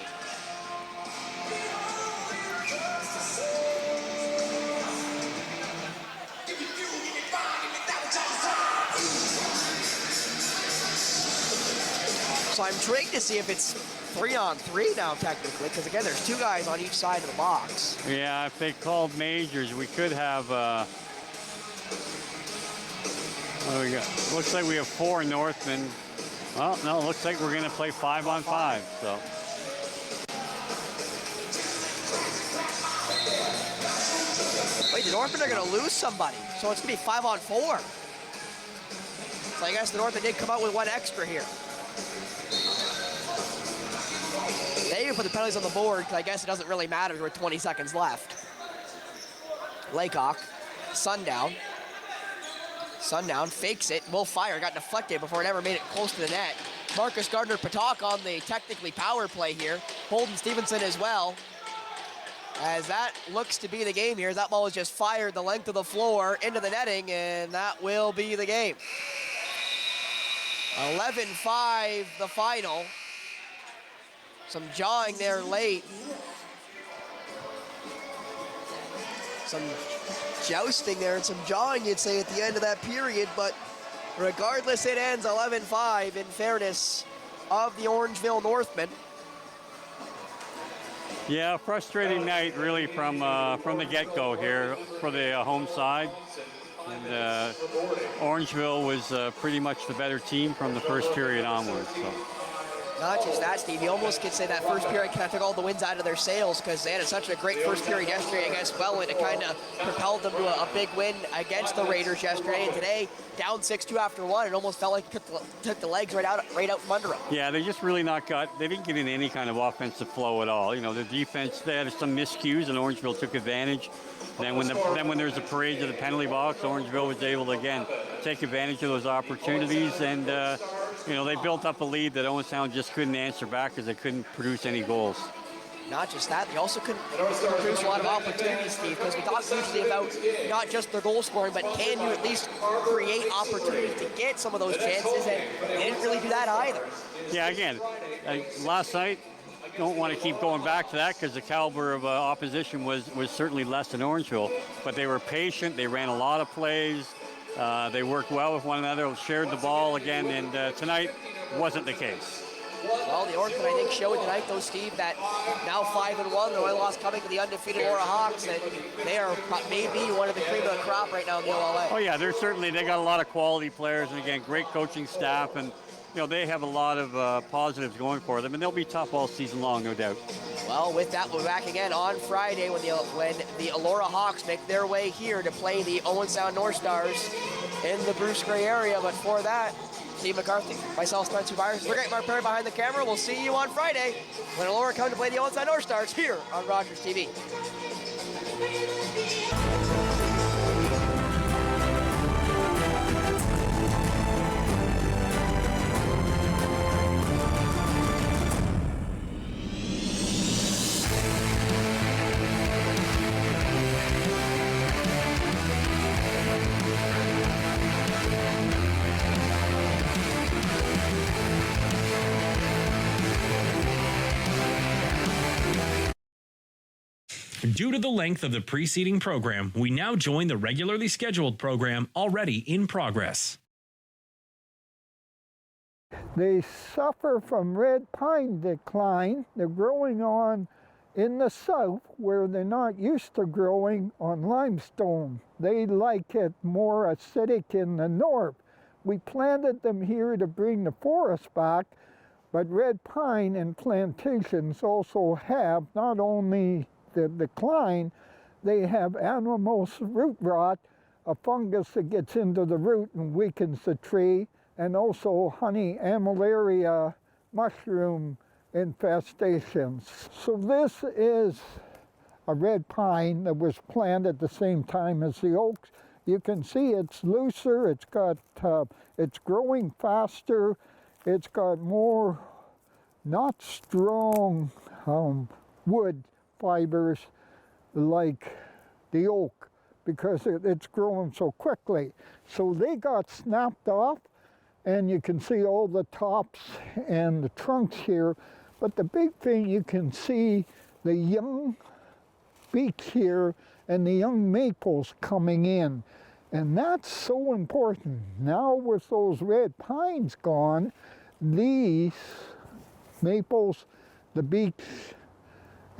So I'm intrigued to see if it's 3-on-3 now, technically, because again, there's 2 guys on each side of the box. Yeah, if they called majors, we could have. What do we got? Looks like we have 4 Northmen. Well, no, looks like we're going to play 5-on-5. So. Wait, the Northmen are going to lose somebody, so it's going to be 5-on-4. So I guess the Northmen did come out with 1 extra here. They even put the penalties on the board, because I guess it doesn't really matter with 20 seconds left. Laycock, Sundown. Sundown fakes it, will fire, got deflected before it ever made it close to the net. Marcus Gardner-Patak on the technically power play here. Holden Stevenson as well. As that looks to be the game here. That ball is just fired the length of the floor into the netting, and that will be the game. 11-5 the final. Some jawing there late. Some jousting there and some jawing, you'd say, at the end of that period, but regardless, it ends 11-5 in fairness of the Orangeville Northmen. Yeah, frustrating night really from the get-go here for the home side. And Orangeville was pretty much the better team from the first period onwards. So. Not just that, Steve. You almost could say that first period kind of took all the winds out of their sails because they had such a great first period yesterday against Welland. It kind of propelled them to a big win against the Raiders yesterday. And today, down 6-2 after 1, it almost felt like it took the legs right out from under them. Yeah, they just really they didn't get in any kind of offensive flow at all. You know, the defense, they had some miscues, and Orangeville took advantage. Then when there's a parade to the penalty box, Orangeville was able to, again, take advantage of those opportunities. And, you know, they built up a lead that Owen Sound just couldn't answer back because they couldn't produce any goals. Not just that, they also couldn't produce a lot of opportunities, Steve, because we talked usually about not just their goal scoring, but can you at least create opportunities to get some of those chances, and they didn't really do that either. Yeah, again, last night, don't want to keep going back to that because the caliber of opposition was certainly less than Orangeville. But they were patient. They ran a lot of plays. They worked well with one another, shared the ball again, and tonight wasn't the case. Well, the Northmen, I think, showed tonight, though, Steve, that now 5-1, the only loss coming to the undefeated Aurora Hawks, and they are maybe one of the cream of the crop right now in the OLA. Oh, yeah, they got a lot of quality players, and again, great coaching staff, and they have a lot of positives going for them, and they'll be tough all season long, no doubt. Well, with that, we'll be back again on Friday when the Aurora Hawks make their way here to play the Owen Sound North Stars in the Bruce Grey area. But for that, Steve McCarthy, myself, Spencer Byers, we're great Mark Perry behind the camera. We'll see you on Friday when Aurora come to play the Owen Sound North Stars here on Rogers TV. Due to the length of the preceding program, we now join the regularly scheduled program already in progress. They suffer from red pine decline. They're growing on in the south where they're not used to growing on limestone. They like it more acidic in the north. We planted them here to bring the forest back, but red pine and plantations also have not only the decline, they have annual root rot, a fungus that gets into the root and weakens the tree, and also honey armillaria mushroom infestations. So this is a red pine that was planted at the same time as the oaks. You can see it's looser, it's growing faster, it's got more not strong wood fibers like the oak because it's growing so quickly. So they got snapped off, and you can see all the tops and the trunks here. But the big thing, you can see the young beech here and the young maples coming in. And that's so important. Now with those red pines gone, these maples, the beech,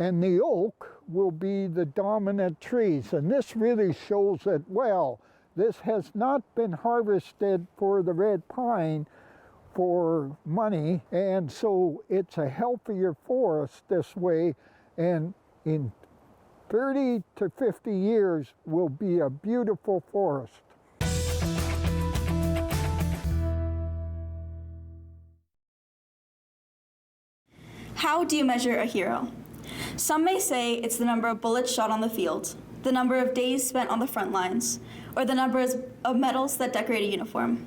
and the oak will be the dominant trees. And this really shows it well. This has not been harvested for the red pine for money, and so it's a healthier forest this way, and in 30 to 50 years will be a beautiful forest. How do you measure a hero? Some may say it's the number of bullets shot on the field, the number of days spent on the front lines, or the number of medals that decorate a uniform.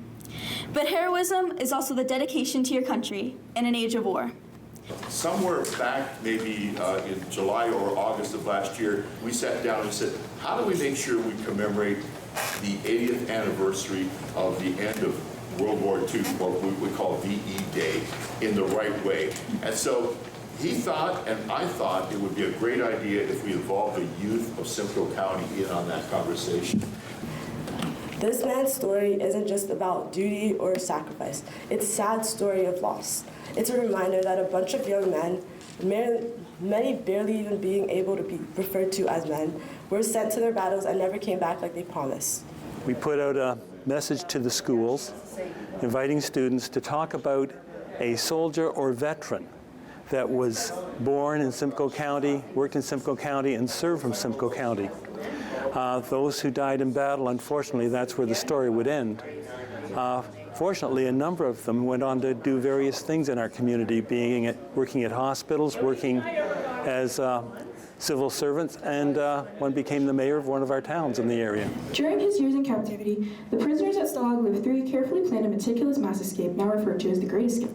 But heroism is also the dedication to your country in an age of war. Somewhere back maybe in July or August of last year, we sat down and said, how do we make sure we commemorate the 80th anniversary of the end of World War II, or what we call VE Day, in the right way? And so he thought, and I thought, it would be a great idea if we involved the youth of Simcoe County in on that conversation. This man's story isn't just about duty or sacrifice. It's a sad story of loss. It's a reminder that a bunch of young men, many barely even being able to be referred to as men, were sent to their battles and never came back like they promised. We put out a message to the schools, inviting students to talk about a soldier or veteran that was born in Simcoe County, worked in Simcoe County, and served from Simcoe County. Those who died in battle, unfortunately, that's where the story would end. Fortunately, a number of them went on to do various things in our community, working at hospitals, working as civil servants, and one became the mayor of one of our towns in the area. During his years in captivity, the prisoners at Stalag lived through a carefully planned and meticulous mass escape, now referred to as the Great Escape.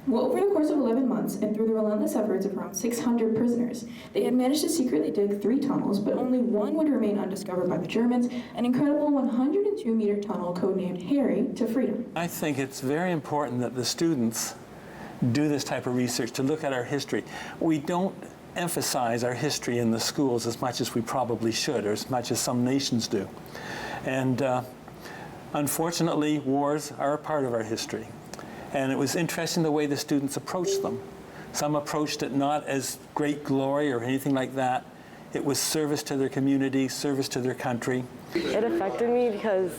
Well, over the course of 11 months, and through the relentless efforts of around 600 prisoners, they had managed to secretly dig 3 tunnels, but only one would remain undiscovered by the Germans, an incredible 102-meter tunnel codenamed Harry to Freedom. I think it's very important that the students do this type of research, to look at our history. We don't emphasize our history in the schools as much as we probably should, or as much as some nations do. And unfortunately, wars are a part of our history. And it was interesting the way the students approached them. Some approached it not as great glory or anything like that. It was service to their community, service to their country. It affected me because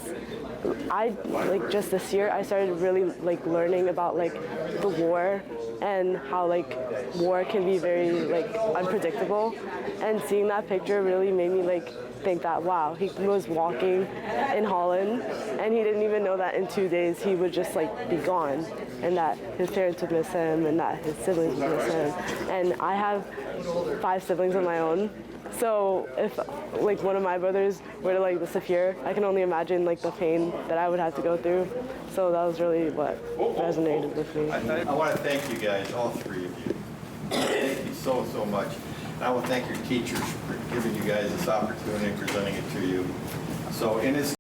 just this year, I started really learning about the war and how war can be very unpredictable. And seeing that picture really made me think that, wow, he was walking in Holland and he didn't even know that in 2 days he would just be gone, and that his parents would miss him and that his siblings would miss him. And I have 5 siblings of my own. So if one of my brothers were to disappear, I can only imagine the pain that I would have to go through. So that was really what resonated with me. I want to thank you guys, all 3 of you. Thank you so, so much. And I want to thank your teachers for giving you guys this opportunity and presenting it to you. So in this